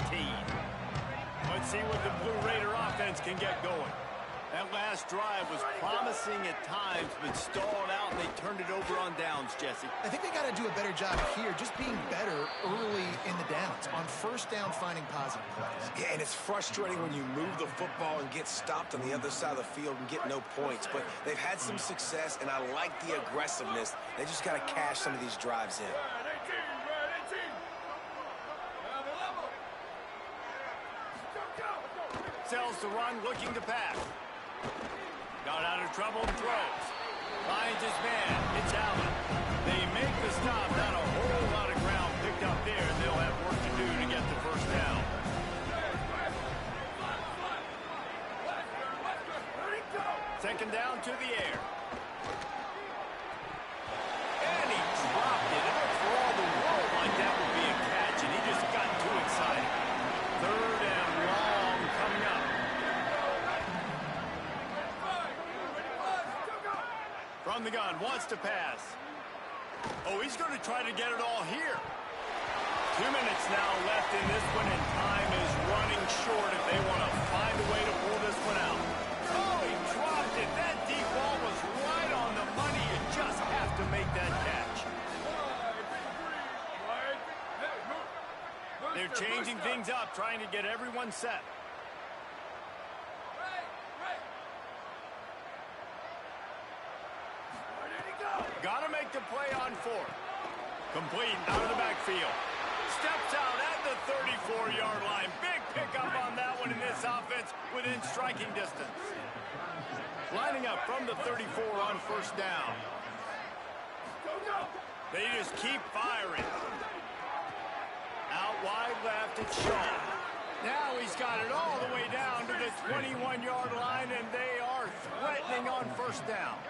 Let's see what the Blue Raider offense can get going. That last drive was promising at times, but stalled out, and they turned it over on downs, Jesse. I think they got to do a better job here, just being better early in the downs. On 1st down, finding positive plays. Yeah, and it's frustrating when you move the football and get stopped on the other side of the field and get no points. But they've had some success, and I like the aggressiveness. They just got to cash some of these drives in. Sells the run, looking to pass. Got out of trouble and throws. Finds his man. It's Allen. They make the stop. Not a whole lot of ground picked up there, and they'll have work to do to get the 1st down. Second down to the air. And he dropped it. It looks for all the world like that would be a catch, and he just got too excited. 3rd and long coming up. From the gun, wants to pass. Oh, he's going to try to get it all here. 2 minutes now left in this one, and time is running short if they want to find a way to pull this one out. Oh, he dropped it. That deep ball was right on the money. You just have to make that catch. They're changing things up, trying to get everyone set. Got to make the play on 4th. Complete out of the backfield. Steps out at the 34-yard line. Big pickup on that one in this offense within striking distance. Lining up from the 34 on 1st down. They just keep firing. Out wide left, it's Shaw. Now he's got it all the way down to the 21-yard line, and they are threatening on 1st down.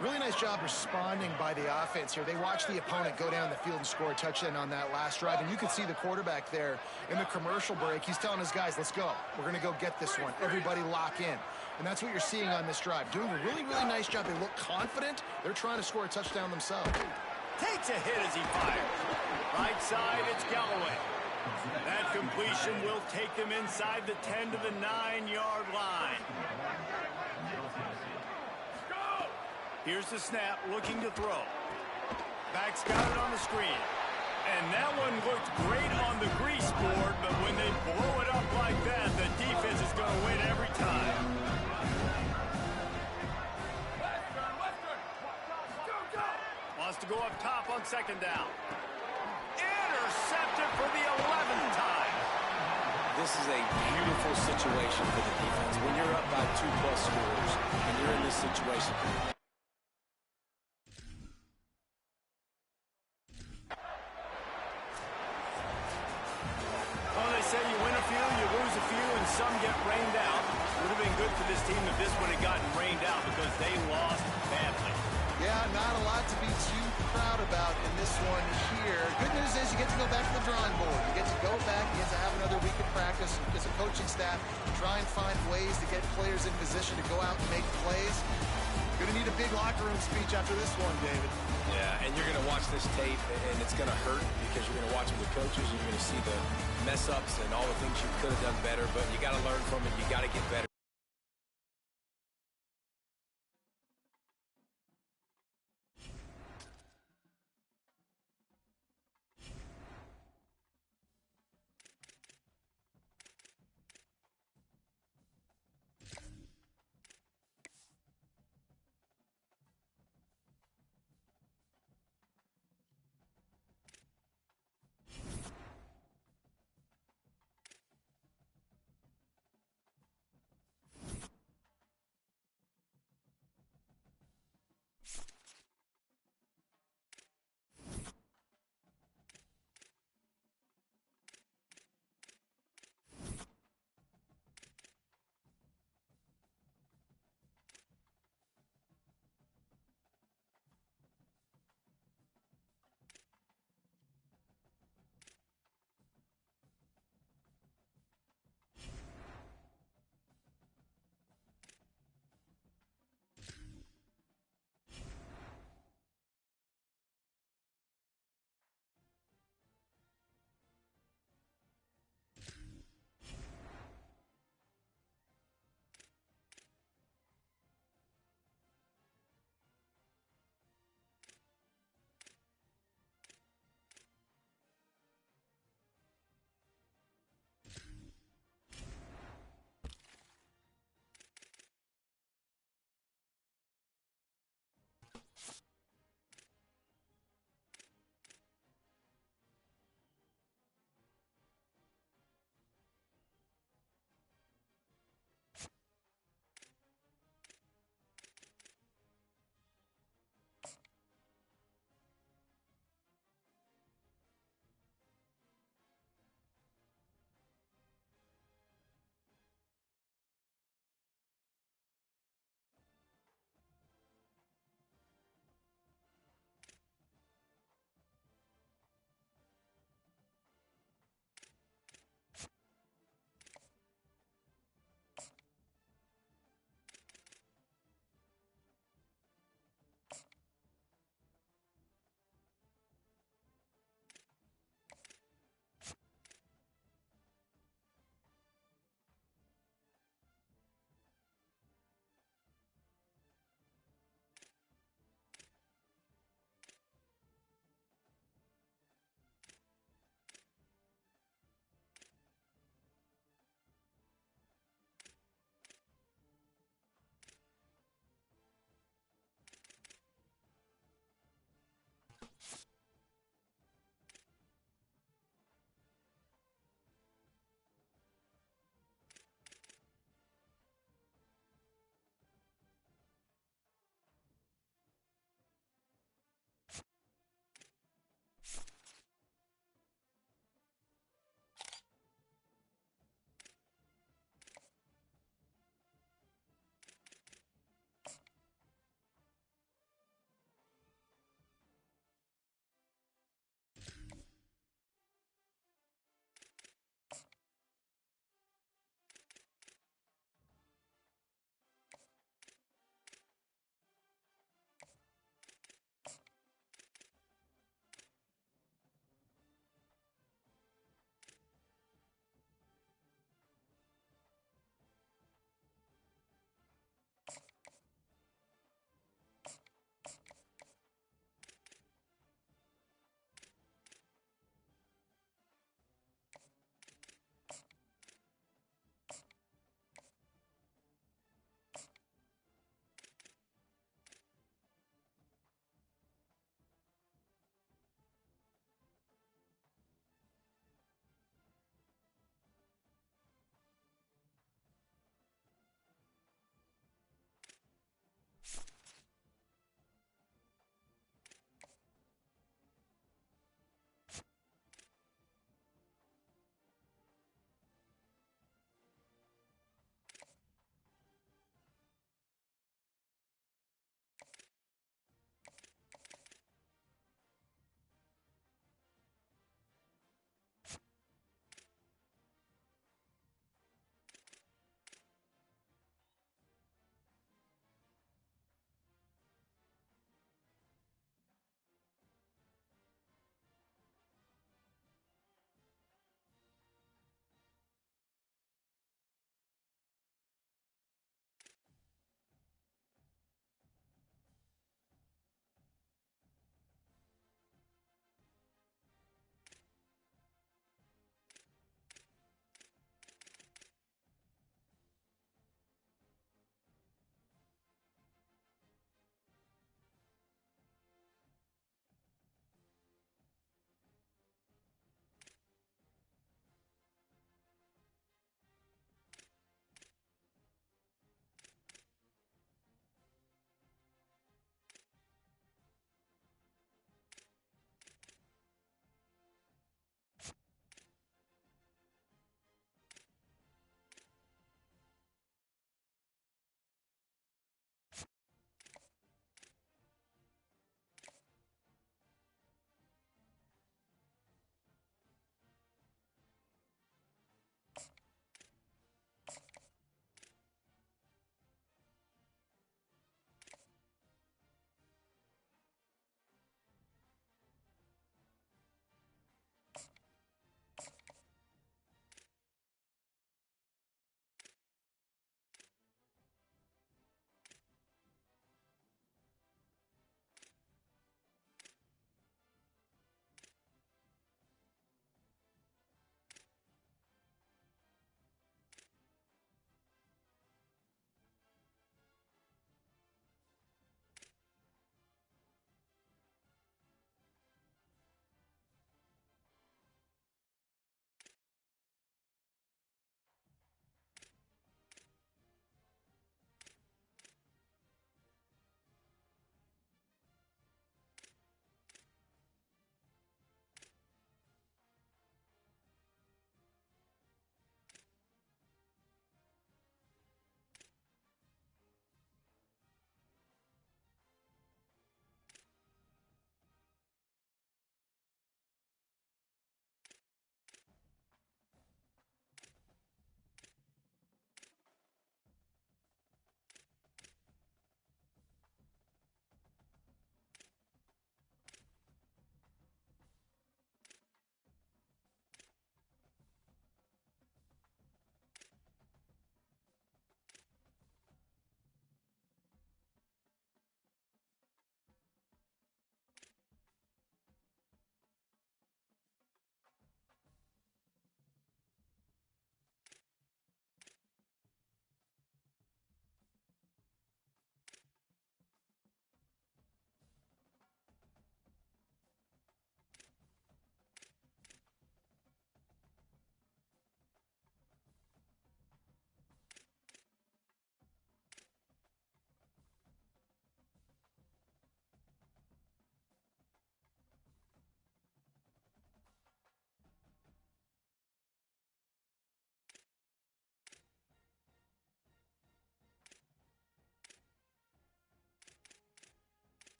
Really nice job responding by the offense here. They watched the opponent go down the field and score a touchdown on that last drive, and you could see the quarterback there in the commercial break. He's telling his guys, let's go. We're going to go get this one. Everybody lock in. And that's what you're seeing on this drive. Doing a really, really nice job. They look confident. They're trying to score a touchdown themselves. Takes a hit as he fires. Right side, it's Galloway. That completion will take them inside the 10 to the 9-yard line. Here's the snap, looking to throw. Back's got it on the screen. And that one looked great on the grease board, but when they blow it up like that, the defense is going to win every time. Wants to go up top on 2nd down. Intercepted for the 11th time. This is a beautiful situation for the defense. When you're up by 2+ scores and you're in this situation. Well, they say you win a few, some get rained out. Would have been good for this team if this one had gotten rained out because they lost badly. Yeah, not a lot to be too proud about in this one here. Good news is you get to go back to the drawing board. You get to go back, you get to have another week of practice as a coaching staff, try and find ways to get players in position to go out and make plays. Going to need a big locker room speech after this one, David. Yeah, and you're going to watch this tape, and it's going to hurt because you're going to watch it with coaches, and you're going to see the mess-ups and all the things you could have done better, but you got to learn from it. You got to get better.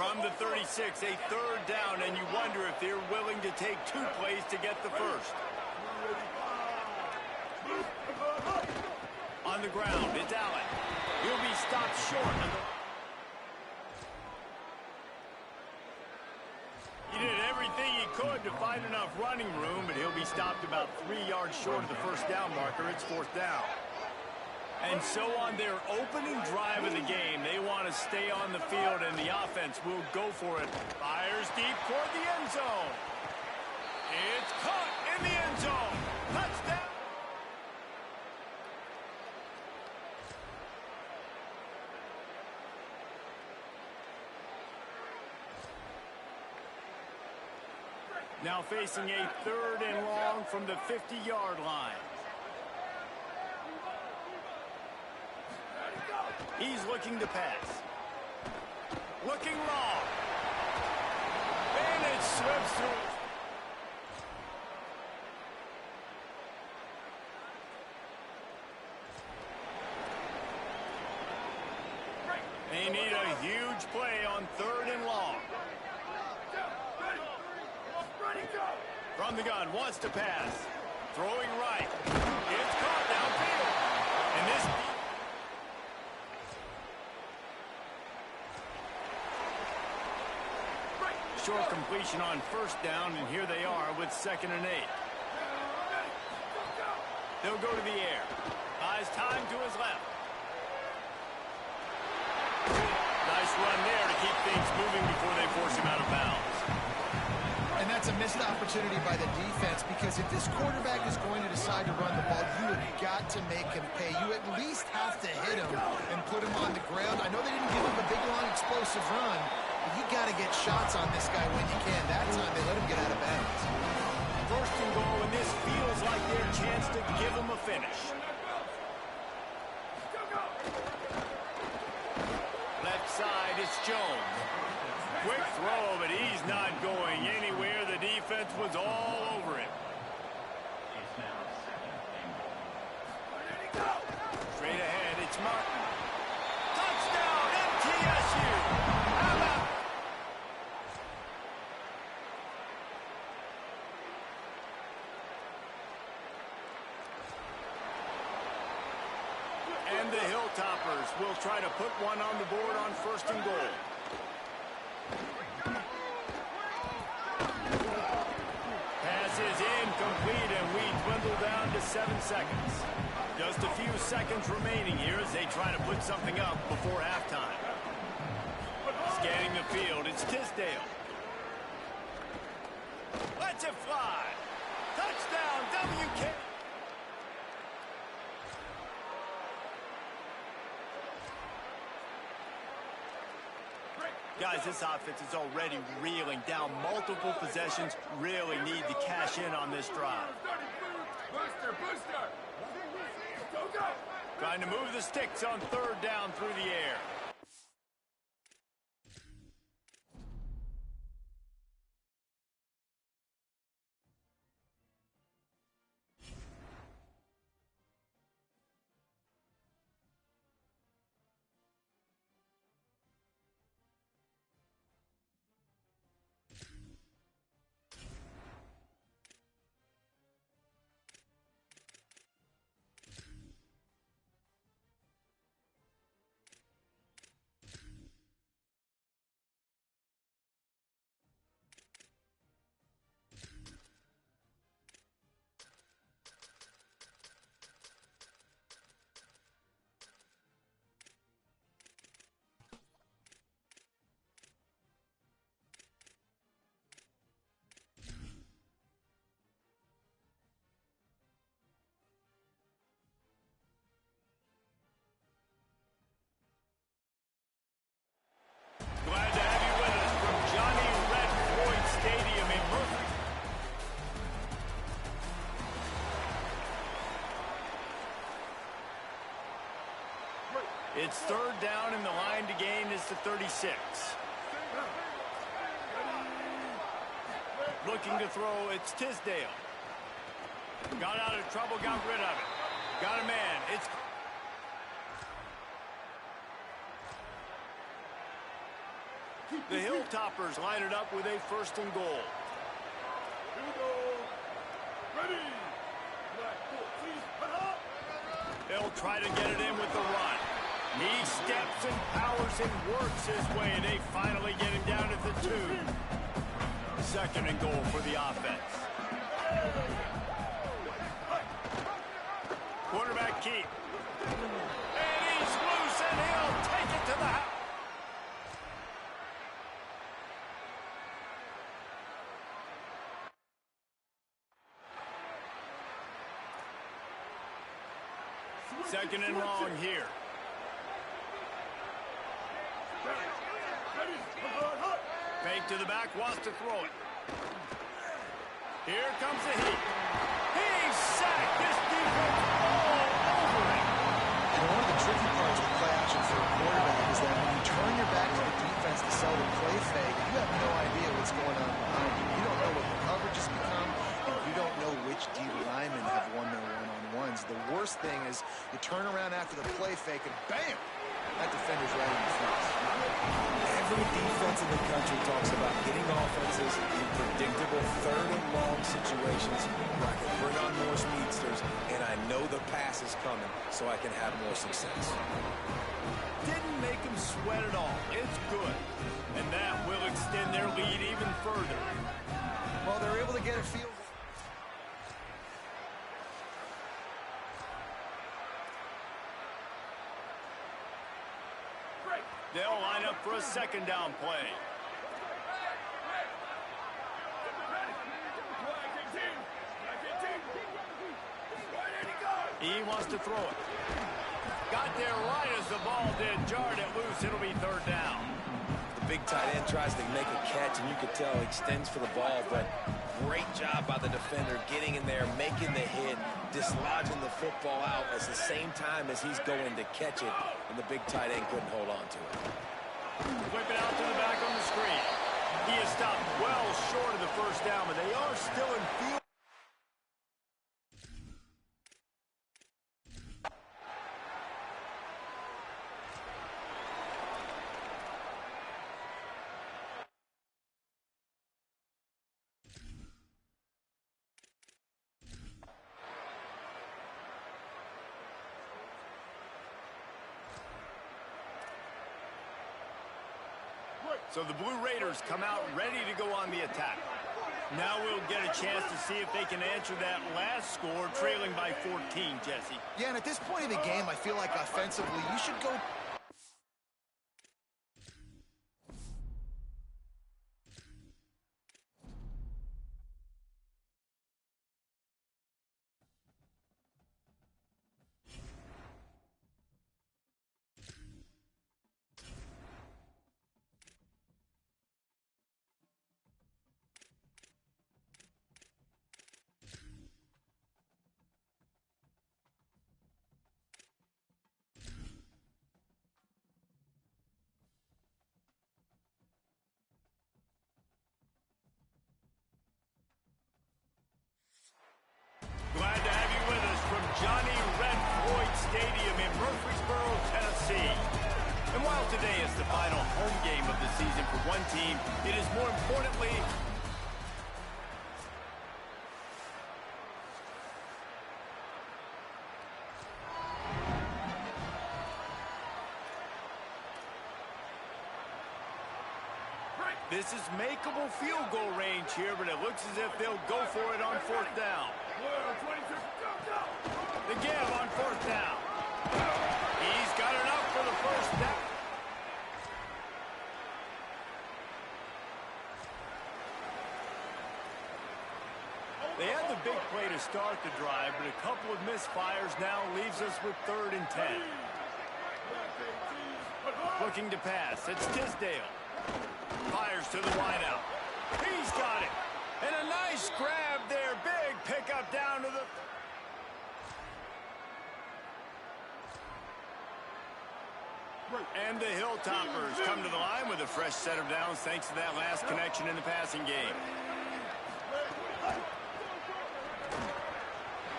From the 36, a third down, and you wonder if they're willing to take 2 plays to get the first. On the ground, it's Allen. He'll be stopped short. He did everything he could to find enough running room, but he'll be stopped about 3 yards short of the first down marker. It's 4th down. And so on their opening drive of the game, they want to stay on the field, and the offense will go for it. Fires deep toward the end zone. It's caught in the end zone. Touchdown. Now facing a 3rd and long from the 50-yard line. He's looking to pass. Looking long. And it slips through. They need a huge play on 3rd and long. From the gun, wants to pass. Throwing right. It's caught downfield. And this... Short completion on 1st down, and here they are with 2nd and 8. They'll go to the air. Buys time to his left. Nice run there to keep things moving before they force him out of bounds. And that's a missed opportunity by the defense, because if this quarterback is going to decide to run the ball, you have got to make him pay. You at least have to hit him and put him on the ground. I know they didn't give him a big, long, explosive run, but you got to get shots on this guy when you can. That time they let him get out of bounds. 1st and goal, and this feels like their chance to give him a finish. Left side, it's Jones. Quick throw, but he's not going anywhere. The defense was all over it. Straight ahead, it's Martin. Touchdown, MTSU! How about... And the Hilltoppers will try to put one on the board on 1st and goal. Pass is incomplete, and we dwindle down to 7 seconds. Just a few seconds remaining here as they try to put something up before halftime. Scanning the field, it's Tisdale. Lets it fly. Touchdown, WK. Guys, this offense is already reeling down multiple possessions. Really need to cash in on this drive. Booster! Go! Trying to move the sticks on 3rd down through the air. Glad to have you with us from Johnny Red Floyd Stadium in Murphy. It's 3rd down, and the line to gain is the 36. Looking to throw, it's Tisdale. Got out of trouble, got rid of it. Got a man. It's... The Hilltoppers line it up with a 1st and goal. Here we go. Ready. Black 14. They'll try to get it in with the run. He steps and powers and works his way, and they finally get him down at the 2. 2nd and goal for the offense. Quarterback keep. And he's loose, and he'll take it to the house. Second and long here. Fake to the back, wants to throw it. Here comes the heat. He's sacked. This defense all over him. And one of the tricky parts with play action for a quarterback is that when you turn your back to the defense to sell the play fake, you have no idea what's going on behind you. You don't know what the coverage has become, and you don't know which D linemen have won their one-on-ones. The worst thing is you turn around after the play fake, and bam! That defender's right in the face. Every defense in the country talks about getting offenses in predictable 3rd and long situations where I can bring on more speedsters, and I know the pass is coming, so I can have more success. Didn't make him sweat at all. It's good. And that will extend their lead even further. Well, they're able to get a field. They'll line up for a 2nd down play. He wants to throw it. Got there right as the ball did. Jarred it loose. It'll be 3rd down. The big tight end tries to make a catch, and you can tell he extends for the ball, but great job by the defender getting in there, making the hit, dislodging the football out at the same time as he's going to catch it, and the big tight end couldn't hold on to it. Whip it out to the back on the screen. He is stopped well short of the 1st down, but they are still in field. So the Blue Raiders come out ready to go on the attack. Now we'll get a chance to see if they can answer that last score, trailing by 14, Jesse. Yeah, and at this point of the game, I feel like offensively, you should go. Glad to have you with us from Johnny Red Floyd Stadium in Murfreesboro, Tennessee. And while today is the final home game of the season for one team, it is more importantly this is makeable field goal range here, but it looks as if they'll go for it on 4th down. The give on 4th down. He's got enough for the 1st down. They had the big play to start the drive, but a couple of misfires now leaves us with 3rd and 10. Looking to pass. It's Tisdale. Fires to the wideout. He's got it. And a nice grab there. Big pickup down to the... And the Hilltoppers come to the line with a fresh set of downs thanks to that last connection in the passing game.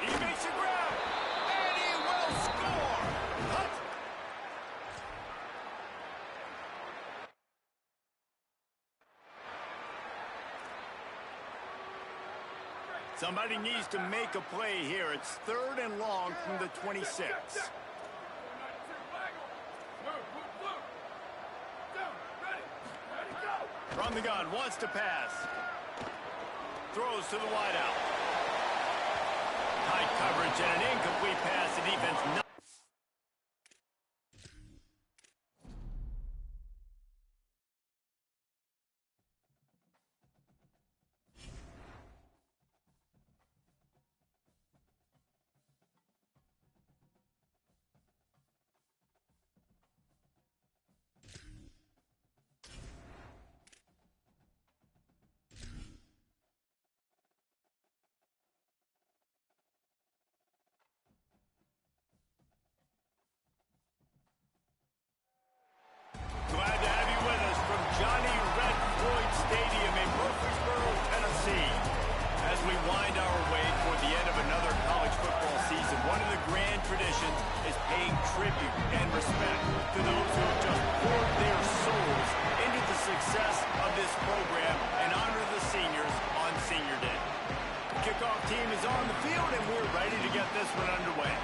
He makes a grab. And he will score. Somebody needs to make a play here. It's 3rd and long from the 26. From the gun, wants to pass. Throws to the wideout. Tight coverage and an incomplete pass. The defense not. Glad to have you with us from Johnny Red Floyd Stadium in Murfreesboro, Tennessee. As we wind our way toward the end of another college football season, one of the grand traditions is paying tribute and respect to those who have just poured their souls into the success of this program and honor the seniors on Senior Day. The kickoff team is on the field, and we're ready to get this one underway.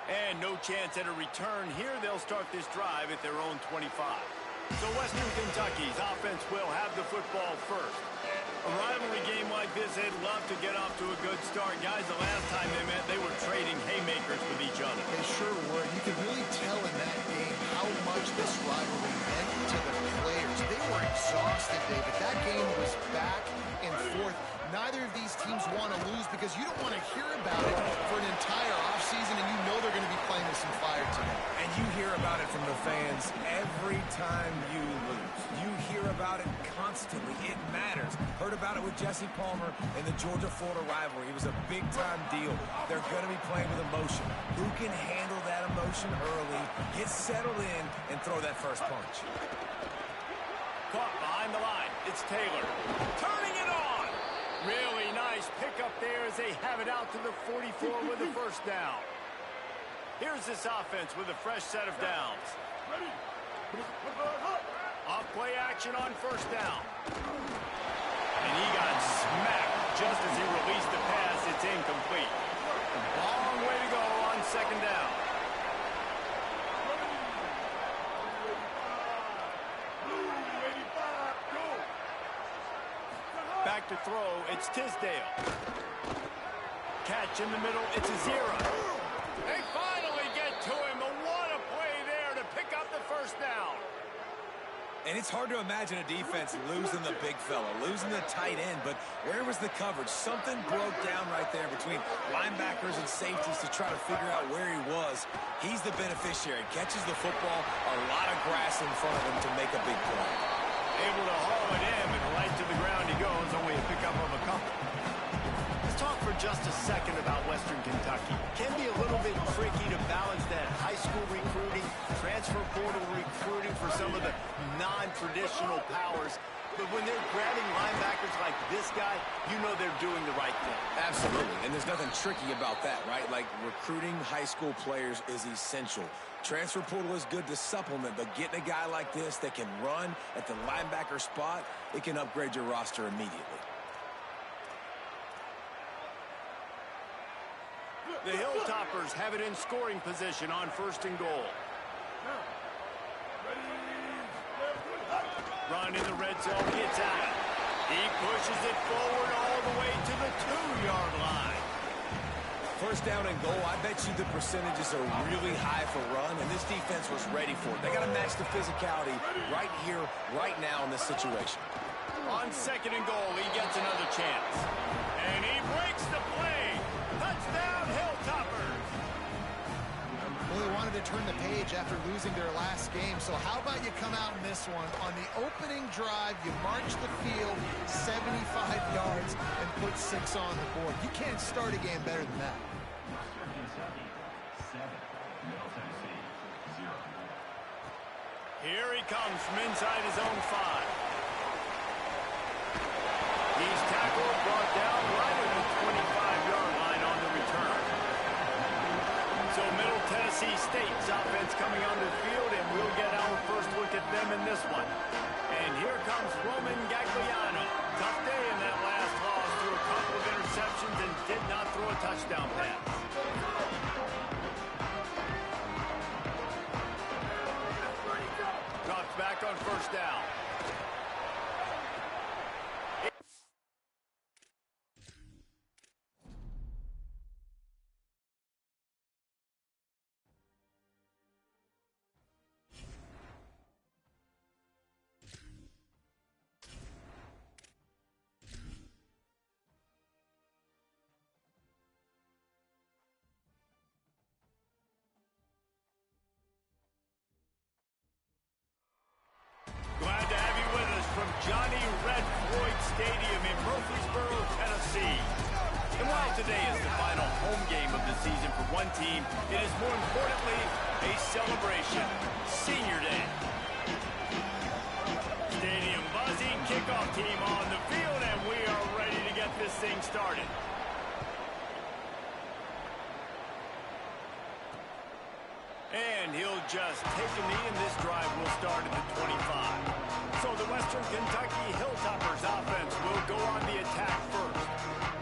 And no chance at a return here. They'll start this drive at their own 25. So Western Kentucky's offense will have the football first. A rivalry game like this, they'd love to get off to a good start. Guys, the last time they met, they were trading haymakers with each other. They sure were. You could really tell in that game how much this rivalry meant to the players. They were exhausted, David. That game was back and forth. Neither of these teams want to lose because you don't want to hear about it for an entire offseason, and you know they're going to be playing with some fire tonight. And you hear about it from the fans every time you lose. You hear about it constantly. It matters. Heard about it with Jesse Palmer and the Georgia-Florida rivalry. It was a big-time deal. They're going to be playing with emotion. Who can handle that emotion early, get settled in, and throw that first punch? Caught behind the line. It's Taylor. Turning it on. Really nice pickup there as they have it out to the 44 with a first down. Here's this offense with a fresh set of downs. Off play action on first down. And he got smacked just as he released the pass. It's incomplete. Long way to go on second down. Back to throw, it's Tisdale. Catch in the middle, it's a 0. They finally get to him, and what a play there to pick up the first down. And it's hard to imagine a defense losing the big fella, losing the tight end, but where was the coverage? Something broke down right there between linebackers and safeties to try to figure out where he was. He's the beneficiary, catches the football, a lot of grass in front of him to make a big play. Able to haul it in, and right to the ground he goes, only a pickup of a couple. Let's talk for just a second about Western Kentucky. It can be a little bit tricky to balance that high school recruiting, transfer portal recruiting for some of the non-traditional powers. But when they're grabbing linebackers like this guy, you know they're doing the right thing. Absolutely, and there's nothing tricky about that, right? Like, recruiting high school players is essential. Transfer portal is good to supplement, but getting a guy like this that can run at the linebacker spot, it can upgrade your roster immediately. The Hilltoppers have it in scoring position on first and goal. Run in the red zone, gets out. He pushes it forward all the way to the 2-yard line. First down and goal, I bet you the percentages are really high for run, and this defense was ready for it. They got to match the physicality right here, right now in this situation. On second and goal, he gets another chance. And he breaks the play. Touchdown, Hilltoppers. Well, they wanted to turn the page after losing their last game, so how about you come out in this one? On the opening drive, you march the field 75 yards and put 6 on the board. You can't start a game better than that. Here he comes from inside his own 5. He's tackled, brought down right at the 25-yard line on the return. So Middle Tennessee State's offense coming onto the field, and we'll get our first look at them in this one. And here comes Roman Gagliano. Tough day in that last loss, threw a couple of interceptions and did not throw a touchdown pass. Drops back on first down. Glad to have you with us from Johnny Red Floyd Stadium in Murfreesboro, Tennessee. And while today is the final home game of the season for one team, it is more importantly a celebration. Senior Day. Stadium buzzing, kickoff team on the field, and we are ready to get this thing started. And he'll just take a knee, and this drive will start at the 25. So the Western Kentucky Hilltoppers offense will go on the attack first.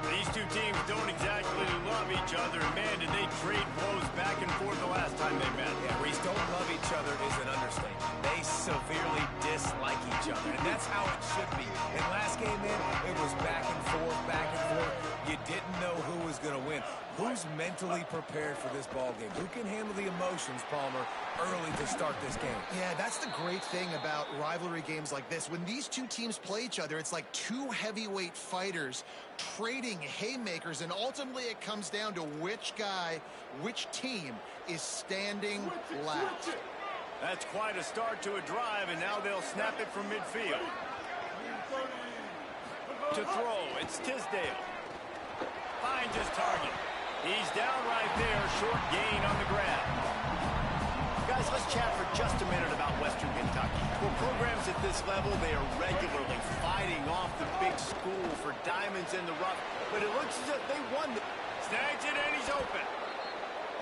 These two teams don't exactly love each other. Man, did they trade blows back and forth the last time they met. Yeah, Reese, don't love each other is an understatement. They severely dislike each other, and that's how it should be. And last game in, it was back and forth, back and forth. You didn't know who was going to win. Who's mentally prepared for this ball game? Who can handle the emotions, Palmer, early to start this game? Yeah, that's the great thing about rivalry games like this. When these two teams play each other, it's like two heavyweight fighters trading haymakers, and ultimately it comes down to which guy, which team is standing last. That's quite a start to a drive, and now they'll snap it from midfield. To throw, it's Tisdale. Finds his target. He's down right there, short gain on the grab. Guys, let's chat for just a minute about Western Kentucky. For programs at this level, they are regularly fighting off the big school for diamonds in the rough, but it looks as if they won. Snags it, and he's open.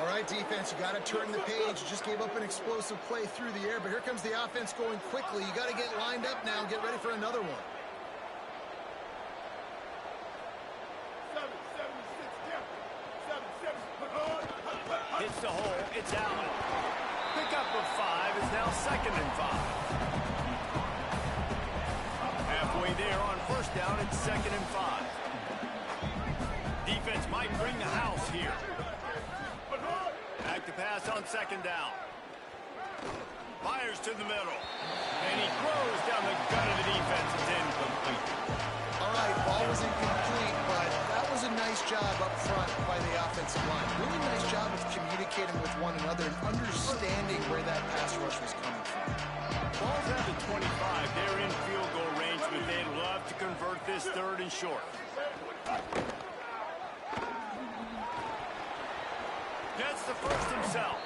All right, defense, you got to turn the page. You just gave up an explosive play through the air, but here comes the offense going quickly. You got to get lined up now and get ready for another one. Hits the hole, it's Allen. Pickup of 5 is now 2nd and 5. Halfway there on first down, it's 2nd and 5. Defense might bring the house here. Back to pass on 2nd down. Fires to the middle. And he throws down the gut of the defense. It's incomplete. All right, ball was incomplete, but that was a nice job up front by the offensive line. Really nice job of communicating with one another and understanding where that pass rush was coming from. Ball's at the 25. They're in field goal range, but they'd love to convert this 3rd and short. Gets the first himself.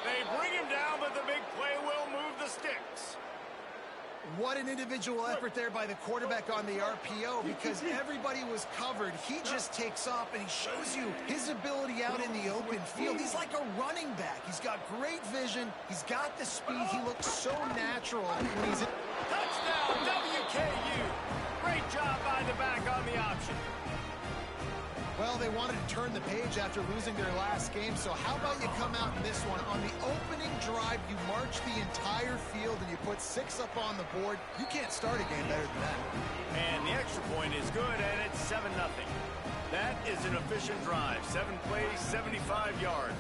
They bring him down, but the big play will move the sticks. What an individual effort there by the quarterback on the RPO, because everybody was covered. He just takes off, and he shows you his ability out in the open field. He's like a running back. He's got great vision. He's got the speed. He looks so natural when he's in. Touchdown, WKU. Great job by the back on the option. Well, they wanted to turn the page after losing their last game, so how about you come out in this one? On the opening drive, you march the entire field and you put 6 up on the board. You can't start a game better than that. And the extra point is good, and it's 7-0. That is an efficient drive. 7 plays, 75 yards.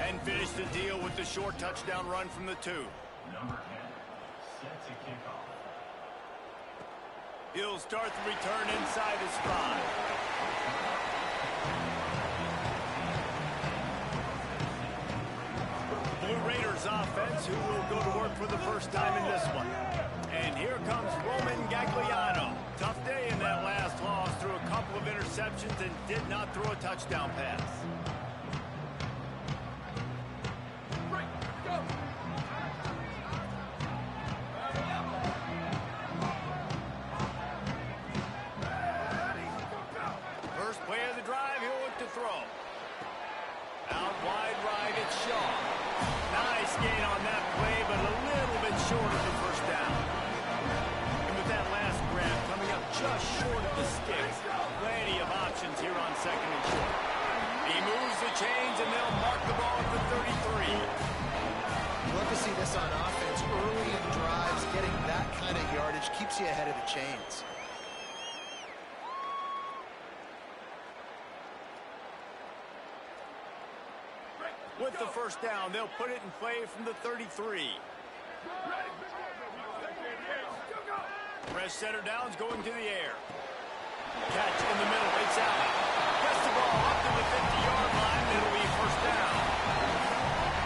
And finish the deal with the short touchdown run from the 2. Number 10, set to kick off. He'll start the return inside his 5. Blue Raiders offense, who will go to work for the first time in this one. And here comes Roman Gagliano. Tough day in that last loss, threw a couple of interceptions and did not throw a touchdown pass. First play of the drive, he'll look to throw. Out wide right, it's Shaw. Nice gain on that play, but a little bit short of the first down. And with that last grab coming up just short of the sticks, plenty of options here on second and short. He moves the chains, and they'll mark the ball at the 33. You love to see this on offense. Early in drives, getting that kind of yardage keeps you ahead of the chains. With the first down, they'll put it in play from the 33. Press center downs going to the air. Catch in the middle, it's out. Gets the ball up to the 50-yard line, and it'll be first down.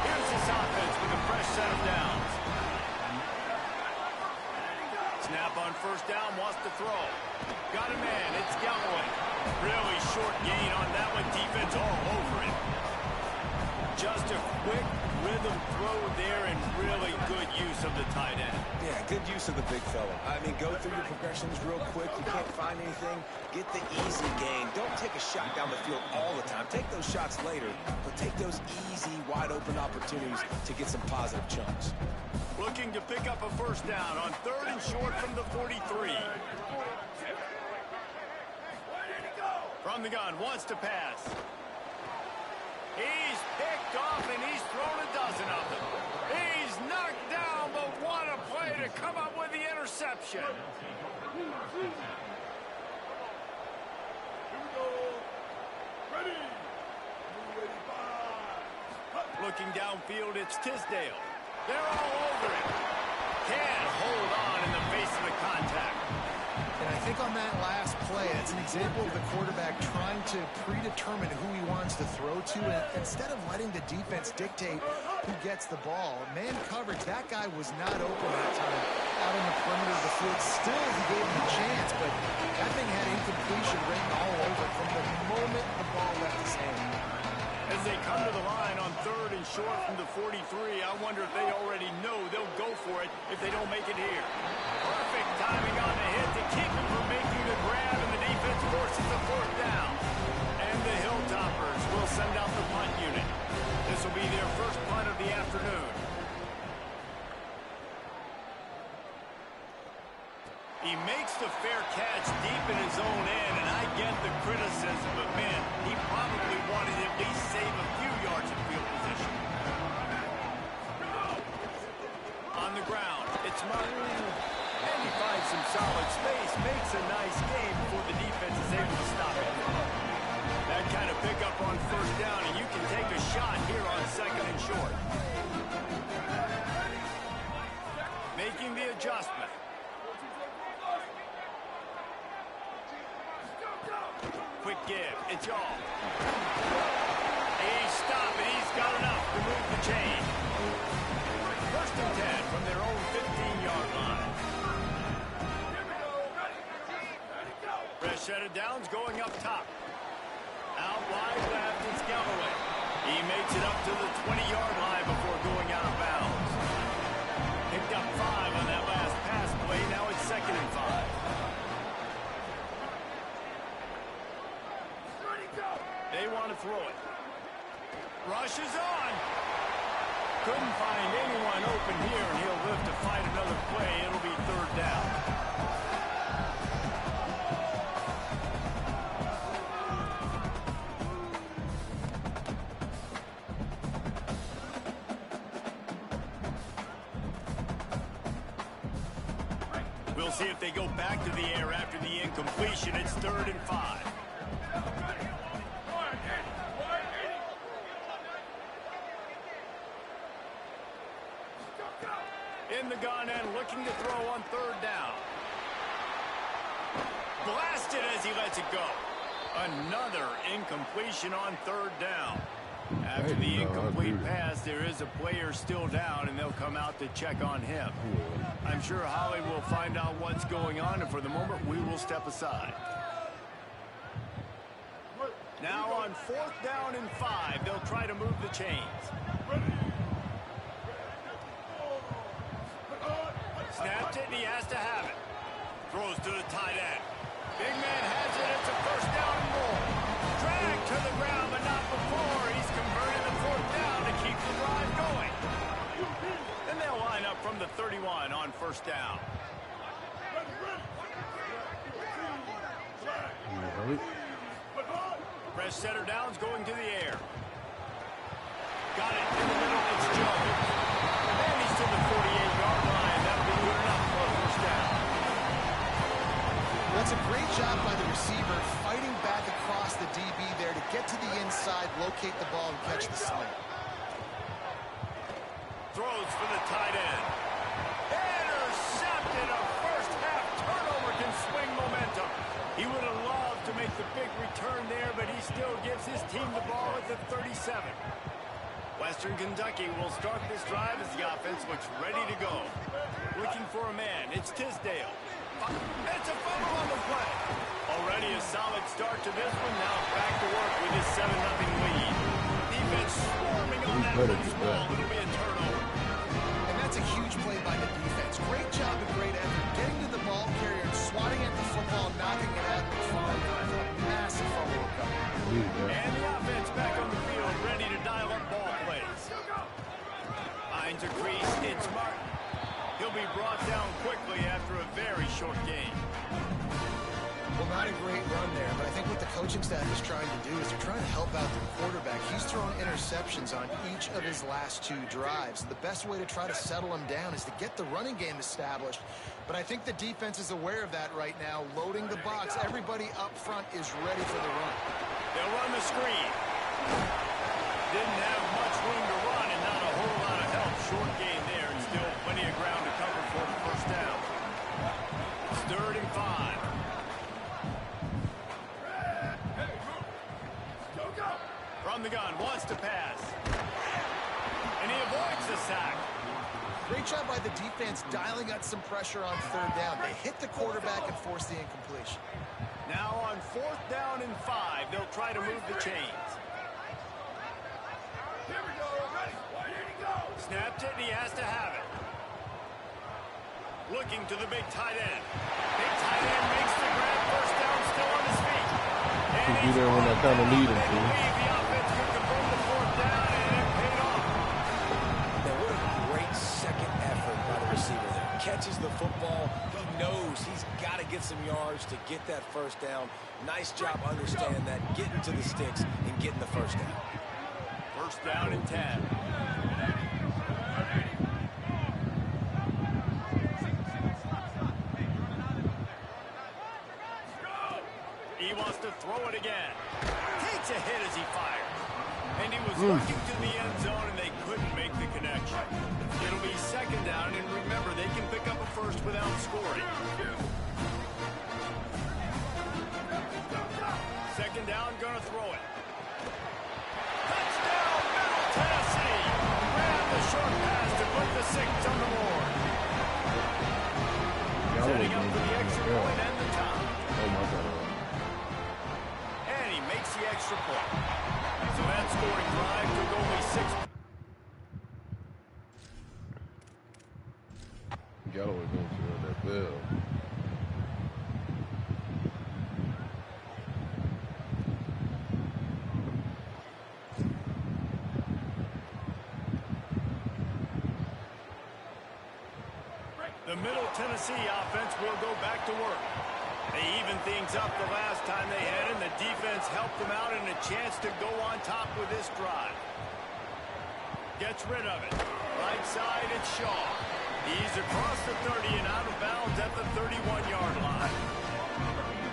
Here's this offense with a fresh set of downs. Snap on first down, wants to throw. Got a man, it's Galloway. Really short gain on that one, defense all over it. Just a quick rhythm throw there and really good use of the tight end. Yeah, good use of the big fella. I mean, go through your progressions real quick. You can't find anything. Get the easy gain. Don't take a shot down the field all the time. Take those shots later, but take those easy, wide-open opportunities to get some positive chunks. Looking to pick up a first down on third and short from the 43. From the gun, wants to pass. He's picked off, and he's thrown a dozen of them. He's knocked down, but what a play to come up with the interception. Looking downfield, it's Tisdale. They're all over him. Can't hold on in the face of the contact. And I think on that last play, it's an example of the quarterback trying to predetermine who he wants to throw to, and instead of letting the defense dictate who gets the ball. Man coverage, that guy was not open that time out on the perimeter of the field. Still, he gave him a chance, but that thing had incompletion written all over from the moment the ball left his hand. As they come to the line on third and short from the 43, I wonder if they already know they'll go for it if they don't make it here. Perfect timing on the hit to keep him from making the grab, and the defense forces the fourth down. And the Hilltoppers will send out the punt unit. This will be their first punt of the afternoon. He makes the fair catch deep in his own end, and I get the criticism, but man, he probably wanted to at least save a few yards of field position. On the ground, it's Martin, and he finds some solid space, makes a nice game before the defense is able to stop it. That kind of pickup on first down, and you can take a shot here on second and short. Making the adjustment. Quick give, it's all. He's stopped, and he's got enough to move the chain. First and 10 from their own 15-yard line. Fresh set of downs going up top. Out wide left, it's Galloway. He makes it up to the 20-yard line before going out of bounds. Picked up 5 on that last pass play, now it's second and 5. They want to throw it. Rushes on. Couldn't find anyone open here, and he'll live to fight another play. It'll be third down. We'll see if they go back to the air after the incompletion. It's third and 5. In the gun and looking to throw on third down. Blasted as he lets it go. Another incompletion on third down. After the incomplete pass, there is a player still down, and they'll come out to check on him. I'm sure Holly will find out what's going on, and for the moment, we will step aside. Now on fourth down and 5, they'll try to move the chains. Snapped it, and he has to have it. Throws to the tight end. Big man has it. It's a first down and more. Dragged to the ground, but not before. He's converted the fourth down to keep the drive going. And they'll line from the 31 on first down. Fresh setter down's going to the air. Got it in the middle. It's Jones. And he's to the 48-yard line. That'll be good enough for a first down. That's a great job by the receiver fighting back across the DB there to get to the inside, locate the ball, and catch the slant. Throws for the tight end. Intercepted. A first-half turnover can swing momentum. He would have loved to make the big return there, but he still gives his team the ball at the 37. Western Kentucky will start this drive as the offense looks ready to go. Looking for a man. It's Tisdale. It's a fumble on the play. Already a solid start to this one. Now back to work with his 7-0 lead. Defense swarming on that loose ball. It'll be a turnover. And that's a huge play by the defense. Great job and great effort. Getting to the ball carrier and swatting at the football and knocking it out of the far guy. A massive fumble recovery. And the offense back on the field, ready to dial up ball plays. Finds a crease. It's Martin. He'll be brought down quickly after a very short game. Well, not a great run there, but I think what the coaching staff is trying to do is they're trying to help out the quarterback. He's thrown interceptions on each of his last 2 drives. The best way to try to settle him down is to get the running game established. But I think the defense is aware of that right now, loading the box. Everybody up front is ready for the run. They'll run the screen. Didn't have much room to run and not a whole lot of help. Short gain there and still plenty of ground to cover for the first down. It's 3rd and 5. From the gun, wants to pass. And he avoids the sack. Great job by the defense dialing up some pressure on 3rd down. They hit the quarterback and force the incompletion. Now on 4th down and 5, they'll try to move the chains. Here we go. Ready? Here we go. Snapped it, and he has to have it. Looking to the big tight end. Big tight end makes the grab. First down, still on his feet. And He'll be there when I kind of need him to. The offense could convert the 4th down, and it paid off. Now, what a great second effort by the receiver there. Catches the football. He knows he's got to get some yards to get that first down. Nice job understanding that, getting to the sticks and getting the first down. First down and 10. He wants to throw it again. Takes a hit as he fired. And he was looking to the end zone, and they couldn't make the connection. It'll be 2nd down, and remember, they can pick up a first without scoring. 2nd down, gonna throw it. Touchdown, Middle Tennessee. Ran the short pass to put the 6 on the board. Setting up for the extra point and the top. Oh, my God. And he makes the extra point. So that scoring drive took only 6. Galloway going to run that bell. The Middle Tennessee offense will go back to work. They evened things up the last time they had, and the defense helped them out and a chance to go on top with this drive. Gets rid of it. Right side, it's Shaw. He's across the 30 and out of bounds at the 31-yard line.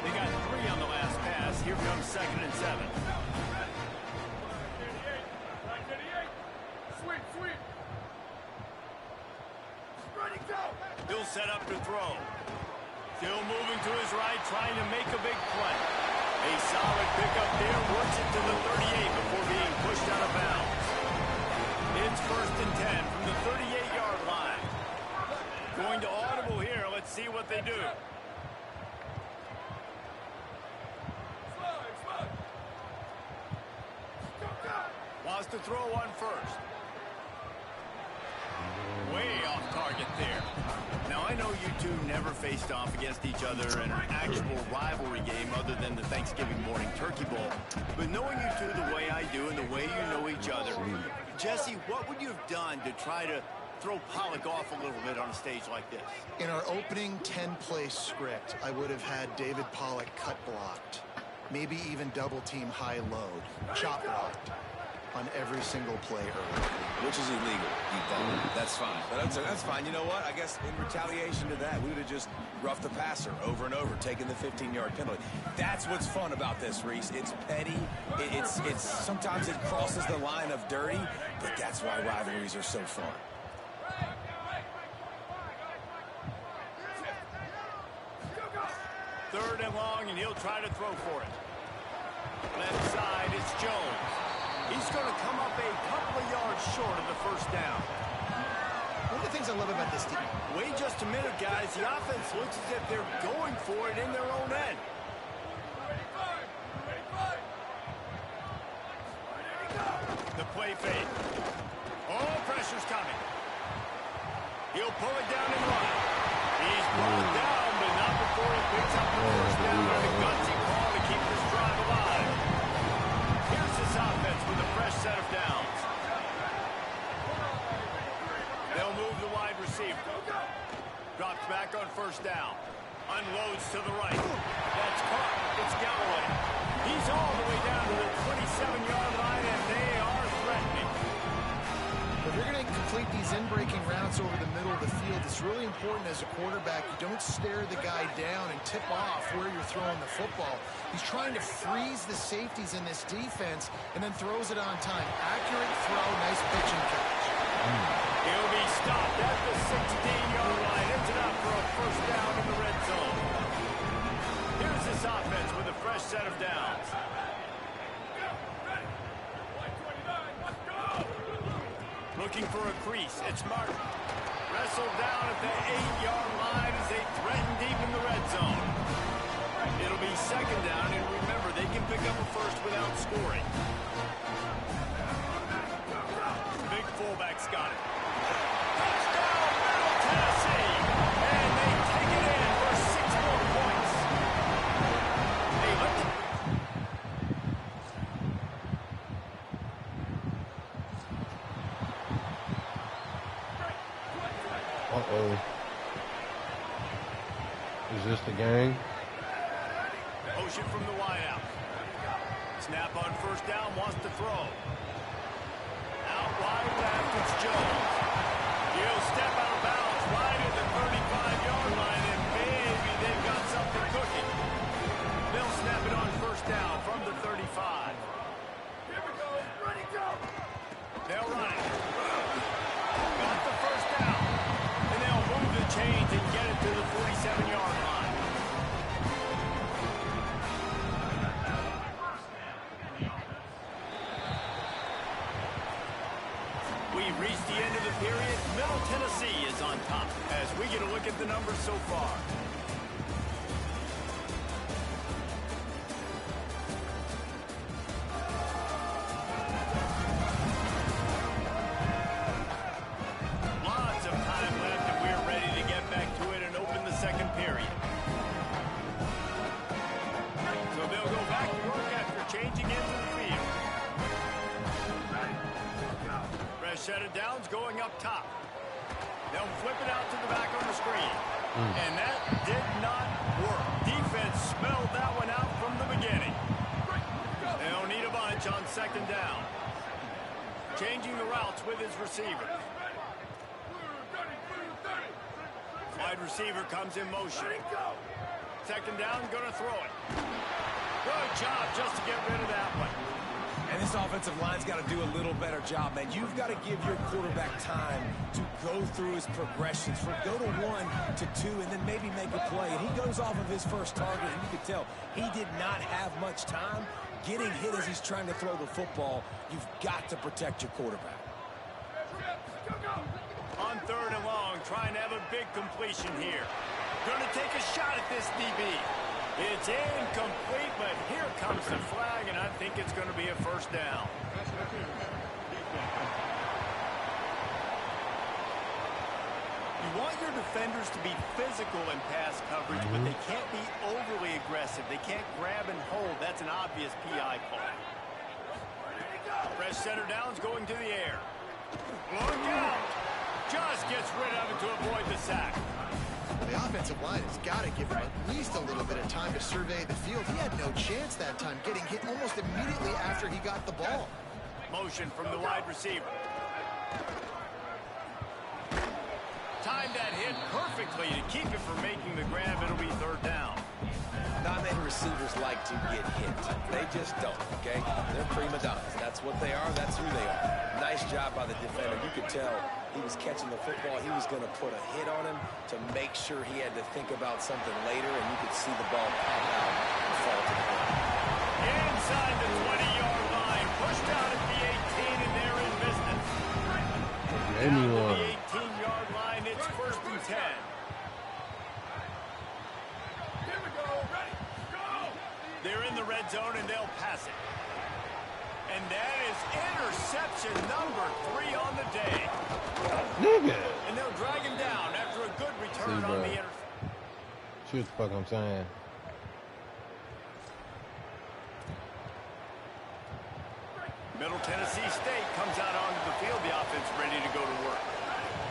They got 3 on the last pass. Here comes 2nd and 7. Sweep. Ready, go. He'll set up to throw. Still moving to his right, trying to make a big play. A solid pickup there, works it to the 38 before being pushed out of bounds. It's 1st and 10 from the 38-yard line. Going to audible here. Let's see what they do. Wants to throw on 1st. Way off target there. Now, I know you two never faced off against each other in an actual rivalry game other than the Thanksgiving morning turkey bowl. But knowing you two the way I do and the way you know each other, Jesse, what would you have done to try to throw Pollock off a little bit on a stage like this? In our opening 10-play script, I would have had David Pollock cut blocked. Maybe even double team high load, chop blocked on every single play early. Which is illegal. That's fine. But that's fine. You know what? I guess in retaliation to that, we would have just roughed the passer over and over, taking the 15-yard penalty. That's what's fun about this, Reese. It's petty. It's sometimes it crosses the line of dirty, but that's why rivalries are so fun. Third and long, and he'll try to throw for it. Left side, it's Jones. He's going to come up a couple of yards short of the first down. One of the things I love about this team. Wait just a minute, guys. The offense looks as if they're going for it in their own end. The play fake. Oh, pressure's coming. He'll pull it down and run. He's brought down, but not before he picks up the first down on a gutsy call to keep this drive alive. Here's this offense with a fresh set of downs. They'll move the wide receiver. Drops back on first down. Unloads to the right. That's caught. It's Galloway. He's all the way down to the 27-yard line, and they are threatening. If you're going to complete these in-breaking routes over the middle of the field, it's really important as a quarterback you don't stare the guy down and tip off where you're throwing the football. He's trying to freeze the safeties in this defense and then throws it on time. Accurate throw, nice pitch and catch. He'll be stopped at the 16-yard line. Ends it up for a first down in the red zone. Here's this offense with a fresh set of downs. Looking for a crease. It's Martin. Wrestled down at the 8-yard line as they threaten deep in the red zone. It'll be second down, and remember, they can pick up a first without scoring. Big fullback's got it. Touchdown, Middle Tennessee! And they take it in for 6 more points. Hey, Uh-oh. Is this the game? Motion from the wideout. Snap on first down, wants to throw. Out wide left, it's Jones. He'll step out of bounds right at the 35-yard line, and maybe they've got something cooking. They'll snap it on first down from the 35. Here we go. Ready, go. They'll run it. Got the first down. And they'll move the chains and get it to the 47-yard line. We've reached the end of the period. Middle Tennessee is on top as we get a look at the numbers so far. Lots of time left, and we're ready to get back to it and open the second period. So they'll go back to work after changing into the field. Fresh set of downs going up top. They'll flip it out to the back on the screen. And that did not work. Defense smelled that one out from the beginning. They'll need a bunch on second down. Changing the routes with his receiver. Wide receiver comes in motion. Second down, gonna throw it. Good job just to get rid of that one. And this offensive line's got to do a little better job, man. You've got to give your quarterback time to go through his progressions from go to 1 to 2 and then maybe make a play. And he goes off of his first target, and you can tell he did not have much time getting hit as he's trying to throw the football. You've got to protect your quarterback. On third and long, trying to have a big completion here. Going to take a shot at this DB. It's incomplete, but here comes the flag, and I think it's going to be a first down. You want your defenders to be physical in pass coverage, but they can't be overly aggressive. They can't grab and hold. That's an obvious PI call. Fresh center downs going to the air. Look out! Just gets rid of it to avoid the sack. The offensive line has got to give him at least a little bit of time to survey the field. He had no chance that time, getting hit almost immediately after he got the ball. Motion from the wide receiver. Timed that hit perfectly to keep it from making the grab. It'll be third down. Not many receivers like to get hit. They just don't, okay? They're prima donnas. That's what they are. That's who they are. Nice job by the defender. You could tell he was catching the football. He was going to put a hit on him to make sure he had to think about something later, and you could see the ball pop out and fall to the ground. Inside the 20-yard line. Pushed out at the 18, and they're in business. Down to the 18-yard line. It's 1st and 10. They're in the red zone, and they'll pass it. And that is interception number 3 on the day. Nigga. And they'll drag him down after a good return on the interception. See what the fuck I'm saying. Middle Tennessee State comes out onto the field. The offense ready to go to work.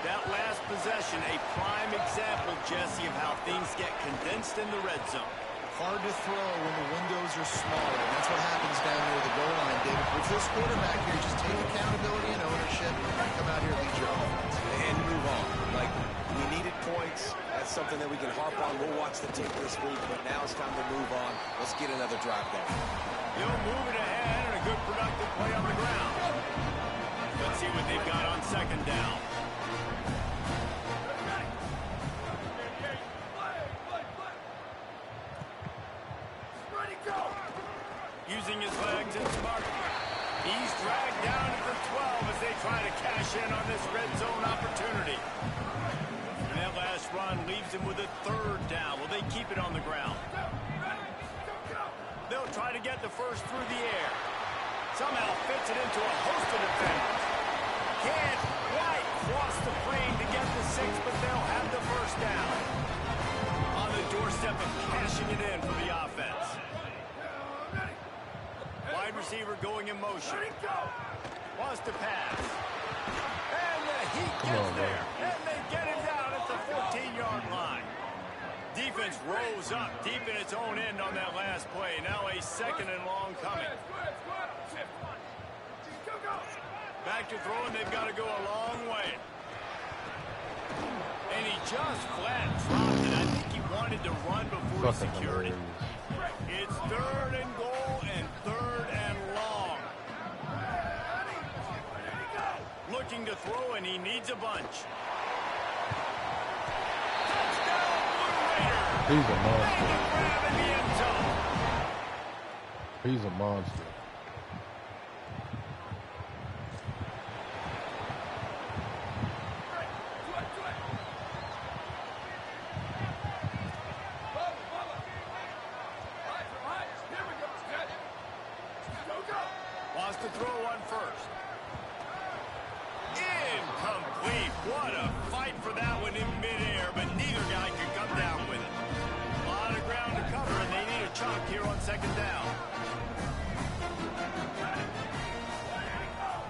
That last possession, a prime example, Jesse, of how things get condensed in the red zone. Hard to throw when the windows are smaller, and that's what happens down near the goal line, David. With this quarterback here, just take accountability and ownership and come out here and lead your offense. And move on. Like, we needed points. That's something that we can harp on. We'll watch the tape this week, but now it's time to move on. Let's get another drive going. He'll move it ahead, and a good productive play on the ground. Let's see what they've got on second down. Using his legs and smart. He's dragged down at the 12 as they try to cash in on this red zone opportunity. And that last run leaves him with a 3rd down. Will they keep it on the ground? They'll try to get the first through the air. Somehow fits it into a host of defenders. Can't quite cross the plane to get the 6, but they'll have the first down. On the doorstep of cashing it in for the offense. Wide receiver going in motion. Wants to pass. And the heat gets there. And they get him down at the 14-yard line. Defense rose up deep in its own end on that last play. Now a 2nd and long coming. Back to throwing. They've got to go a long way. And he just flat dropped it. I think he wanted to run before he secured it. It's 3rd and goal and 3rd and long. Looking to throw, and he needs a bunch. Touchdown, Blue Raiders. He's a monster. Making a grab in the end zone. He's a monster. Wants to throw one first. Incomplete. What a fight for that one in midair, but neither guy could come down with it. A lot of ground to cover, and they need a chunk here on 2nd down.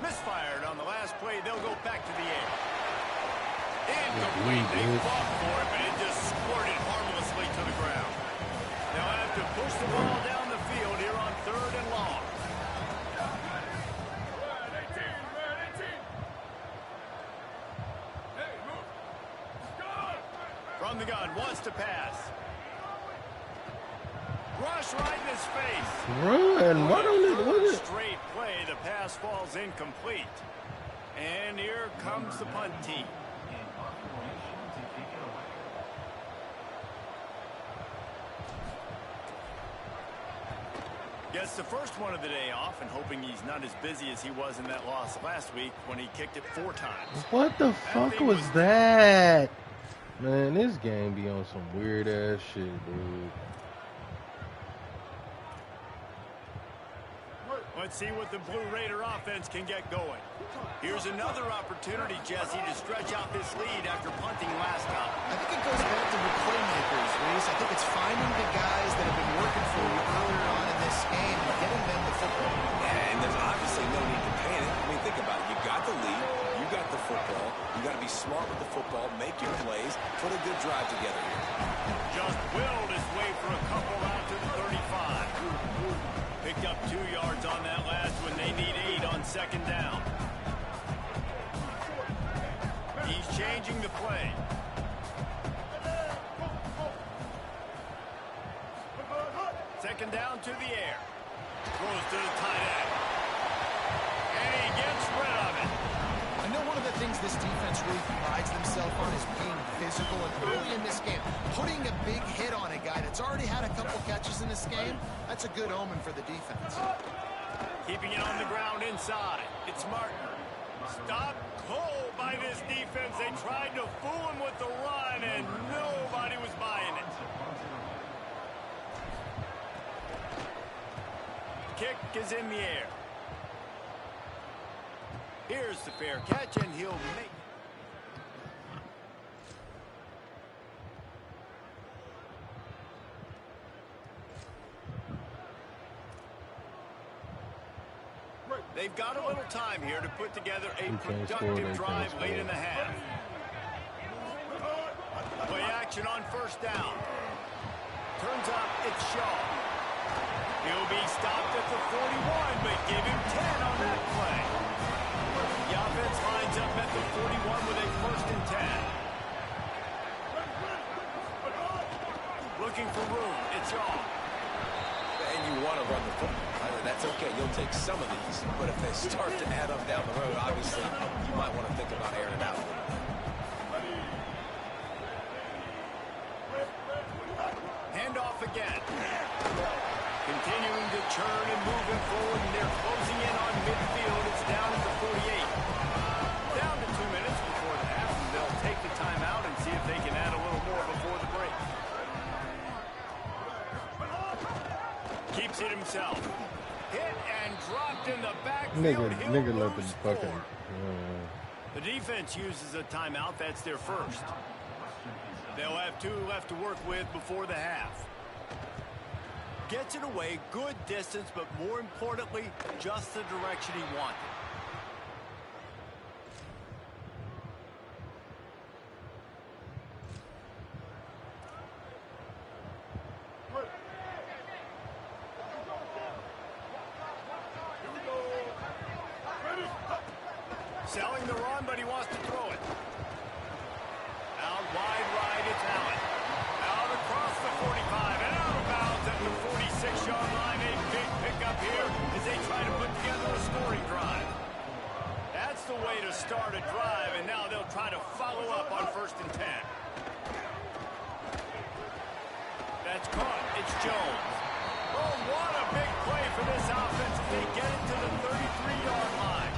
Misfired on the last play. They'll go back to the air. Incomplete. They fought for it, but it just squirted harmlessly to the ground. They'll have to push the ball down the field here on 3rd and long. From the gun, wants to pass. Rush right in his face. Run. Why don't it? Straight play. The pass falls incomplete. And here comes the punt team. Gets the first one of the day off, and hoping he's not as busy as he was in that loss last week when he kicked it 4 times. What the fuck was that? Man, this game be on some weird ass shit, dude. Let's see what the Blue Raider offense can get going. Here's another opportunity, Jesse, to stretch out this lead after punting last time. I think it goes back to the playmakers, Reese. I think it's finding the guys that have been working for you earlier on in this game and getting them the football. And there's obviously no need to panic. I mean, think about it. You got the lead. You got the football. You got to be smart second down to the air. Throws to the tight end. And he gets rid of it. I know one of the things this defense really prides themselves on is being physical, and early in this game, putting a big hit on a guy that's already had a couple catches in this game, that's a good omen for the defense. Keeping it on the ground inside. It's Martin. Stop cold by this defense. They tried to fool him with the run, and nobody was buying it. Kick is in the air. Here's the fair catch, and he'll make it. They've got a little time here to put together a productive drive late in the half. Play action on first down. Turns up, it's Shaw. He'll be stopped at the 41, but give him 10 on that play. The offense lines up at the 41 with a 1st and 10. Looking for room, it's Shaw. And you want to run the football. That's okay. You'll take some of these. But if they start to add up down the road, obviously, you might want to think about airing it out. Handoff again. Continuing to churn and moving forward, and they're closing in on midfield. It's down at the 48. Down to 2 minutes before the half, and they'll take the timeout and see if they can add a little more before the break. Keeps it himself. Hit and dropped in the backfield. Nigga let the fucking... The defense uses a timeout. That's their first. They'll have 2 left to work with before the half. Gets it away, good distance, but more importantly, just the direction he wanted. Selling the run, but he wants to throw it. Out wide right, it's Allen. Out across the 45 and out of bounds at the 46-yard line. A big pickup here as they try to put together a scoring drive. That's the way to start a drive, and now they'll try to follow up on 1st and 10. That's caught. It's Jones. Oh, what a big play for this offense as they get it to the 33-yard line.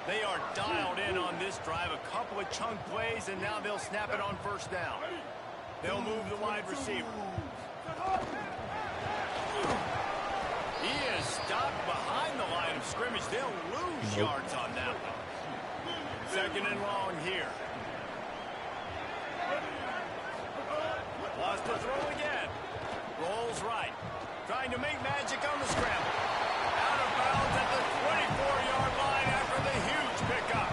They are dialed in on this drive. A couple of chunk plays, and now they'll snap it on 1st down. They'll move the wide receiver. He is stopped behind the line of scrimmage. They'll lose yards on that one. 2nd and long here. Lost the throw again. Rolls right. Trying to make magic on the scramble. Out of bounds at the 24-yard line after the huge pickup.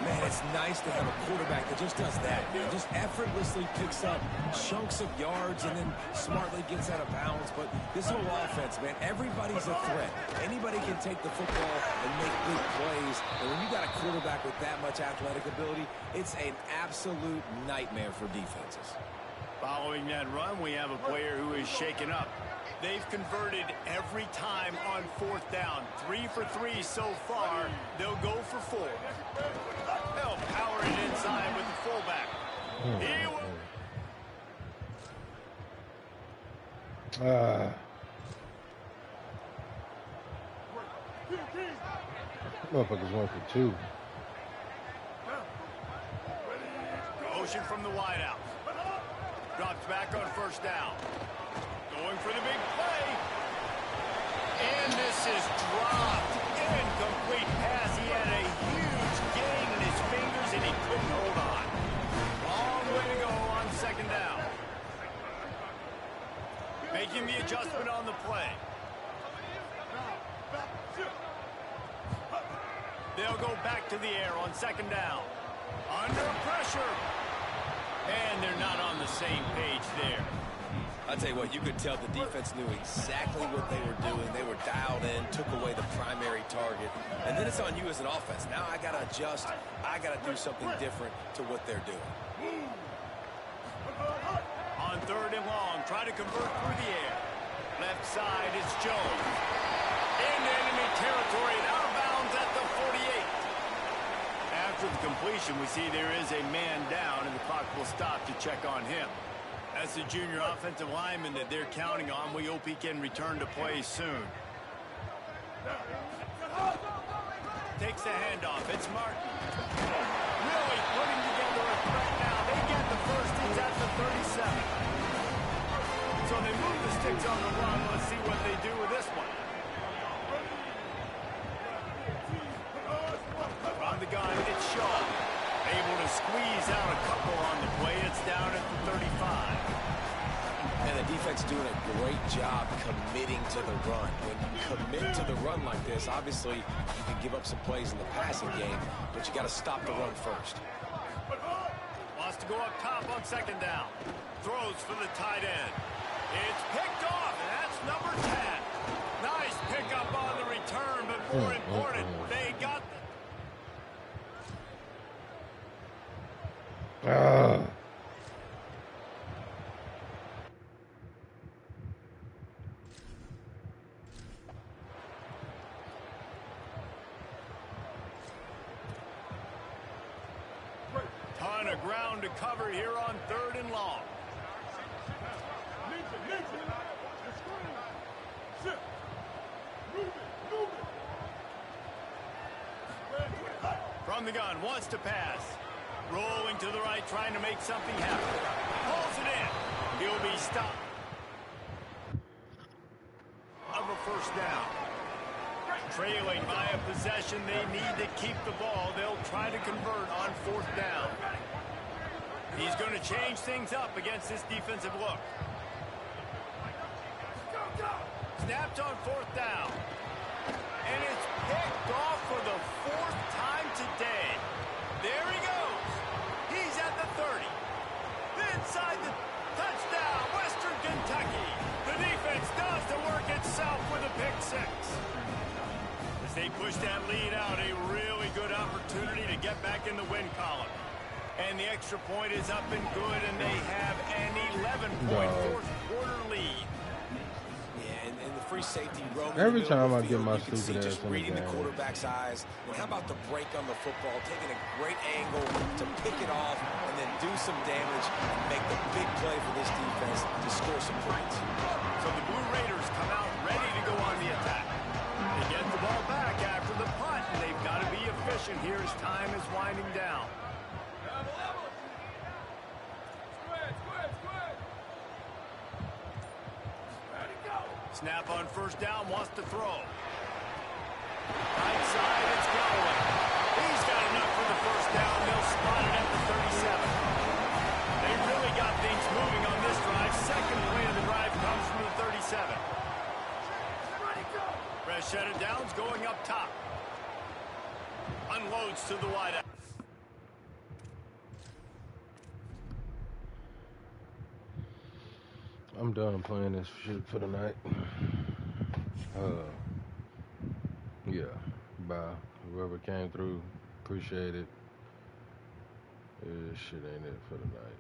Man, it's nice to have a quarterback that just does that. Just effortlessly picks up chunks of yards and then smartly gets out of bounds. But this whole offense, man, everybody's a threat. Anybody can take the football and make big plays. And when you got a quarterback with that much athletic ability, it's an absolute nightmare for defenses. Following that run, we have a player who is shaken up. They've converted every time on 4th down. 3 for 3 so far. They'll go for 4. They'll power it inside with the fullback. Motherfuckers went for 2. Motion from the wideout. Drops back on 1st down. Going for the big play. And this is dropped. Incomplete pass. He had a huge gain in his fingers, and he couldn't hold on. Long way to go on 2nd down. Making the adjustment on the play. They'll go back to the air on 2nd down. Under pressure. And they're not on the same page there. I'll tell you what, you could tell the defense knew exactly what they were doing. They were dialed in, took away the primary target. And then it's on you as an offense. Now I got to adjust. I got to do something different to what they're doing. try to convert through the air. Left side, it's Jones. Into enemy territory and out of bounds at the 48. After the completion, we see there is a man down, and the clock will stop to check on him. That's the junior offensive lineman that they're counting on. We hope he can return to play soon. Takes the handoff. It's Martin. Really putting together a threat now. They get the first. It's at the 37. So they move the sticks on the run. Let's see what they do with this one. From the gun, it's Shaw. Able to squeeze out a couple on the play. It's down at the 35. And the defense doing a great job committing to the run. When you commit to the run like this, obviously you can give up some plays in the passing game, but you got to stop the run first. Wants to go up top on second down. Throws for the tight end. It's picked off, and that's number 10. Nice pickup on the return, but more important, they got ton of ground to cover here on 3rd and long. From the gun, wants to pass. Rolling to the right, trying to make something happen. Pulls it in. He'll be stopped. Of a first down. Trailing by a possession, they need to keep the ball. They'll try to convert on 4th down. He's going to change things up against this defensive look. Snapped on 4th down. And it's picked off for the 4th time today. There he goes. He's at the 30. Inside the touchdown, Western Kentucky. The defense does the work itself with a pick 6. As they push that lead out, a really good opportunity to get back in the win column. And the extra point is up and good, and they have an 11-point fourth quarter lead. Yeah, and the free safety roaming. Every time I field, get my you can see stupid just ass in the reading the game. quarterback's eyes. And how about the break on the football, taking a great angle to pick it off and then do some damage and make the big play for this defense to score some points. So the Blue Raiders come out ready to go on the attack. They get the ball back after the punt, and they've got to be efficient here as time is winding down. Snap on first down, wants to throw. Right side, it's Galloway. He's got enough for the first down. They'll spot it at the 37. They really got things moving on this drive. Second play of the drive comes from the 37. Fresh set of downs going up top. Unloads to the wideout. I'm done playing this shit for the night. Yeah, bye. Whoever came through, appreciate it. This shit ain't it for the night.